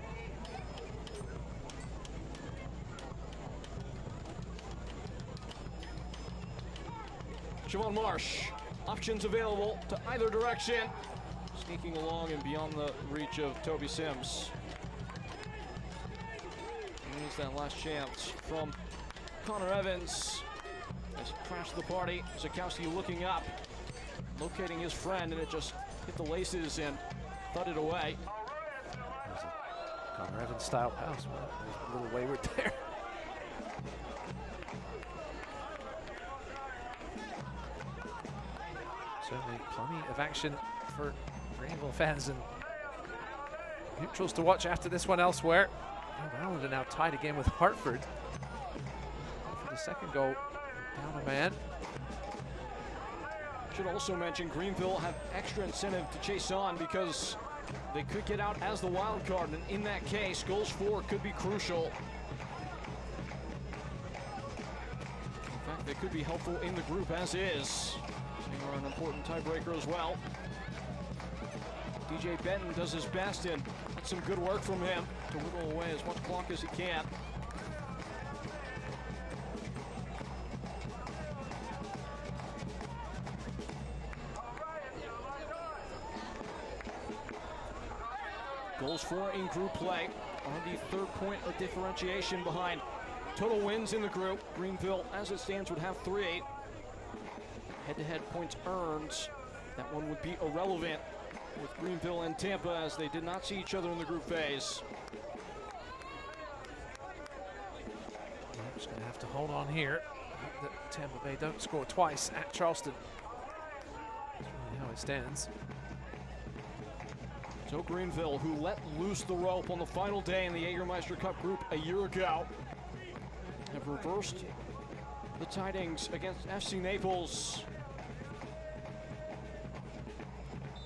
Siobhan Marsh, options available to either direction. Sneaking along and beyond the reach of Toby Sims. And here's that last chance from Connor Evans. Has crashed the party. Zakowski looking up, locating his friend, and it just hit the laces and thudded away. There's a Connor Evans style pass. Well, a little wayward there. Certainly plenty of action for Greenville fans and neutrals to watch after this one elsewhere. Ireland are now tied again with Hartford. For the second goal, down a man. Should also mention Greenville have extra incentive to chase on because they could get out as the wild card, and in that case, goals for could be crucial. In fact, they could be helpful in the group as is. They are an important tiebreaker as well. DJ Benton does his best, and that's some good work from him to whittle away as much clock as he can. Goals for in group play are the third point of differentiation behind total wins in the group. Greenville, as it stands, would have 3. Head-to-head points earned, that one would be irrelevant with Greenville and Tampa, as they did not see each other in the group phase. Just going to have to hold on here. Hope that Tampa Bay don't score twice at Charleston. That's really how it stands. So Greenville, who let loose the rope on the final day in the Jägermeister Cup group a year ago, have reversed the tidings against FC Naples.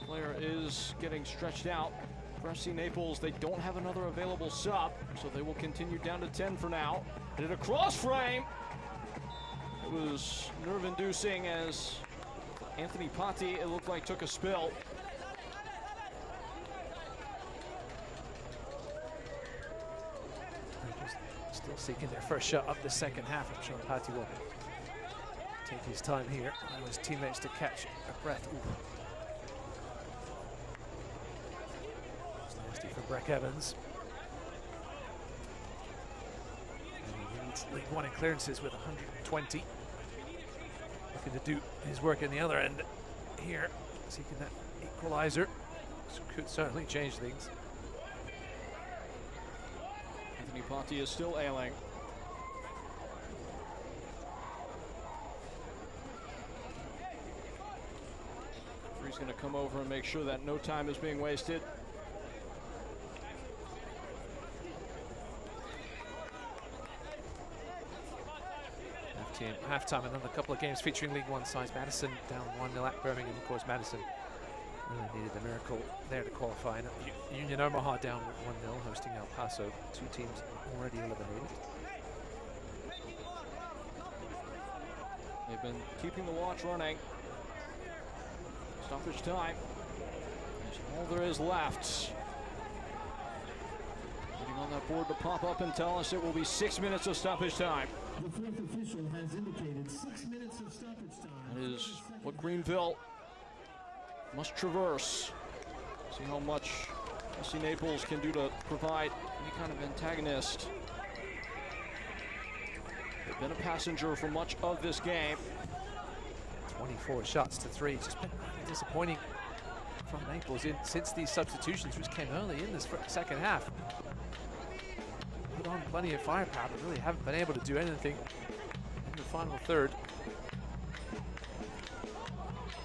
Player is getting stretched out. For FC Naples, they don't have another available sub, so they will continue down to 10 for now. And a cross frame. It was nerve-inducing as Anthony Patti, it looked like, took a spill. Still seeking their first shot of the second half. I'm sure Patti will take his time here. And his teammates to catch a breath. Ooh. It's nasty for Breck Evans. And he leads League One in clearances with 120. Looking to do his work in the other end here, seeking that equalizer. could certainly change things. Anthony Patti is still ailing. He's going to come over and make sure that no time is being wasted. Halftime, another couple of games featuring League One sides. Madison down 1-0 at Birmingham. Of course, Madison really needed the miracle there to qualify. And Union Omaha down 1-0, hosting El Paso. Two teams already eliminated. They've been keeping the watch running. Stoppage time. That's all there is left. Waiting on that board to pop up and tell us it will be 6 minutes of stoppage time. The fourth official has indicated 6 minutes of stoppage time. That is what Greenville must traverse. See how much SC Naples can do to provide any kind of antagonist. They've been a passenger for much of this game. 24 shots to 3. Just been really disappointing from Naples since these substitutions, which came early in this second half. Put on plenty of firepower, but really haven't been able to do anything in the final third.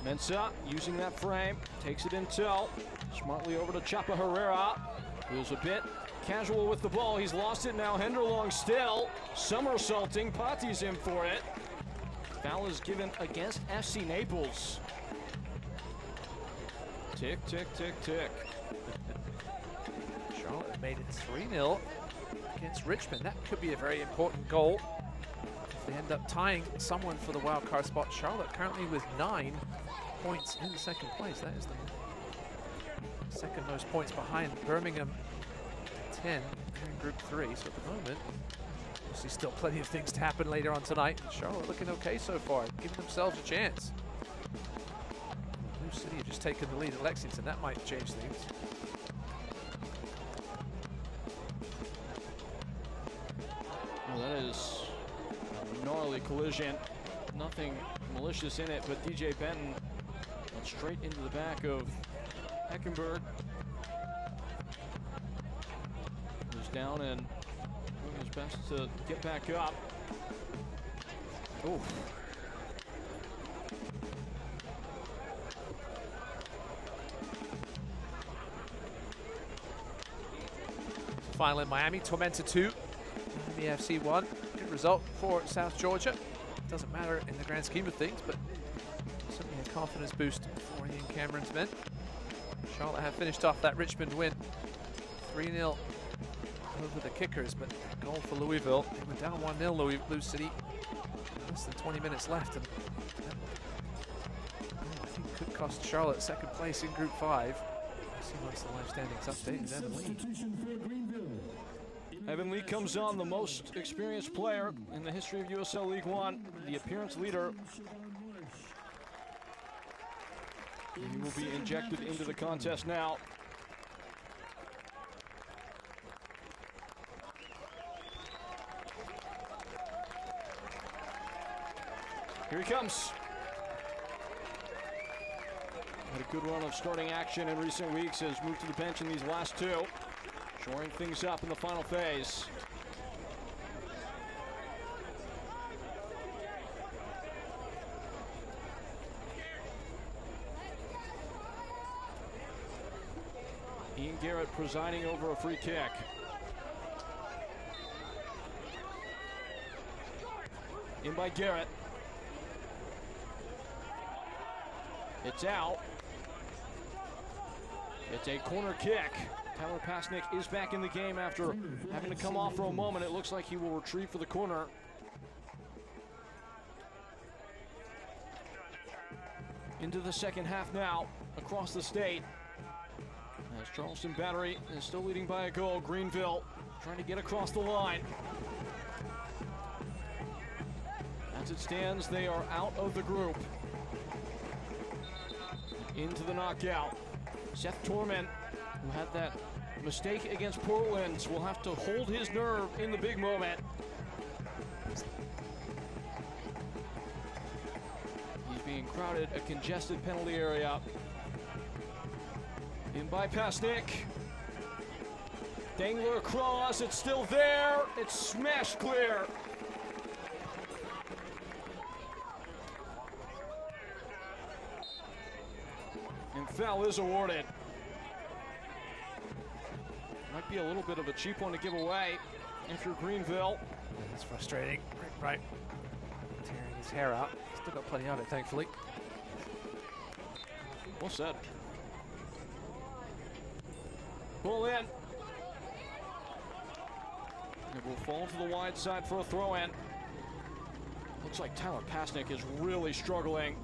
Mensah using that frame, takes it in tilt, smartly over to Chapa Herrera, who's a bit casual with the ball. He's lost it now. Henderlong still somersaulting. Patti's in for it. Foul is given against FC Naples. Tick, tick, tick, tick. Charlotte made it 3-0 against Richmond. That could be a very important goal. If they end up tying someone for the wild card spot, Charlotte currently with 9 points in second place. That is the second most points behind Birmingham, 10 here in Group 3. So at the moment, obviously still plenty of things to happen later on tonight. Charlotte looking okay so far, giving themselves a chance. Blue City have just taken the lead at Lexington. That might change things. Well, that is a gnarly collision. Nothing malicious in it, but DJ Benton went straight into the back of Heckenberg. Who's down and doing his best to get back up. Oof. Final in Miami, Tormenta 2, Miami FC 1. Good result for South Georgia. Doesn't matter in the grand scheme of things, but certainly a confidence boost for Ian Cameron's men. Charlotte have finished off that Richmond win 3-0 over the Kickers, but a goal for Louisville. They went down 1-0, Blue City. Less than 20 minutes left, and I think could cost Charlotte second place in Group 5. Let's see once the live standings update is Evan Lee. Evan Lee comes on, the most experienced player in the history of USL League One, the appearance leader. He will be injected into the contest now. Here he comes. Had a good run of starting action in recent weeks, has moved to the bench in these last two, shoring things up in the final phase. Ian Garrett presiding over a free kick. In by Garrett. It's out. It's a corner kick. Tyler Pasnick is back in the game after having to come off for a moment. It looks like he will retrieve for the corner. Into the second half now, across the state. As Charleston Battery is still leading by a goal. Greenville trying to get across the line. As it stands, they are out of the group. Into the knockout. Seth Torman, who had that mistake against Portland, will have to hold his nerve in the big moment. He's being crowded, a congested penalty area. In by Pasnik. Dangler across, it's still there. It's smashed clear. And foul is awarded. Might be a little bit of a cheap one to give away if you're Greenville. That's frustrating. Right. Tearing his hair out. Still got plenty of it, thankfully. Well said. Ball in. It will fall to the wide side for a throw-in. Looks like Tyler Pasnik is really struggling.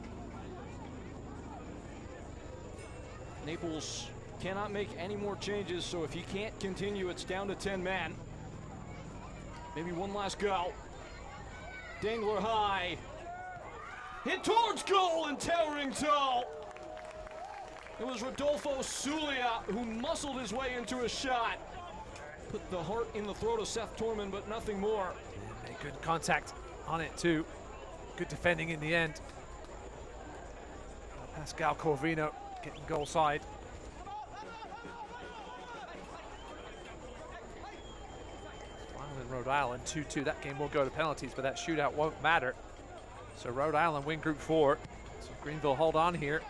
Naples cannot make any more changes, so if he can't continue, it's down to 10 men. Maybe one last go. Dangler high. Hit towards goal and towering tall. It was Rodolfo Sulia who muscled his way into a shot. Put the heart in the throat of Seth Torman, but nothing more. Made good contact on it too. Good defending in the end. Pascal Corvino getting goal side. Rhode Island 2-2. That game will go to penalties, but that shootout won't matter. So Rhode Island win Group 4. So Greenville hold on here.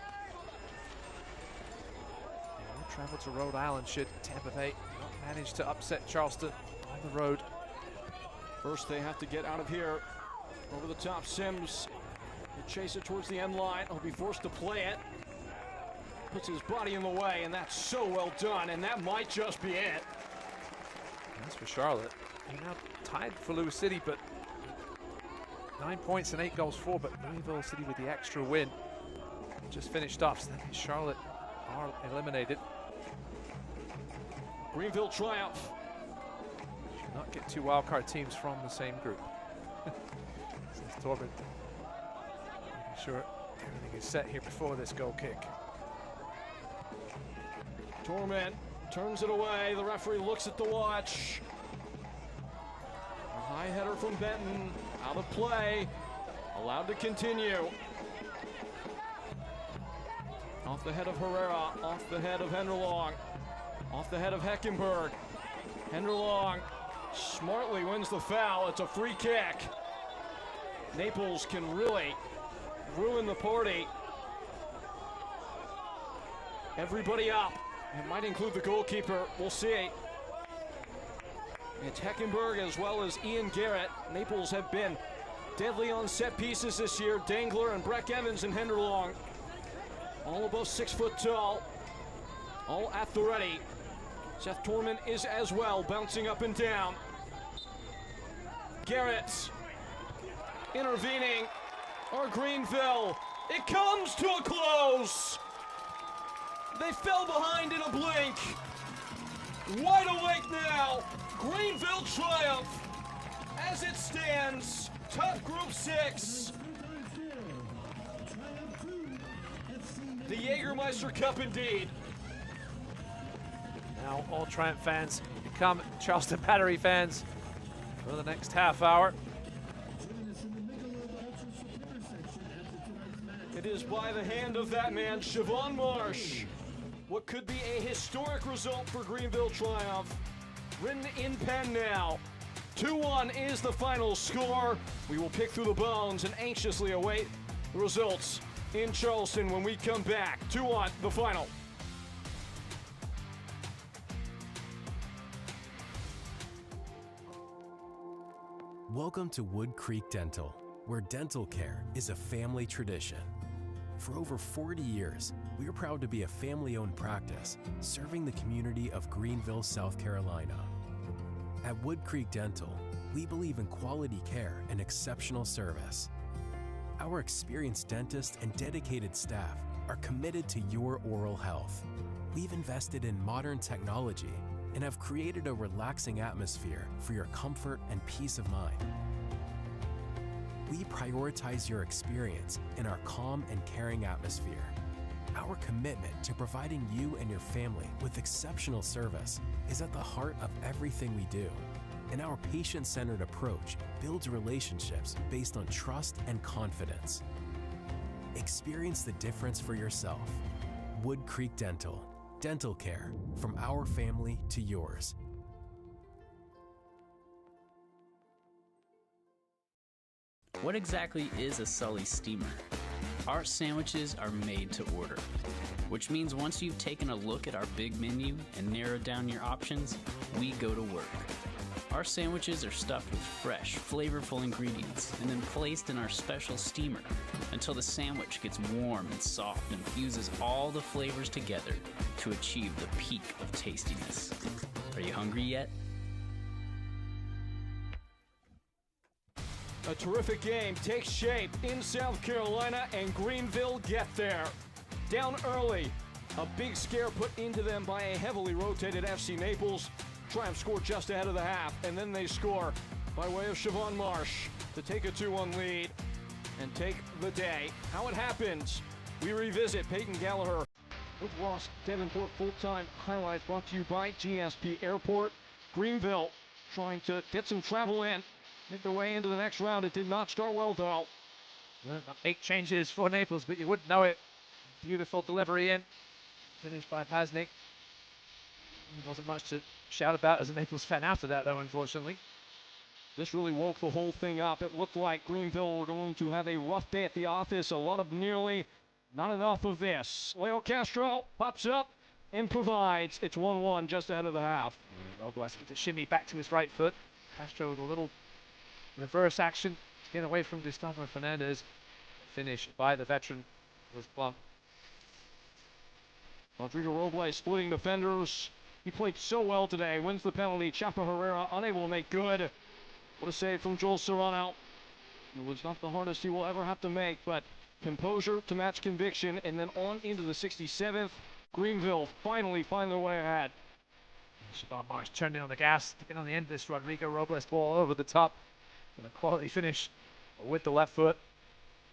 And we'll travel to Rhode Island should Tampa Bay not manage to upset Charleston on the road. First they have to get out of here. Over the top, Sims will chase it towards the end line. He'll be forced to play it. Puts his body in the way, and that's so well done, and that might just be it. That's for Charlotte. They're now tied for Lewis City, but 9 points and 8 goals for, but Greenville City with the extra win just finished off, so that means Charlotte are eliminated. Greenville triumph. Should not get two wildcard teams from the same group. Since Torben making sure everything is set here before this goal kick. Torment turns it away. The referee looks at the watch. A high header from Benton, out of play, allowed to continue. Off the head of Herrera, off the head of Henderlong, off the head of Heckenberg. Henderlong smartly wins the foul. It's a free kick. Naples can really ruin the party. Everybody up. It might include the goalkeeper. We'll see. It's Heckenberg as well as Ian Garrett. Naples have been deadly on set pieces this year. Dangler and Breck Evans and Henderlong. All above 6 foot tall. All at the ready. Seth Torman is as well, bouncing up and down. Garrett intervening. Or Greenville. It comes to a close. They fell behind in a blink. Wide awake now. Greenville triumph as it stands. Top Group 6. The Jägermeister Cup indeed. Now all Triumph fans become Charleston Battery fans for the next half hour. It is by the hand of that man, Siobhan Marsh. What could be a historic result for Greenville Triumph. Written in pen now. 2-1 is the final score. We will pick through the bones and anxiously await the results in Charleston when we come back. 2-1, the final. Welcome to Wood Creek Dental, where dental care is a family tradition. For over 40 years, we are proud to be a family-owned practice serving the community of Greenville, South Carolina. At Wood Creek Dental, we believe in quality care and exceptional service. Our experienced dentists and dedicated staff are committed to your oral health. We've invested in modern technology and have created a relaxing atmosphere for your comfort and peace of mind. We prioritize your experience in our calm and caring atmosphere. Our commitment to providing you and your family with exceptional service is at the heart of everything we do. And our patient-centered approach builds relationships based on trust and confidence. Experience the difference for yourself. Wood Creek Dental. dental care from our family to yours. What exactly is a Sully steamer? Our sandwiches are made to order, which means once you've taken a look at our big menu and narrowed down your options, we go to work. Our sandwiches are stuffed with fresh, flavorful ingredients and then placed in our special steamer until the sandwich gets warm and soft and fuses all the flavors together to achieve the peak of tastiness. Are you hungry yet? A terrific game takes shape in South Carolina, and Greenville get there. Down early, a big scare put into them by a heavily rotated FC Naples. Triumph scored just ahead of the half, and then they score by way of Siobhan Marsh to take a 2-1 lead and take the day. How it happens, we revisit Peyton Gallagher. With Ross Davenport full-time highlights brought to you by GSP Airport. Greenville trying to get some travel in. Make their way into the next round. It did not start well, though. 8 changes for Naples, but you wouldn't know it. Beautiful delivery in. Finished by Pasnik. Wasn't much to shout about as a Naples fan after that, though, unfortunately. This really woke the whole thing up. It looked like Greenville were going to have a rough day at the office. A lot of nearly, not enough of this. Leo Castro pops up and provides. It's 1-1 just ahead of the half. Robles with a shimmy back to his right foot. Castro with a little reverse action to get away from Gustavo Fernandez. Finished by the veteran was Plum. Rodrigo Robles splitting defenders. He played so well today. Wins the penalty. Chapo Herrera unable to make good. What a save from Joel Serrano. It was not the hardest he will ever have to make, but composure to match conviction, and then on into the 67th. Greenville finally find their way ahead. Siobhan Marsh turning on the gas, getting on the end of this Rodrigo Robles ball over the top. And a quality finish with the left foot.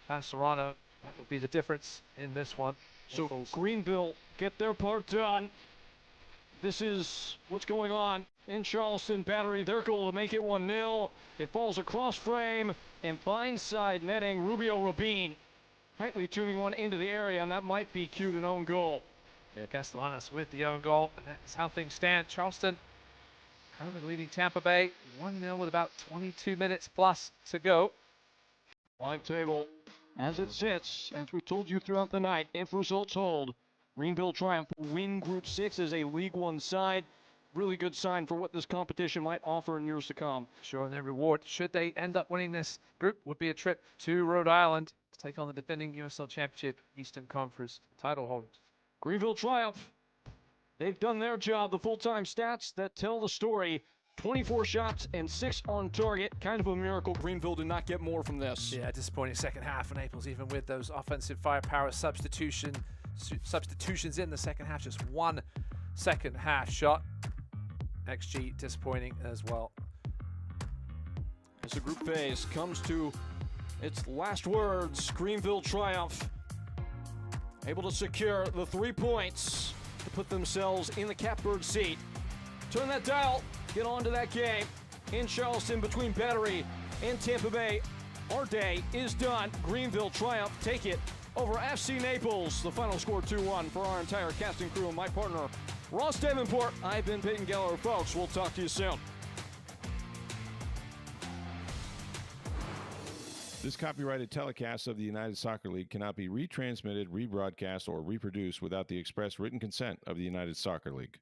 And Serrano, that will be the difference in this one. So Greenville get their part done. This is what's going on in Charleston Battery. Their goal to make it 1-0. It falls across frame and finds side netting. Rubio Rabin tightly tuning one into the area, and that might be cued an own goal. Yeah, Castellanos with the own goal, and that's how things stand. Charleston currently leading Tampa Bay 1-0 with about 22 minutes plus to go. Live table as it sits, as we told you throughout the night, if results hold, Greenville Triumph will win Group 6 as a League One side. Really good sign for what this competition might offer in years to come. Sure, and their reward, should they end up winning this group, would be a trip to Rhode Island to take on the defending USL Championship Eastern Conference title holders. Greenville Triumph, they've done their job. The full-time stats that tell the story. 24 shots and 6 on target. Kind of a miracle Greenville did not get more from this. Yeah, disappointing second half for Naples, even with those offensive firepower substitutions in the second half. Just 1 second half shot. XG disappointing as well. As the group phase comes to its last words, Greenville Triumph able to secure the 3 points to put themselves in the catbird seat. Turn that dial, get on to that game in Charleston between Battery and Tampa Bay. Our day is done. Greenville Triumph take it over FC Naples. The final score 2-1 for our entire casting crew and my partner, Ross Davenport. I've been Peyton Gallagher, folks. We'll talk to you soon. This copyrighted telecast of the United Soccer League cannot be retransmitted, rebroadcast, or reproduced without the express written consent of the United Soccer League.